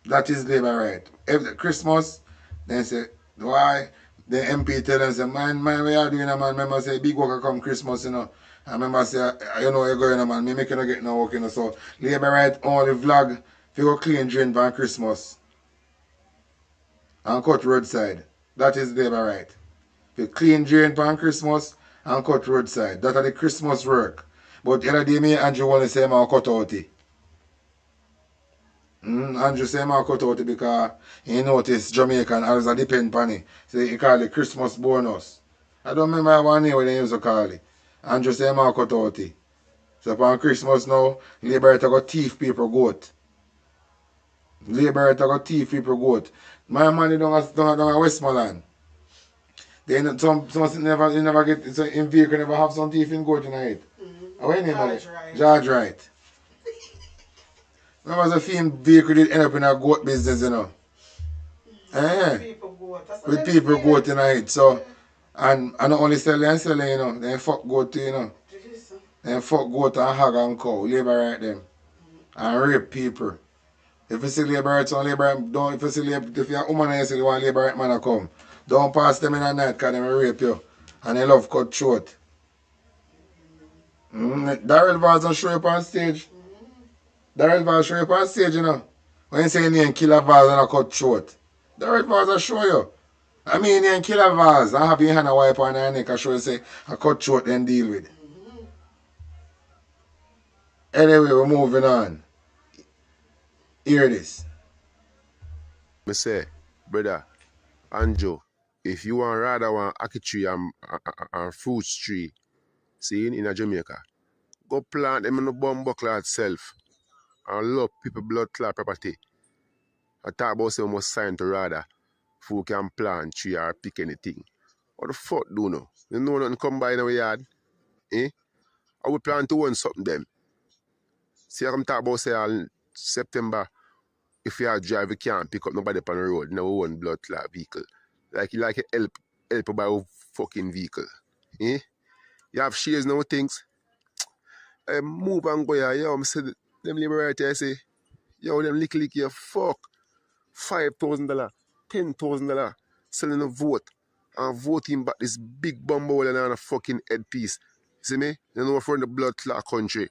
That is labor right. Every Christmas, then say, why? The MP tell them, say, man, what you doing, man? Remember, say, big worker come Christmas, you know. And remember, say, you know, you're going, man. Me make you not get no work, you know. So, labor right only vlog for go clean drain for Christmas. And cut roadside. That is labor right. For clean drain for Christmas and cut roadside. That are the Christmas work. But the other day, me and Andrew want to say, man, cut out it. Andrew say I cut out it because he noticed Jamaican always a depend on it. So he call it Christmas bonus. I don't remember one name when they used to call it. Andrew say I cut out it. So upon Christmas now, Labour to go thief people goat. Labour to go thief people goat. My money down at Westmoreland. Then some never get so in vehicle never have some thief in goat in it. What your name is it? George Wright. Remember the film vehicle did end up in a goat business, you know. With people goat in it. So and not only selling, you know, they fuck goat too, you know. They fuck goat and hog and cow, labor right them. And rape people. If you see labor rights on labor don't if you see labor if you're a woman and you see the one labor right man to come, don't pass them in the night because they will rape you. And they love cut short. Darrell Vaz will show you up on stage. Darrell Vaz show you up on stage, you know. When you say you name Killer Vaz and a cut short. Darrell Vaz will show you. I mean you name Killer Vaz and have your hand a wipe on your neck and show you say a cut short then deal with. Anyway, we're moving on. Hear this. Me say, brother, Anjo, if you want rather want ackee tree and fruit tree, see in Jamaica, go plant them in the bumbo clot self and love people blood clot property. I talk about say we must sign to rather who can plant tree or pick anything. What the fuck do you know? You know nothing come by in our yard? Eh? I will plan to own something them. See I come talk about say on September. If you are drive, you can't pick up nobody on the road. No one blood clot vehicle. Like you help by a fucking vehicle. Eh? You have shares now things. Move and go here. Yo, I say them labor right here, I say, yo, them lick you fuck. $5,000, $10,000. selling a vote and voting back this big bumble and a fucking headpiece. See me? You know, from the blood clot country.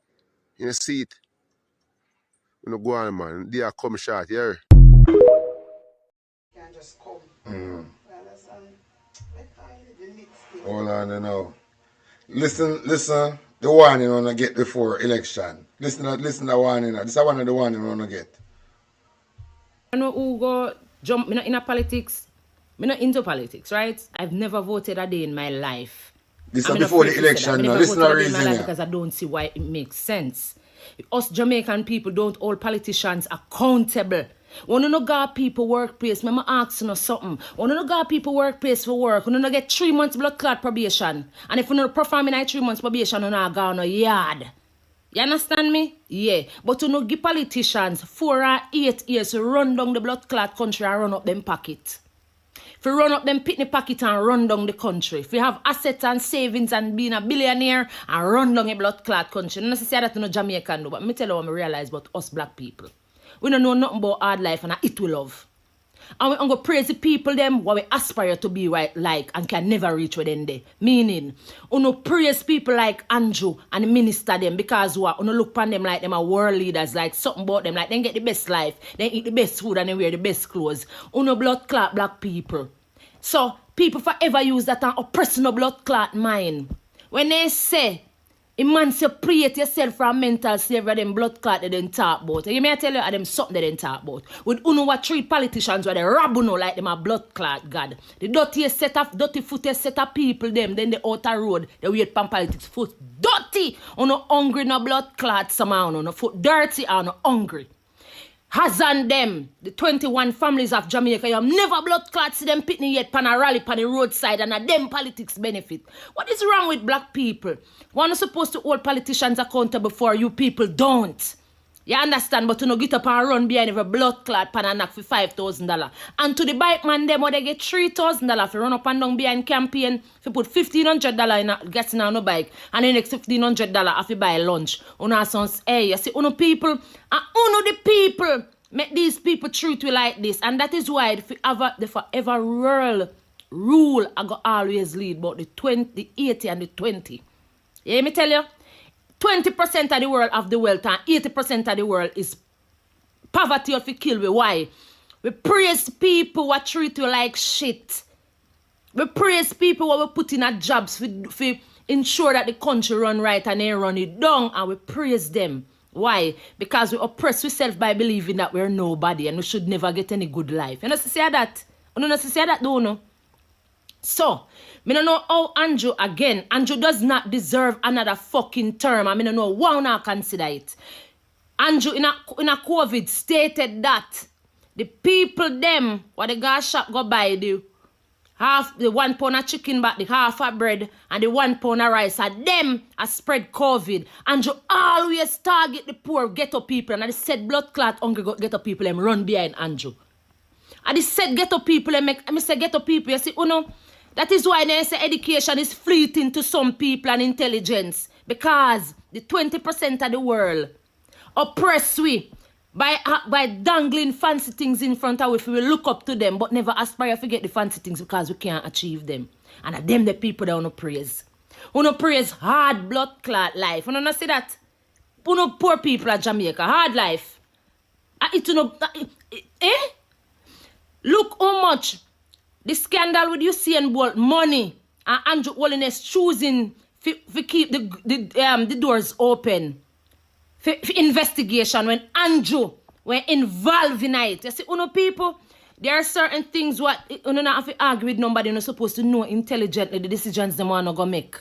You see it? You know, go on, man. They are come short, yeah. Can't just come. Mm. Understand? Hold on now. Listen, the warning you wanna get before election. Listen the warning. This is one of the warning you wanna get. I know who go jump me not in a politics. Me not into politics, right? I've never voted a day in my life. This is before the election now. Listen to the reason. Because I don't see why it makes sense. Us Jamaican people don't hold politicians accountable. When you no got people workplace, me ask you something. When you no got people workplace for work, when you no get 3 months blood clot probation, and if you no perform in 3 months probation, you no go on a yard. You understand me? Yeah. But you no give politicians 4 or 8 years to run down the blood clot country and run up them pocket. If you run up them pitney pocket and run down the country. If you have assets and savings and being a billionaire and run down a blood clot country. Not to say that you know Jamaican do, but me tell you what I realize about us black people. We don't know nothing about hard life and it we love. And we go praise the people them what we aspire to be right like and can never reach within there. Meaning, we no praise people like Andrew and the minister them because we no look upon them like them are world leaders, like something about them, like they get the best life, they eat the best food and they wear the best clothes. We no blood clot black people. So people forever use that and oppress no blood clot mind. When they say emancipate yourself from mental slavery, them blood clot they didn't talk about. You may tell you them something they didn't talk about. With uno what 3 politicians where they rob uno like them a blood clot God. The dirtiest set of dirty footest set of people them, then the outer road, they wait pan politics foot dirty. Uno hungry no blood clot somehow, no foot dirty and no hungry. Hazan them, the 21 families of Jamaica, you have never blood clots see them pitney yet pan a rally pan the roadside and a them politics benefit. What is wrong with black people? One is supposed to hold politicians accountable for you people don't. You understand, but you no get up and run behind every blood clot pan and knock for $5,000. And to the bike man them where they get $3,000 if you run up and down behind campaign, if you put $1,500 in a getting on a bike and the next $1,500 if you buy lunch. Una sons, hey, you see, uno people and uno the people make these people treat you like this. And that is why the forever rule I go always lead about the 80 and the 20. You hear me tell you? 20% of the world have the wealth and 80% of the world is poverty of the kill we. Why? We praise people who treat you like shit. We praise people who we put in a jobs for ensure that the country run right and they run it down, and we praise them. Why? Because we oppress ourselves by believing that we're nobody and we should never get any good life. You know to say that? You know to say that, don't you? So, I don't know how Andrew does not deserve another fucking term. I don't know why not consider it. Andrew in a COVID stated that the people them what the gas shop go buy the 1 pound of chicken back, the half of bread and the 1 pound of rice and them a spread COVID. Andrew always target the poor ghetto people and I said blood clot hungry ghetto people them run behind Andrew. I said ghetto people them make I say ghetto people you see that is why they say education is fleeting to some people and intelligence. Because the 20% of the world oppress we by dangling fancy things in front of us. We look up to them but never aspire to get the fancy things because we can't achieve them. And at them the people that want to praise. Want to praise hard blood clot life. You know see that? You know poor people at Jamaica. Hard life. Look how much the scandal with Usain Bolt money and Andrew Holness choosing to keep the doors open for investigation when Andrew were involved in it. You see, people, there are certain things what you don't have to argue with nobody. You're not supposed to know intelligently the decisions they want to go make.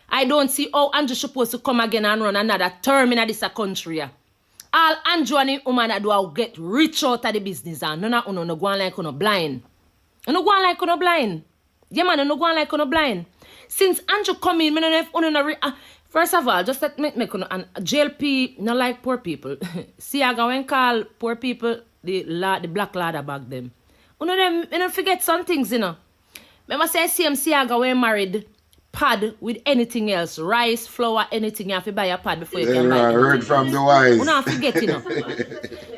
I don't see how Andrew supposed to come again and run another term in this country. All Andrew and the woman that do get rich out of the business and no go on like blind. You no go on like you blind. Yeah, man, you no go on like you blind. Since Andrew come in, I don't know if first of all, just let me and JLP not like poor people. See, I go and call poor people the black ladder back them. You don't forget some things, you know. Remember say see I go and married pad with anything else, rice, flour, anything. You have to buy a pad before you can buy anything. Heard from the wise. You don't forget, you know.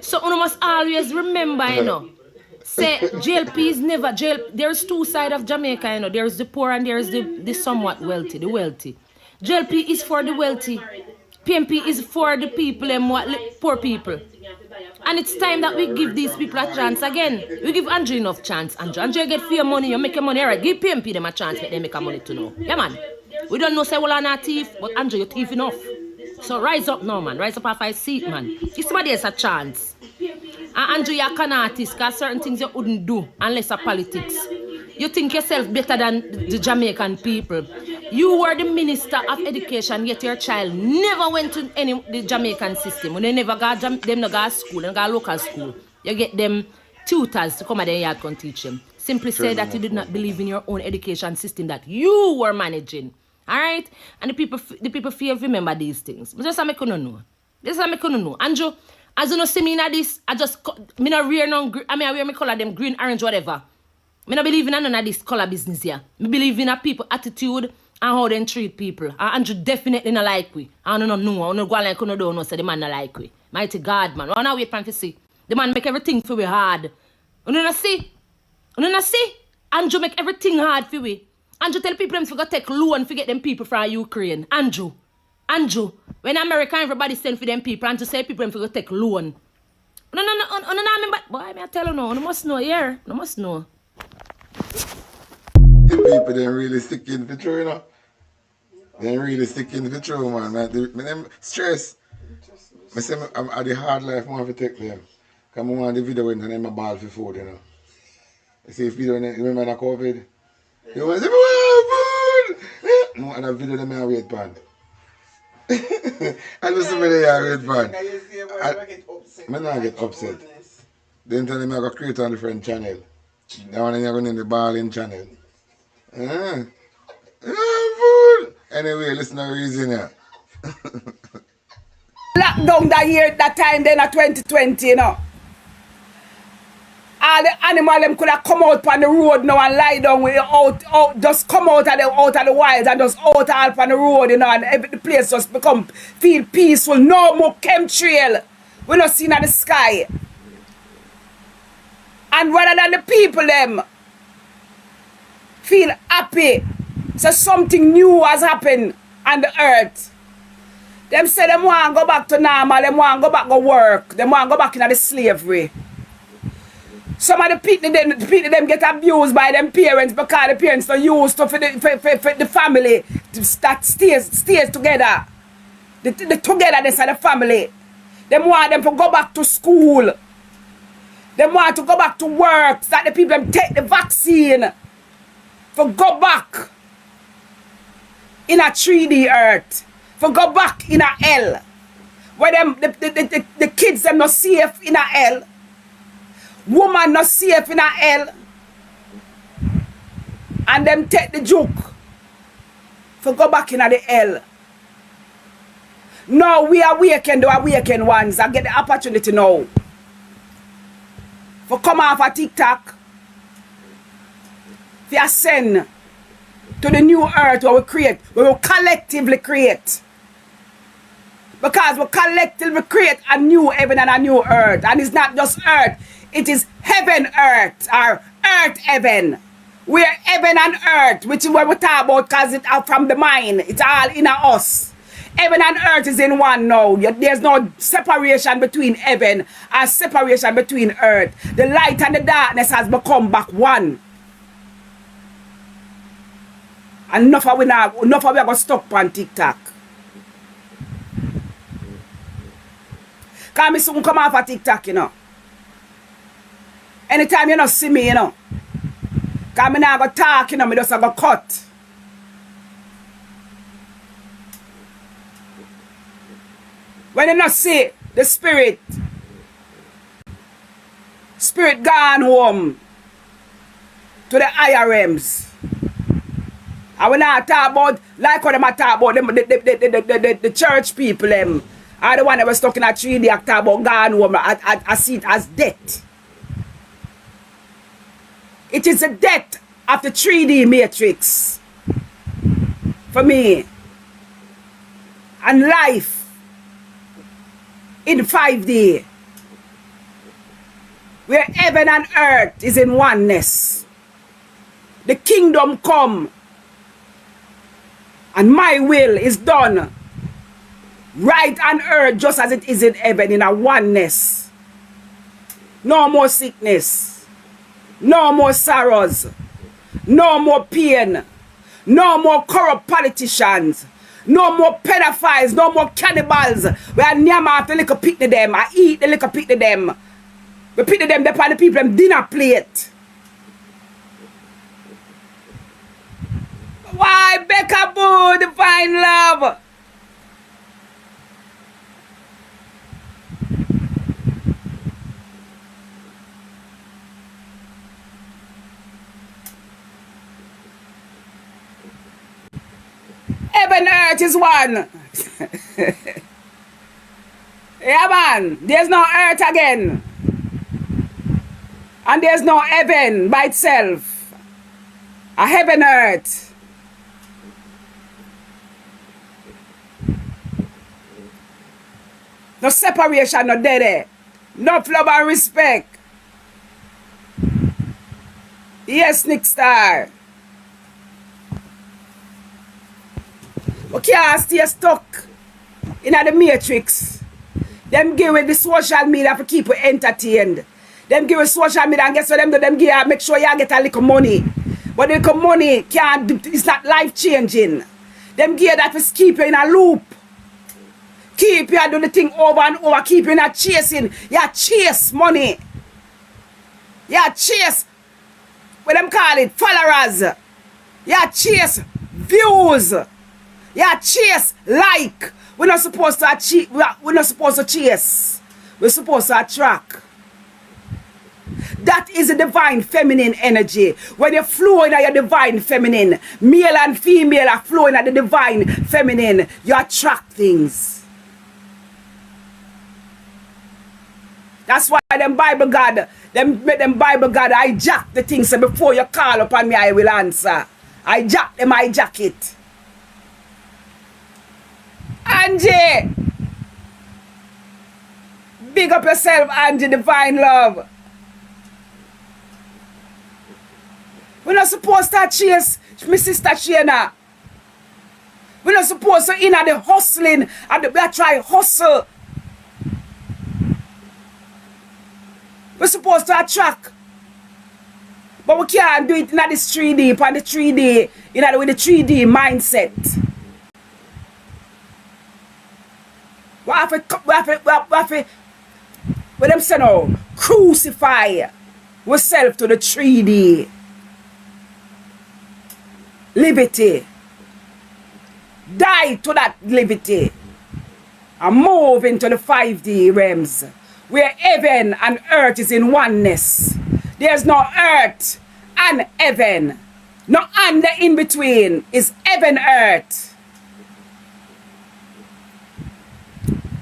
So you must always remember, you know. say JLP is never jail. There's two sides of Jamaica, you know. There's the poor and there's the somewhat wealthy, the wealthy. JLP is for the wealthy. PMP is for the people and poor people. And it's time that we give these people a chance again. We give Andrew enough chance. Andrew, you get fair money, you make your money, all right. Give PMP them a chance, make them make a money to know. Yeah, man. We don't know say well on our thief, but Andrew, you're thief enough. So rise up now, man. Rise up off 5 seat, man. Give somebody else a chance. And Andrew, you're an artist, because certain things you wouldn't do unless of politics. You think yourself better than the Jamaican people. You were the Minister of Education, yet your child never went to the Jamaican system. When they never got them no go to school, they got local school. You get them tutors to come at their yard and teach them. Simply say that you did not believe in your own education system that you were managing. Alright? And the people fear remember these things. But just make you know. This is make you know. Andrew, as you know see me in this, I not wear no I wear me color them green, orange, whatever. I don't believe in none of this color business here. I believe in a people attitude and how they treat people. And Andrew definitely not like we. I don't know. I don't go like you don't know say the man not like we. Mighty God, man. I don't wait for him to see. The man make everything for we hard. You don't see? You don't see? Andrew make everything hard for we. Andrew tell people them to go take loan to get them people from Ukraine. Andrew, when America everybody send for them people, Andrew say people them to go take loan. No, remember. Boy, I tell you no, you must know, yeah. You must know. The people they really stick in the true, you know. They really stick in the true, man. Them stress. I say I'm at the hard life, I want to take them. Because I want the video when I'm a ball for food, you know. You see, if you don't remember the COVID, you want to say, food! No, and that video them I wait pan. I just see me there wait pan. I not get upset. Then tell them I got create on the Fren channel. That one you're going in the balling channel. Food! Anyway, listen to the reason here. Lockdown that year, that time then at 2020, you know. All the animals them could have come out on the road now and lie down with out just come out of the wild and just out all on the road, you know, and the place just feel peaceful. No more chemtrail. We're not seeing at the sky. And rather than the people them feel happy, so something new has happened on the earth. Them say them want to go back to normal, them want to go back to work, them want to go back into the slavery. Some of the people them get abused by them parents because the parents are used to for the family that stays together. The togetherness of the family. Them want them to go back to school. They want to go back to work so that the people them take the vaccine for go back in a 3D earth, for go back in a hell, where them the kids them not safe in a hell, woman not safe in a hell, and them take the joke for go back in a the hell. No, we are awakened, the awakened ones. I get the opportunity now. For come off a TikTok, for ascend to the new earth where we create, where we collectively create. Because we collectively create a new heaven and a new earth. And it's not just earth, it is heaven earth, or earth heaven. We're heaven and earth, which is what we talk about because it's out from the mind. It's all in us. Heaven and earth is in one now. There's no separation between heaven and separation between earth. The light and the darkness has become back one. And enough of we are going to stop on TikTok. Because I soon come off of TikTok, you know. Anytime you don't see me, you know. Because I not going to talk, you know, I just going to cut. When you not see the spirit gone home to the higher realms. And when I talk about, like what them I talk about, them, the church people, them, are the one that was talking at 3D, I talk about gone home, I see it as death. It is the death of the 3D matrix for me. And life in 5D. where heaven and earth is in oneness. The kingdom come and my will is done right on earth just as it is in heaven, in a oneness. No more sickness, no more sorrows, no more pain, no more corrupt politicians, no more pedophiles, no more cannibals. We are near the little pick to them. I eat the little pick to them. We pick to them, they the people them dinner plate. Why Becca Boo, divine love? Heaven earth is one. Yeah, man. There's no earth again. And there's no heaven by itself. A heaven earth. No separation, no dead. No love and respect. Yes, Nick Star. We can't stay stuck in the matrix. Them give with the social media for keep you entertained. Them give with social media and guess what them do? Them give make sure you get a little money. But the little money can't, it's not life changing. Them give that to keep you in a loop. Keep you do the thing over and over. Keep you not chasing. You chase money. You chase, what them call it, followers. You chase views. Yeah, chase, like. We're not supposed to achieve, we're not supposed to chase. We're supposed to attract. That is a divine feminine energy. When you're flowing at your divine feminine, male and female are flowing at the divine feminine, you attract things. That's why them Bible God, them Bible God hijack the things. So before you call upon me, I will answer. Hijack it. Angie, big up yourself, Angie, divine love. We're not supposed to chase my sister Shana. We're not supposed to in at the hustling and we try hustle. We're supposed to attract. But we can't do it in this 3D, upon the 3D, with the 3D mindset. We have to, what them say now, crucify ourselves to the 3D. Liberty. Die to that liberty. And move into the 5D realms. Where heaven and earth is in oneness. There's no earth and heaven. No under in between. It's heaven, earth.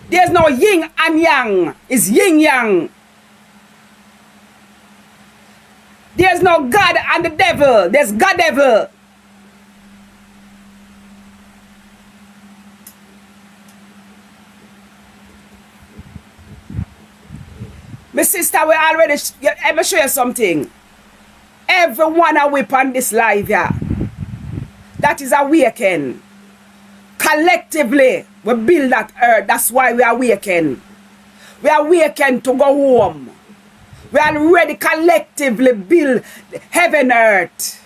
There's no yin and yang. It's yin yang. There's no God and the devil. There's God devil. My sister, we already, let me show you something. Everyone a whip on this live here. That is awaken. Collectively, we build that earth. That's why we awaken. We awaken to go home. We already collectively build heaven earth.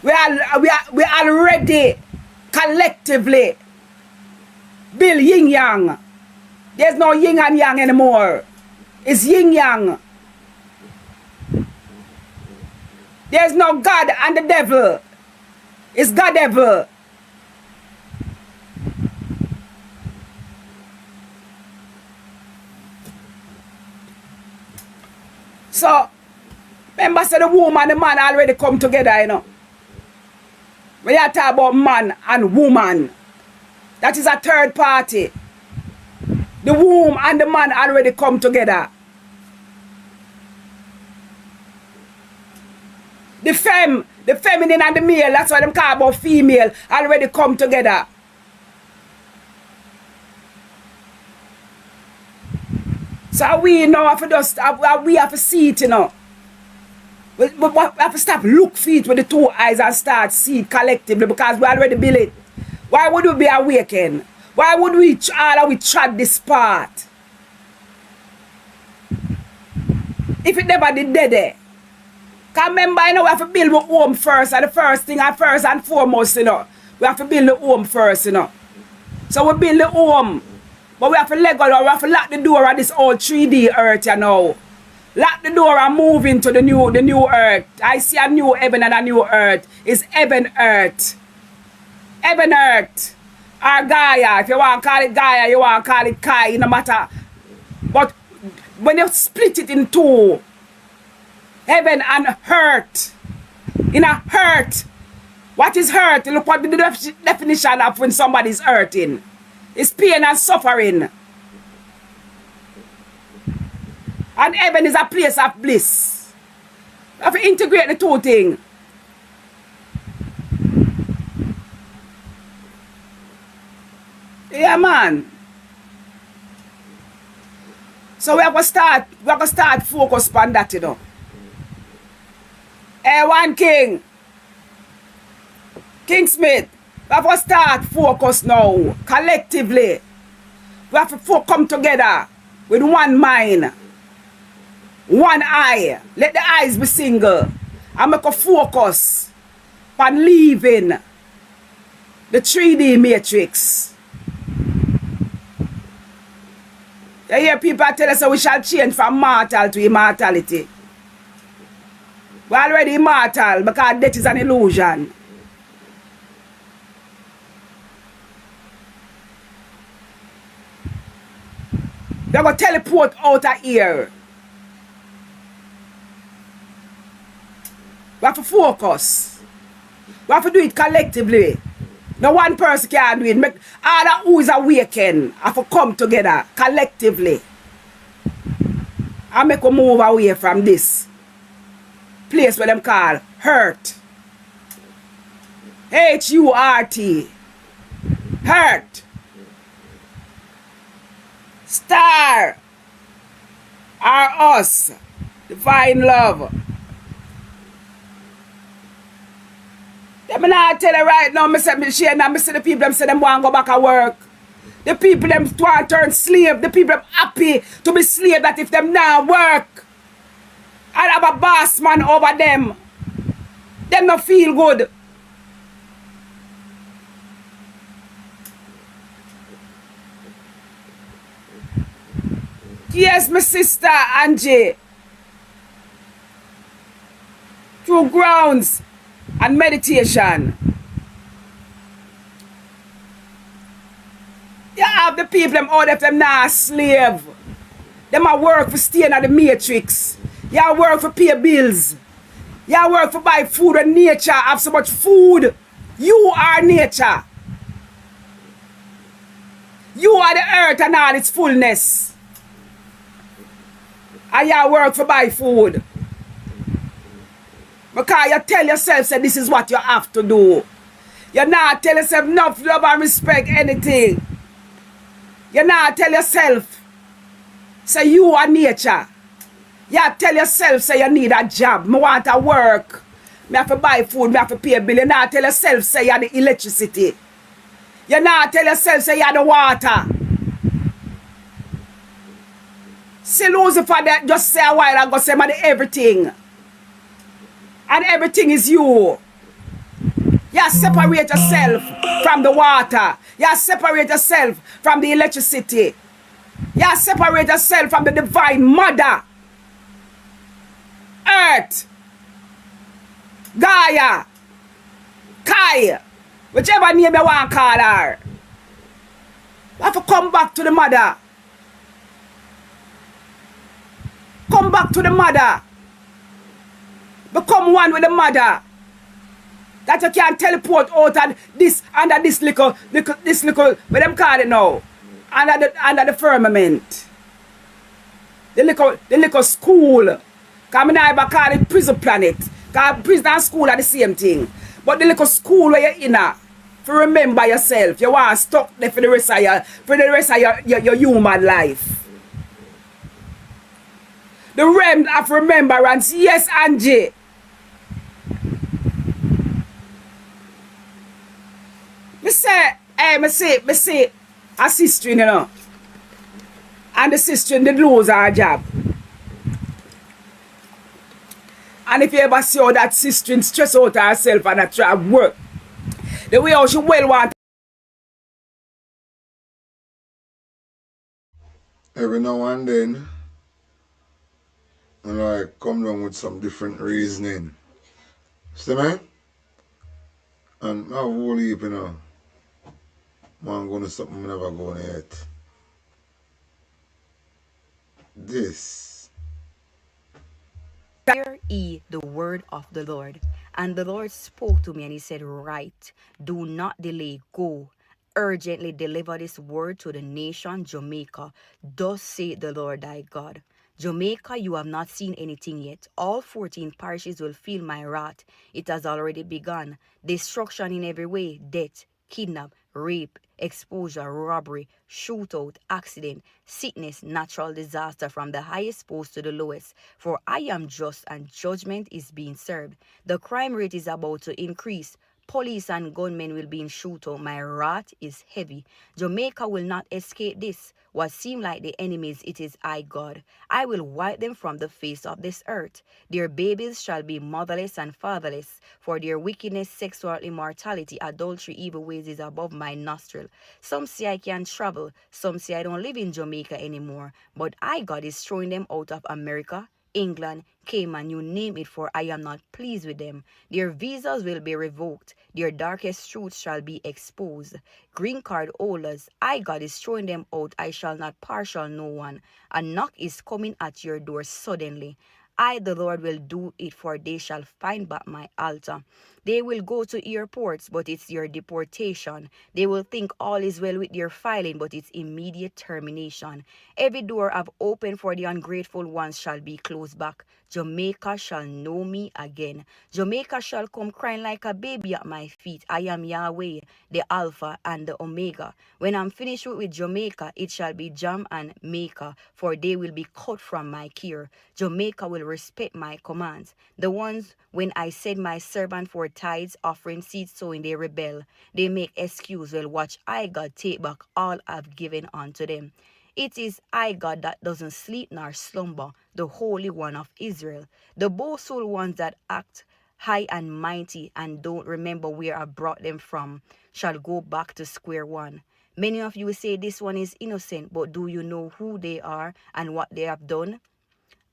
We already collectively build yin yang. There's no yin and yang anymore. It's yin yang. There's no God and the devil. It's God devil. So, remember, so the woman and the man already come together, you know. When you talk about man and woman, that is a third party. The womb and the man already come together. The feminine and the male, that's why them call about female, already come together. So we now have to just, we have to see it, you know. We have to stop look feet with the two eyes and start see it collectively because we already built it. Why would we be awakened? Why would we trod this part? If it never did there. Because remember, you know, we have to build the home first, and the first thing and first and foremost, you know. We have to build the home first, you know. So we build the home. But we have to let go, we have to lock the door of this old 3D earth, you know. Lock the door and move into the new earth. I see a new heaven and a new earth. It's heaven earth. Heaven earth. Or Gaia. If you want to call it Gaia, you want to call it Kai, no matter. But when you split it in two, heaven and earth. In a hurt. What is hurt? Look what the definition of when somebody's hurting. It's pain and suffering. And heaven is a place of bliss. You have to integrate the two things. Yeah, man. So we have to start focus on that, you know. Hey, one king. King Smith. We have to start focus now. Collectively. We have to come together with one mind. One eye. Let the eyes be single. And make a focus on leaving the 3D matrix. You hear people tell us that we shall change from mortal to immortality. We're already immortal because death is an illusion. We're going to teleport out of here. We have to focus. We have to do it collectively. No one person can do it. Make all that who is awakened have to come together collectively. And make a move away from this place where them call hurt. H-U-R-T. Hurt. Star. Are us. Divine love. Them not tell you right now, I see the people them say them want to go back to work. The people them want to turn slave. The people them happy to be slave that if them not work and have a boss man over them not feel good. Yes, my sister Angie. Through grounds and meditation. You have the people them all of them now slave. Them a work for staying at the matrix. You work for pay bills. You work for buy food and nature have so much food. You are nature. You are the earth and all its fullness. And you work for buy food. Because you tell yourself that this is what you have to do. You not tell yourself enough love and respect anything. You not tell yourself say you are nature. You tell yourself say you need a job. Me want to work. Me have to buy food. Me have to pay a bill. You not tell yourself say you are the electricity. You not tell yourself say you are the water. See Lucifer that just say a while ago say man everything. And everything is you. You separate yourself from the water. You separate yourself from the electricity. You separate yourself from the divine mother. Earth. Gaia. Kai. Whichever name you want to call her. You have to come back to the mother. Come back to the mother. Become one with the mother. That you can teleport out and this under this little what them call it now? Under the firmament. The little school. Because I never call it prison planet. Because prison and school are the same thing. But the little school where you're in to remember yourself. You want to stuck there for the rest of your human life. the realm of remembrance. Yes, Angie. Me say, me say, a sister, you know. And the sister did lose her job. And if you ever see how that sister stress out herself and that try work, the way how she well want. Every now and then, and I come down with some different reasoning. See me? And I have whole heap, you know. Man going to something I never going yet. This. Hear ye the word of the Lord. And the Lord spoke to me and he said, write, do not delay, go. Urgently deliver this word to the nation Jamaica. Thus saith the Lord thy God. Jamaica, you have not seen anything yet. All 14 parishes will feel my wrath. It has already begun. Destruction in every way, death, kidnap, rape, exposure, robbery, shootout, accident, sickness, natural disaster from the highest post to the lowest. For I am just and judgment is being served. The crime rate is about to increase. Police and gunmen will be in shootout. My wrath is heavy. Jamaica will not escape this. What seem like the enemies, it is I, God. I will wipe them from the face of this earth. Their babies shall be motherless and fatherless. For their wickedness, sexual immortality, adultery, evil ways is above my nostril. Some say I can travel. Some say I don't live in Jamaica anymore. But I, God, is throwing them out of America, England, Cayman, you name it, for I am not pleased with them. Their visas will be revoked. Their darkest truths shall be exposed. Green card holders, I, God, is throwing them out. I shall not partial no one. A knock is coming at your door suddenly. I, the Lord, will do it, for they shall find back my altar. They will go to airports, but it's your deportation. They will think all is well with their filing, but it's immediate termination. Every door I've opened for the ungrateful ones shall be closed back. Jamaica shall know me again. Jamaica shall come crying like a baby at my feet. I am Yahweh, the Alpha and the Omega. When I'm finished with Jamaica, it shall be Jam and Maker, for they will be cut from my care. Jamaica will respect my commands. The ones when I said my servant for tithes, offering, seed sowing, they rebel. They make excuse. Well, watch I, God, take back all I've given unto them. It is I, God, that doesn't sleep nor slumber, the Holy One of Israel. The boastful ones that act high and mighty and don't remember where I brought them from shall go back to square one. Many of you say this one is innocent, but do you know who they are and what they have done?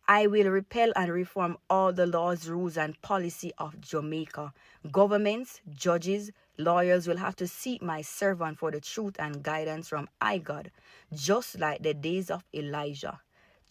I will repeal and reform all the laws, rules, and policy of Jamaica. Governments, judges, lawyers will have to seek my servant for the truth and guidance from I, God, just like the days of Elijah,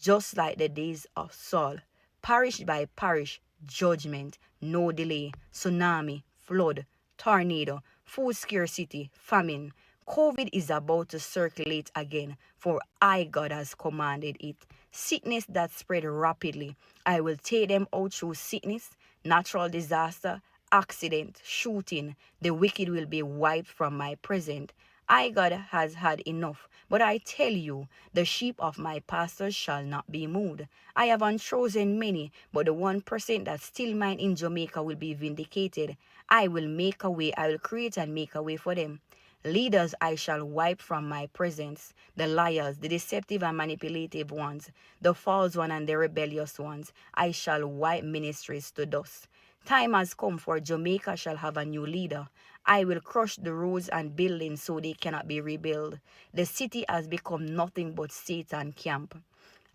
just like the days of Saul. Parish by parish, judgment, no delay, tsunami, flood, tornado, food scarcity, famine. COVID is about to circulate again, for I, God, has commanded it. Sickness that spread rapidly, I will take them out through sickness, natural disaster, accident, shooting. The wicked will be wiped from my presence. I, God, has had enough, but I tell you, the sheep of my pastors shall not be moved. I have unchosen many, but the 1% that's still mine in Jamaica will be vindicated. I will make a way, I will create and make a way for them. Leaders I shall wipe from my presence, the liars, the deceptive and manipulative ones, the false ones and the rebellious ones. I shall wipe ministries to dust. Time has come for Jamaica shall have a new leader. I will crush the roads and buildings so they cannot be rebuilt. The city has become nothing but Satan camp.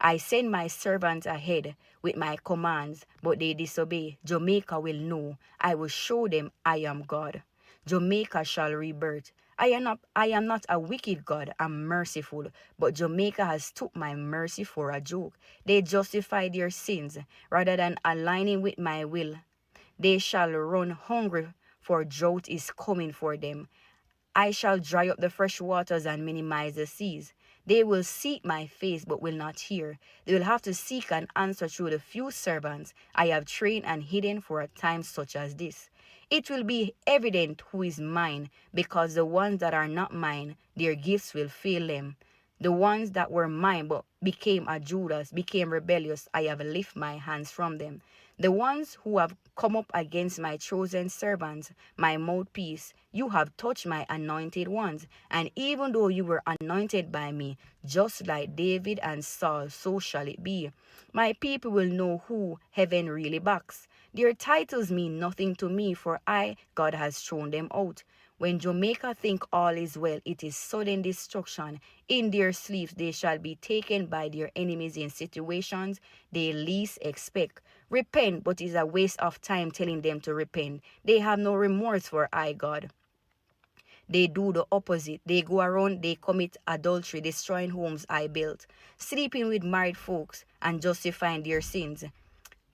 I send my servants ahead with my commands, but they disobey. Jamaica will know. I will show them I am God. Jamaica shall rebirth. I am not a wicked God, I'm merciful, but Jamaica has took my mercy for a joke. They justify their sins rather than aligning with my will. They shall run hungry, for drought is coming for them. I shall dry up the fresh waters and minimize the seas. They will seek my face but will not hear. They will have to seek an answer through the few servants I have trained and hidden for a time such as this. It will be evident who is mine, because the ones that are not mine, their gifts will fail them. The ones that were mine but became a Judas, became rebellious, I have lifted my hands from them. The ones who have come up against my chosen servants, my mouthpiece, you have touched my anointed ones. And even though you were anointed by me, just like David and Saul, so shall it be. My people will know who heaven really backs. Their titles mean nothing to me, for I, God, has thrown them out. When Jamaica think all is well, it is sudden destruction. In their sleeps they shall be taken by their enemies in situations they least expect. Repent, but it's a waste of time telling them to repent. They have no remorse for I, God. They do the opposite. They go around, they commit adultery, destroying homes I built, sleeping with married folks and justifying their sins.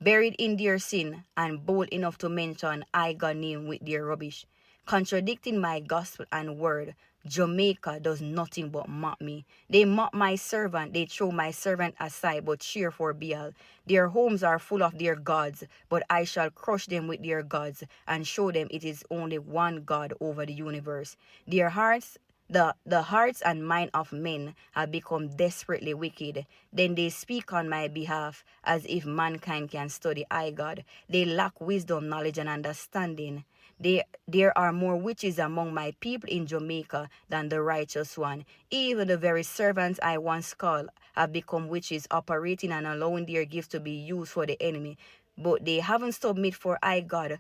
Buried in their sin and bold enough to mention I, God, name with their rubbish. Contradicting my gospel and word, Jamaica does nothing but mock me. They mock my servant, they throw my servant aside, but cheer for Baal. Their homes are full of their gods, but I shall crush them with their gods and show them it is only one God over the universe. Their hearts, the hearts and mind of men have become desperately wicked. Then they speak on my behalf as if mankind can study I, God. They lack wisdom, knowledge, and understanding. There are more witches among my people in Jamaica than the righteous one. Even the very servants I once called have become witches, operating and allowing their gifts to be used for the enemy. But they haven't submit for I, God.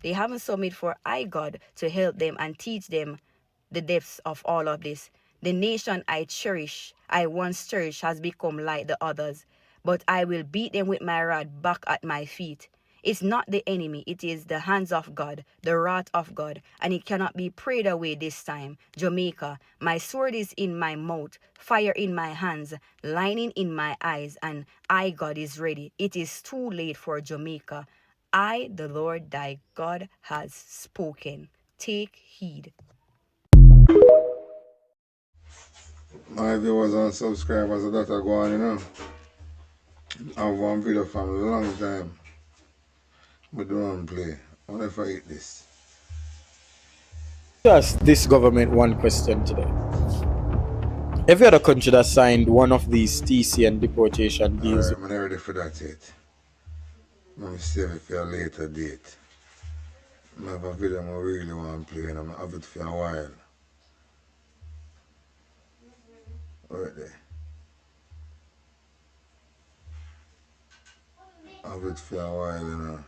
They haven't submit for I, God, to help them and teach them the depths of all of this. The nation I once cherished, has become like the others. But I will beat them with my rod back at my feet. It's not the enemy, it is the hands of God, the wrath of God, and it cannot be prayed away this time. Jamaica, my sword is in my mouth, fire in my hands, lightning in my eyes, and I, God, is ready. It is too late for Jamaica. I, the Lord thy God, has spoken. Take heed. My viewers and subscribers, that are going, you know. I have one video from a long time. We don't play. I wonder if I eat this. Just this government one question today. Every other country that signed one of these TC and deportation deals. Alright, I'm not ready for that yet. Let me save it for a later date. I have a video I really want to play and I'm going to have it for a while. Right there. Have it for a while, you know.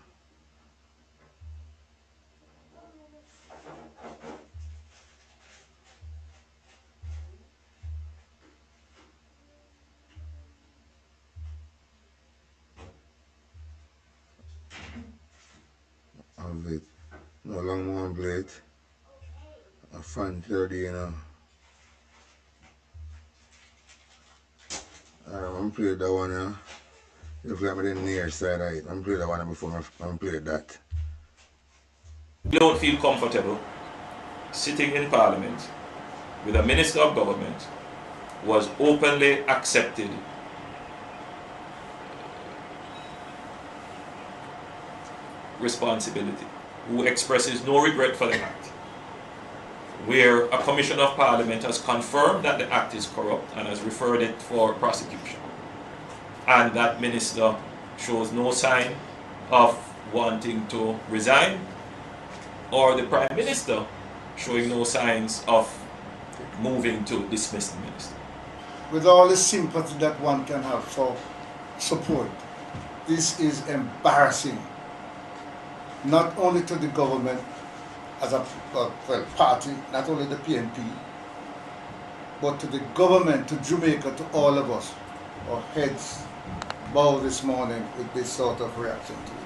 Have it. No long one blade. A fan 30, you know. Alright, I'm play that one, you know. Look like I'm in the near side, right? I'm play that one before I'm play that. You don't feel comfortable sitting in Parliament with a Minister of Government who has openly accepted responsibility, who expresses no regret for the act, where a Commissioner of Parliament has confirmed that the act is corrupt and has referred it for prosecution, and that Minister shows no sign of wanting to resign, or the Prime Minister showing no signs of moving to dismiss the Minister. With all the sympathy that one can have for support, this is embarrassing, not only to the government as a party, not only the PNP, but to the government, to Jamaica, to all of us. Our heads bow this morning with this sort of reaction to it.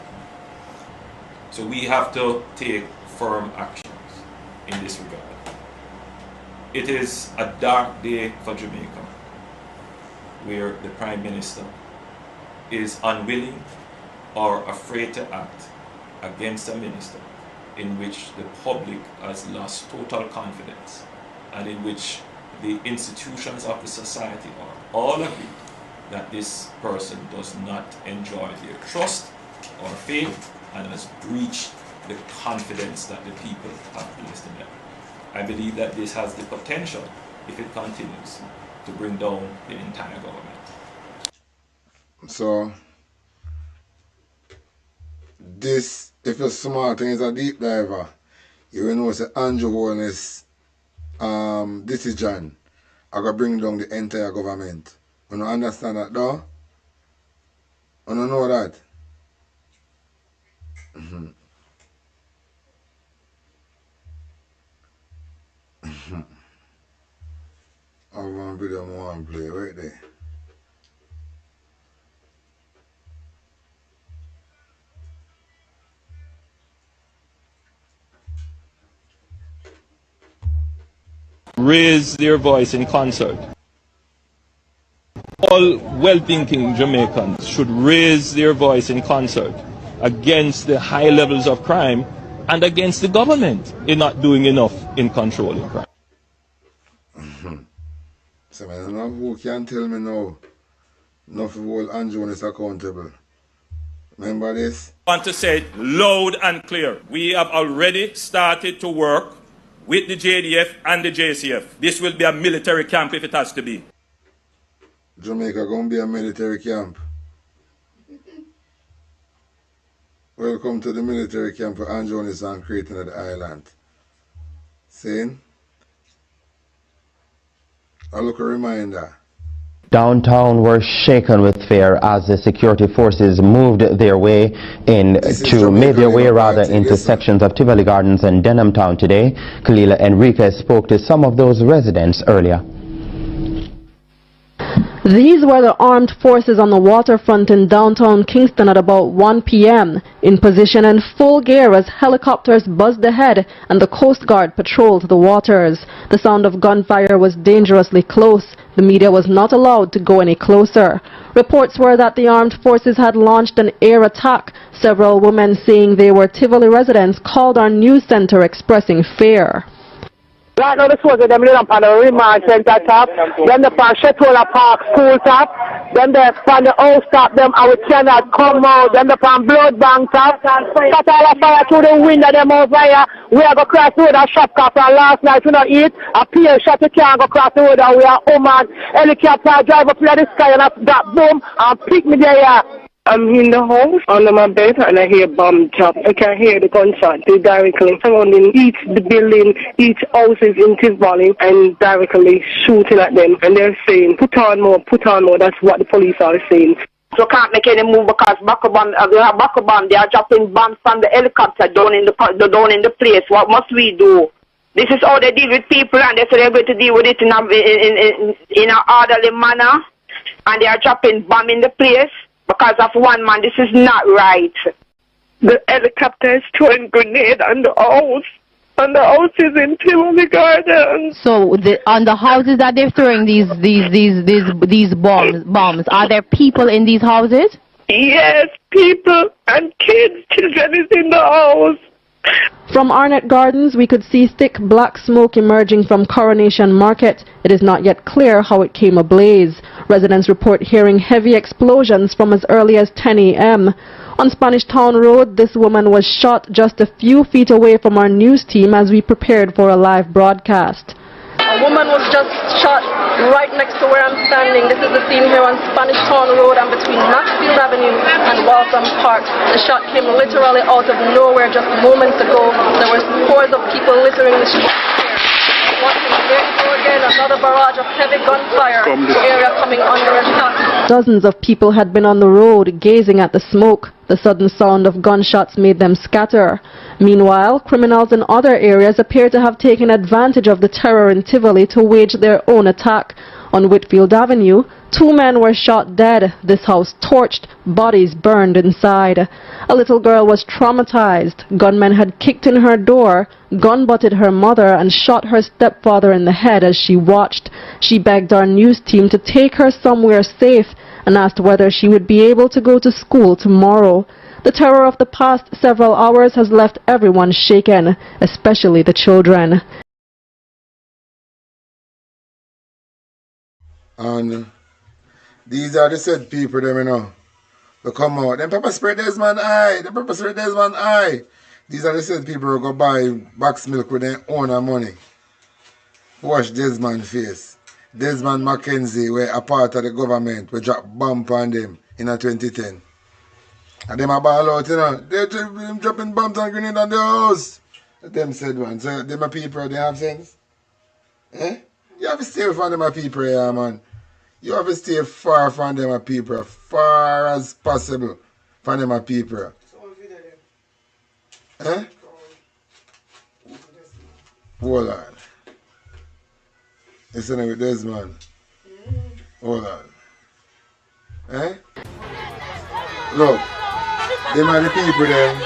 So we have to take firm actions in this regard. It is a dark day for Jamaica, where the Prime Minister is unwilling or afraid to act against a minister in which the public has lost total confidence and in which the institutions of the society are all agreed that this person does not enjoy their trust or faith and has breached the confidence that the people have placed in them. I believe that this has the potential, if it continues, to bring down the entire government. So, this, if you're smart and is a deep diver, you will know that Andrew Holness decision are going to bring down the entire government. You don't understand that though? You don't know that? I want to video I want to play right there. Raise their voice in concert. All well-thinking Jamaicans should raise their voice in concert against the high levels of crime and against the government in not doing enough in controlling crime. So I don't know who can tell me now. Enough of all Andrew is accountable. Remember this? I want to say it loud and clear. We have already started to work with the JDF and the JCF. This will be a military camp if it has to be. Jamaica gonna be a military camp. Welcome to the military camp for Andrew and creating the island. Saying? I look a reminder. Downtown were shaken with fear as the security forces moved their way made their way into sections of Tivoli Gardens and Denham Town today. Kalila Enriquez spoke to some of those residents earlier. These were the armed forces on the waterfront in downtown Kingston at about 1 p.m. in position and full gear as helicopters buzzed ahead and the Coast Guard patrolled the waters. The sound of gunfire was dangerously close. The media was not allowed to go any closer. Reports were that the armed forces had launched an air attack. Several women saying they were Tivoli residents called our news center expressing fear. Right now the soldiers them on the remand center top, then the Shetola Park school top, then the on the house top them and we cannot come out, then the blood bank top, cut all the fire through the window them over here. We are going to cross the road and shop cop and last night we not eat, a peer shot we can't go cross the road and we are home and helicopter drive up in the sky and that boom and pick me there. I'm in the house under my bed and I hear bomb drop. I can hear the gunshot directly surrounding each the building, each house is in Tivoli and directly shooting at them. And they're saying, put on more. That's what the police are saying. So can't make any move because they are dropping bombs from the helicopter down in the place. What must we do? This is how they deal with people and they say they're going to deal with it in an orderly manner. And they are dropping bomb in the place. Because of one man, this is not right. The helicopter is throwing grenade on the house. And the house is in Tivoli Gardens. So on the houses that they're throwing these bombs, are there people in these houses? Yes, people and kids, children is in the house. From Arnett Gardens, we could see thick black smoke emerging from Coronation Market. It is not yet clear how it came ablaze. Residents report hearing heavy explosions from as early as 10 a.m. On Spanish Town Road, this woman was shot just a few feet away from our news team as we prepared for a live broadcast. A woman was just shot right next to where I'm standing. This is the scene here on Spanish Town Road and between Knoxfield Avenue and Waltham Park. The shot came literally out of nowhere just moments ago. There were scores of people littering the street. There you go again, another barrage of heavy gunfire. The area coming under attack. Dozens of people had been on the road gazing at the smoke. The sudden sound of gunshots made them scatter. Meanwhile, criminals in other areas appear to have taken advantage of the terror in Tivoli to wage their own attack. On Whitfield Avenue, 2 men were shot dead, this house torched, bodies burned inside. A little girl was traumatized. Gunmen had kicked in her door, gun-butted her mother and shot her stepfather in the head as she watched. She begged our news team to take her somewhere safe and asked whether she would be able to go to school tomorrow. The terror of the past several hours has left everyone shaken, especially the children. And these are the said people, them, you know. They come out. Them pepper spray Desmond eye. Them pepper spray Desmond eye. These are the said people who go buy box milk with their own money. Wash Desmond face. Desmond Mackenzie were a part of the government. We drop bomb on them in 2010. And them a ball out, you know. They dropping bombs and grenades on the house. Them said one. So them a people, they have sense. Eh? You have to stay from them a people, yeah, man. You have to stay far from them a people. Far as possible from them a people. Eh? Hold on. Listen with Desmond. Hold on. Eh? Look. Them are the people then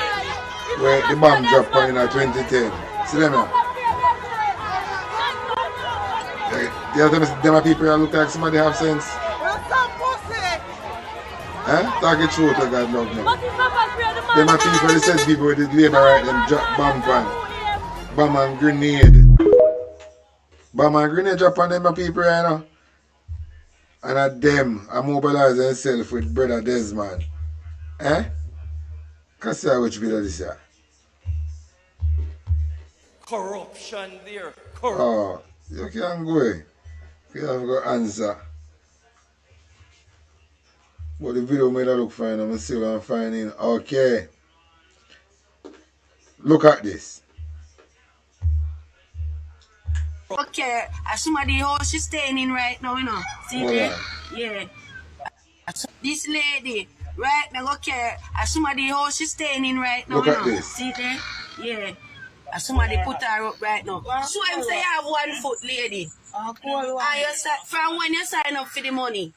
where the bomb dropped on in 2010. See them now? Them are people that look like somebody have sense. Eh? Talk it true to God love now. Them are people, they said people with the labor right, them drop bomb on. Bomb and grenade. Bomb and grenade drop on them people right now. And at them, I mobilize themselves with brother Desmond. Eh? Can see which video this is. Corruption there. Oh, you can go. You have got answer. But the video made it look fine. I'm going to see what I'm finding. Okay. Look at this. Okay, somebody house she's staying in right now, you know. See there? Yeah. This lady, right now, okay, somebody house she's staying in right now, Look you at know. this. See there? Yeah. Somebody put her up right now. So him say you have 1 foot, lady. And from when you sign up for the money?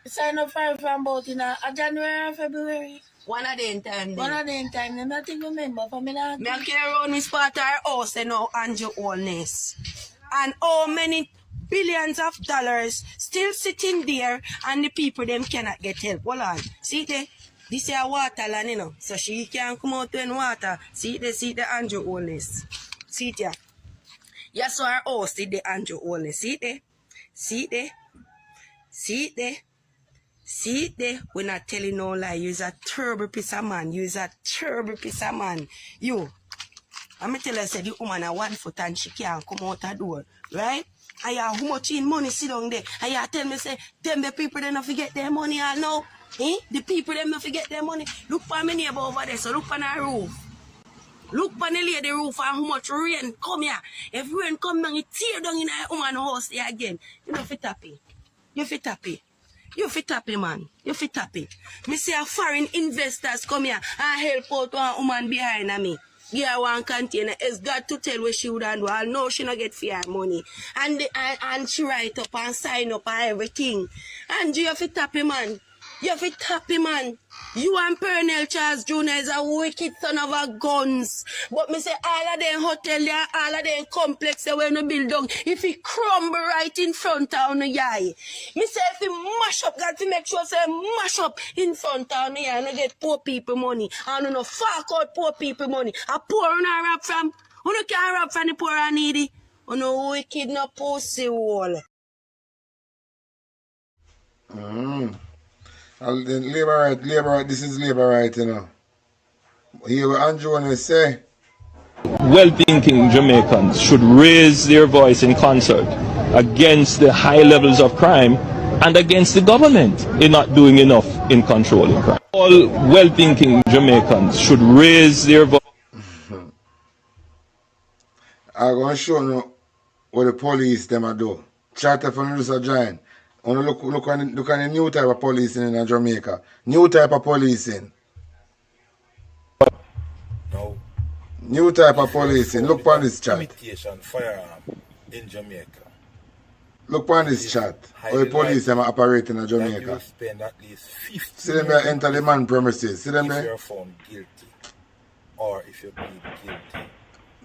Sign up for from about in January or February. One of them time. One of them time. I don't remember for me that. Me carry around this part of her house and now Andrew Holness. And how many billions of dollars still sitting there and the people them cannot get help. Hold on. See there? This is a water land, you know. So she can't come out in water. See the Andrew Holness. See it here. Yes, so her house did the Andrew Holness. See there? See there? See there? See there? We're not telling no lie. You're a terrible piece of man. You're a terrible piece of man. You. I'm tell her, say the woman a 1 foot and she can't come out the door. Right? I have how much in money sit down there. And you tell me, say, them the people they not forget their money all now. Eh? The people them not forget their money. Look for my neighbor over there. So look on her roof. Look on the lady roof and how much rain come here. If rain come down, it tear down in a woman house there again. You know fit happy. You fit happy. You fit happy, man. You fit happy. Me say a foreign investors come here and help out one woman behind me. Give her one container. It's got to tell what she would do. I know she not get fair money. And she write up and sign up and everything. And you fit happy, man. You fit happy, man. You and Pernell Charles Jr. is a wicked son of a guns. But me say all of them hotel there, all of them complex there where no build down. If he crumble right in front of the guy. Me say if he mash up, got to make sure say mash up in front of the guy and get poor people money. And no fuck out poor people money. A poor and a rap from, who no can rap from the poor and needy. You no wicked no pussy wall. Labor right, this is labor right, you know. Hear what Andrew wanna say. Well-thinking Jamaicans should raise their voice in concert against the high levels of crime and against the government in not doing enough in controlling crime. All well-thinking Jamaicans should raise their voice. I'm going to show you what the police them are do. Charter from the giant. I want to look on the new type of policing in Jamaica. New type of policing. No. New type of policing. Look on this chat. Imitation firearm in Jamaica. Look on this chat. How the police them are operating in Jamaica. You will spend at least 50 See them there enter the man premises. See them if there? you're found guilty or if you plead guilty.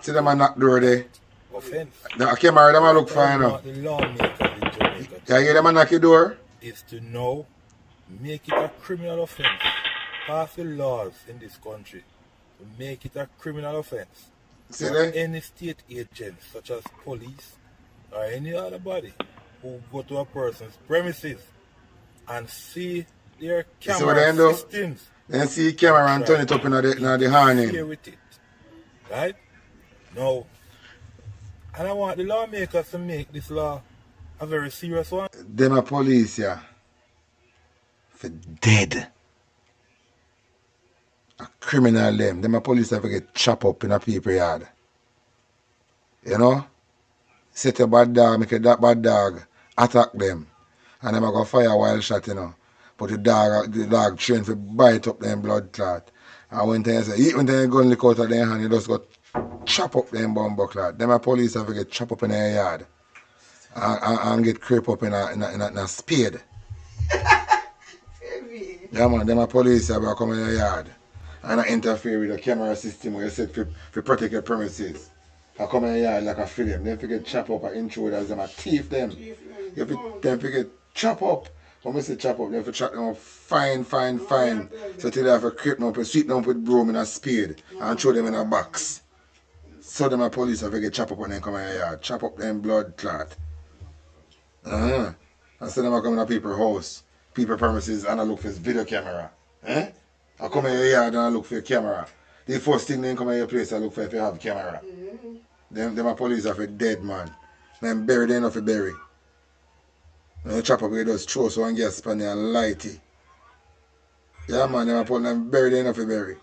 See them a knock door there. Offense. The camera them a look fine now. The lawmakers in Jamaica Yeah, hear them a knock your door? is to now make it a criminal offense. Pass the laws in this country to make it a criminal offense. See for there? any state agent, such as police or any other body, who go to a person's premises and see their You see what they camera do? systems. Then see camera and turn it up in the harness. Here with it. Right? Now, and I want the lawmakers to make this law a very serious one. Them a police, yeah. For dead. A criminal them. Them a police have to get chopped up in a people yard. You know? Set a bad dog, make a bad dog, attack them. And them a go fire wild shot, you know. But the dog trained to bite up them blood clot. And when they gun lick out of their hand, you just go chop up them bumbo clot. Them a police have to get chop up in their yard. And get creep up in a spade. Yeah man, them a police have to come in your yard. And interfere with the camera system where you set to protect your premises. I come in your yard like a film. Then forget chop up and intruders, them a thief them. You then forget chop up. When we say chop up, they have to chop them up fine. So till they have to creep them up and sweep them up with broom in a spade and throw them in a box. So them a police have to get chop up and then come in your yard. Chop up them blood clot. And so them a come in a people's house, people's premises, and I look for his video camera. I come in your yard and I look for your camera. The first thing they come in your place, I look for if you have camera. Them a police have a dead man. Them bury them enough to bury. And you chop up with those throw so and gas pan and lighty. Yeah man, them a police them bury them enough to bury.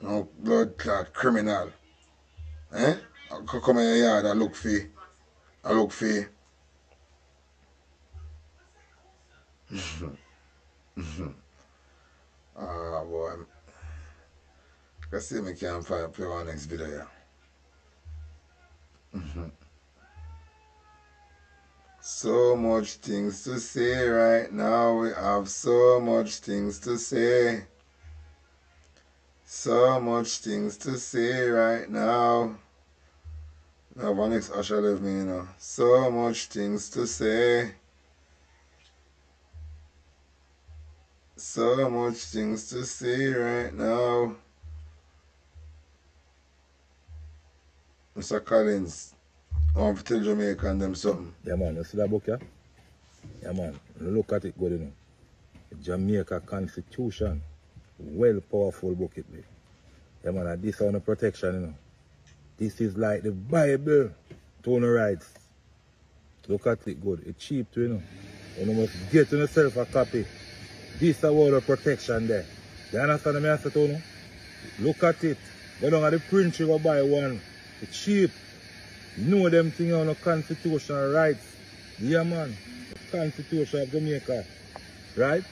No blood clot criminal. I come in your yard and look for. Ah boy. I see me can't play our next video here. So much things to say right now. We have so much things to say. So much things to say right now. Now, one next Usher left me, you know. So much things to say. So much things to say right now. Mr. Collins, I want to tell Jamaica and them something. Yeah man, you see that book, yeah? Yeah man, look at it good, you know. Jamaica Constitution. Well powerful book it be. Yeah man, and this on the protection, you know. This is like the Bible to the rights. Look at it good. It's cheap too, you know. You must get yourself a copy. This is about the protection there. You understand me I say to you? Look at it. Go down at the print, you go buy one. It's cheap. You know them things on the constitutional rights. Yeah man. The Constitution of Jamaica. Right?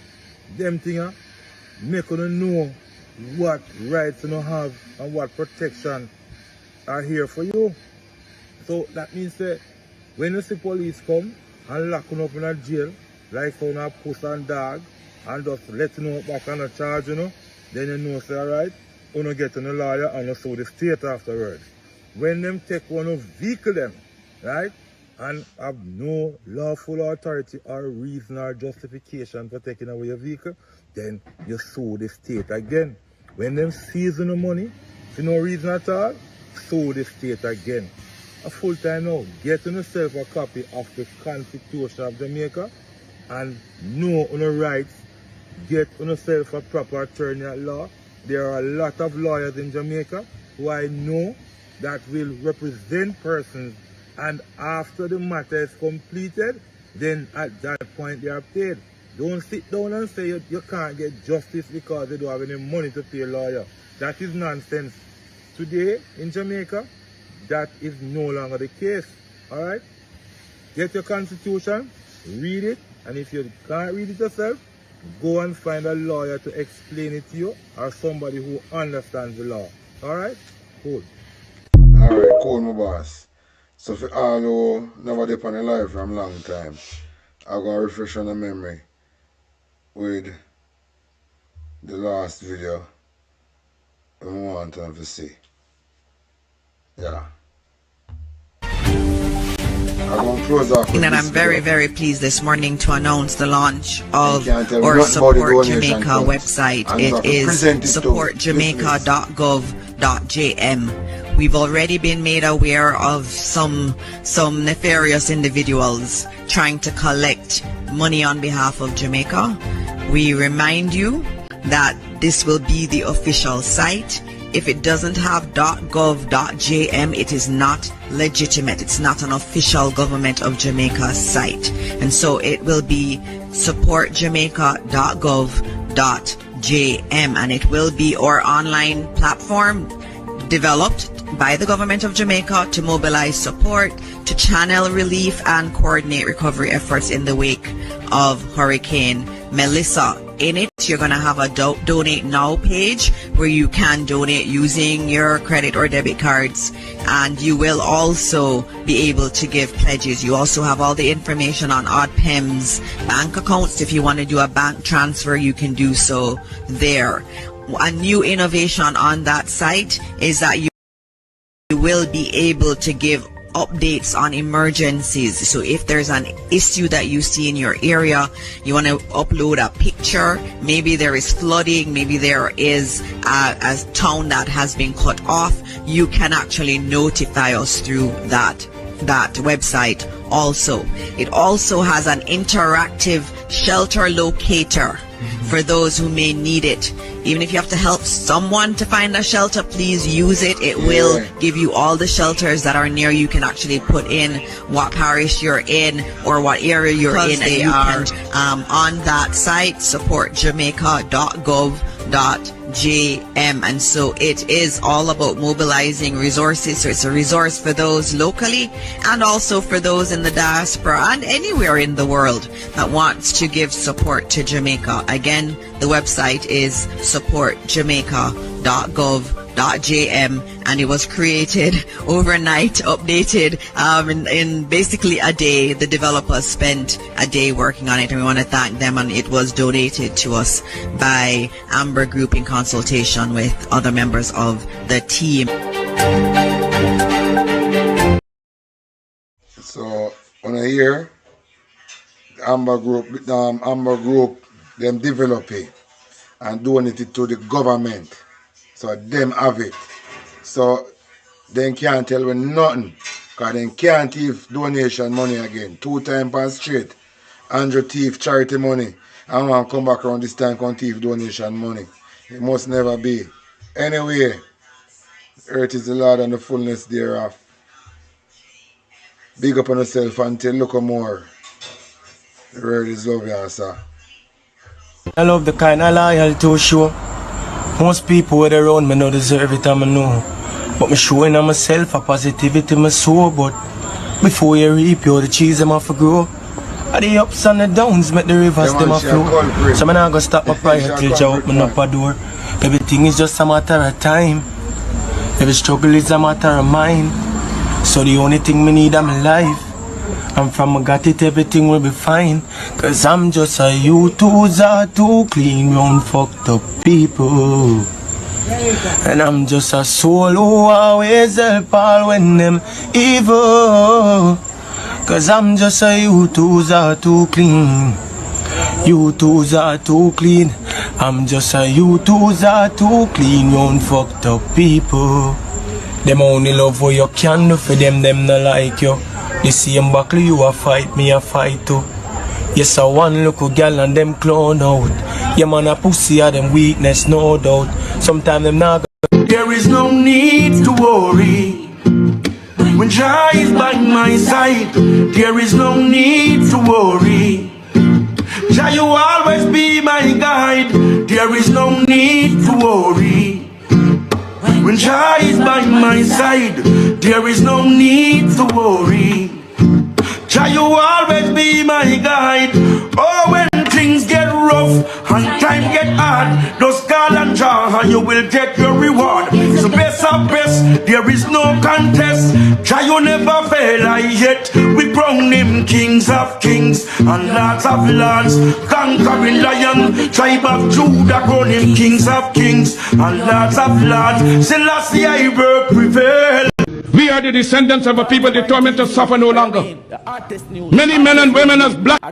Them things make you know what rights you have and what protection are here for you. So that means that when you see police come and lock you up in a jail, like on a puss and dog, and just let you know back on a charge, you know, then you know, say, alright, you don't get to the lawyer and you sue the state afterwards. When them take one of vehicle them, right, and have no lawful authority or reason or justification for taking away your vehicle, then you sue the state again. When them seize the money, for no reason at all, sue the state again. A full time now, get yourself a copy of the Constitution of Jamaica and know on the rights. Get yourself a proper attorney at law. There are a lot of lawyers in Jamaica who I know that will represent persons, and after the matter is completed, then at that point they are paid. Don't sit down and say you can't get justice because they don't have any money to pay a lawyer. That is nonsense. Today in Jamaica, that is no longer the case. Alright? Get your constitution, read it, and if you can't read it yourself, go and find a lawyer to explain it to you or somebody who understands the law. Alright? Cool. Alright, cool my boss. So for all who never did on the life from a long time, I'm going to refresh on the memory with the last video I want them to see. Yeah. And I'm very, very pleased this morning to announce the launch of our Support Jamaica website. It is supportjamaica.gov.jm. We've already been made aware of some nefarious individuals trying to collect money on behalf of Jamaica. We remind you that this will be the official site. if it doesn't have .gov.jm, it is not legitimate. It's not an official government of Jamaica site. And so it will be supportjamaica.gov.jm, and it will be our online platform developed by the government of Jamaica to mobilize support, to channel relief and coordinate recovery efforts in the wake of Hurricane Melissa. In it, you're going to have a donate now page where you can donate using your credit or debit cards, and you will also be able to give pledges. You also have all the information on OddPEM's bank accounts. If you want to do a bank transfer, you can do so there. A new innovation on that site is that you will be able to give updates on emergencies. So if there's an issue that you see in your area, you want to upload a picture, maybe there is flooding, maybe there is a town that has been cut off, you can actually notify us through that website also. It also has an interactive shelter locator for those who may need it. Even if you have to help someone to find a shelter, please use it. It will give you all the shelters that are near you. You can actually put in what parish you're in or what area you're in. They are on that site, supportjamaica.gov.jm, and so it is all about mobilizing resources. So it's a resource for those locally and also for those in the diaspora and anywhere in the world that wants to give support to Jamaica. Again, the website is supportjamaica.gov.jm, and it was created overnight, updated in basically a day. The developers spent a day working on it, and we want to thank them, and it was donated to us by Amber Group in consultation with other members of the team. So when I hear Amber Group, them develop it and donate it to the government, so them have it. So they can't tell me nothing, because they can't thief donation money again. 2 times per straight. Andrew thief charity money. I want to come back around this time and thief donation money. It must never be. Anyway, earth is the Lord and the fullness thereof. Big up on yourself until look more. The word is love, yeah, sir. I love the kind of loyalty show. Most people with around me don't deserve it, I know. But me showing on myself a positivity me sow. But before you reap, you the cheese them have to grow. At the ups and the downs make the rivers them a flow. So I'm not gonna stop my prayer till Jah open up a door. Everything is just a matter of time. Every struggle is a matter of mine. So the only thing me need is my life. And from I got it, everything will be fine. Cause I'm just a youth who's too clean, round fucked up people. And I'm just a soul who always help all when them evil. Cause I'm just a youth who's too clean. Youth who's too clean. I'm just a youth who's too clean, round fucked up people. Them only love what you can do for them not like you. The same buckle you a fight, me a fight too. Yes, I one look a girl and them clown out. Yeah man, a pussy a them weakness, no doubt. Sometimes them not. There is no need to worry when Jah is by my side. There is no need to worry. Jah, you always be my guide. There is no need to worry. When Jah is by my side, there is no need to worry. Jah, you always be my guide. Oh, when things get rough and time get hard, just call and Jah, and you will get your reward. So best of best, there is no contest. Jah, you never fail, I yet. We crown him kings of kings and lords of lords, conquering lion, tribe of Judah, crown him kings of kings and lords of lords. Selassie I will prevail. We are the descendants of a people determined to suffer no longer. Many men and women as black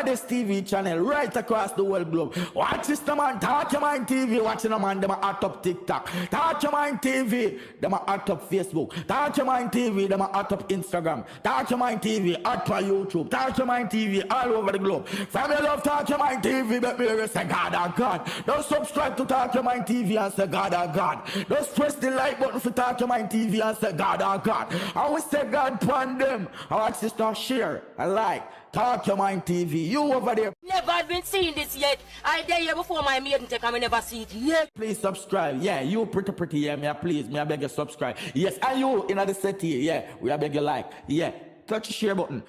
baddest TV channel right across the world globe. Watch this, the man. Talk Your Mind TV. Watching the man. Them a hot up TikTok. Talk Your Mind TV. Them a hot up Facebook. Talk Your Mind TV. Them a hot up Instagram. Talk Your Mind TV. Hot for YouTube. Talk Your Mind TV. All over the globe. From your love, Talk Your Mind TV. But me say God or God. Don't subscribe to Talk Your Mind TV and say God or God. Don't press the like button for Talk Your Mind TV and say God or God. I will say God upon them. I watch sister share and like Talk Your Mind TV. You over there. Never even seen this yet. I dare you before my maiden take and I never see it yet. Please subscribe. Yeah, you pretty. Yeah, me please. Me I beg you subscribe. Yes, and you in the city. Yeah, we I beg you like. Yeah, touch the share button.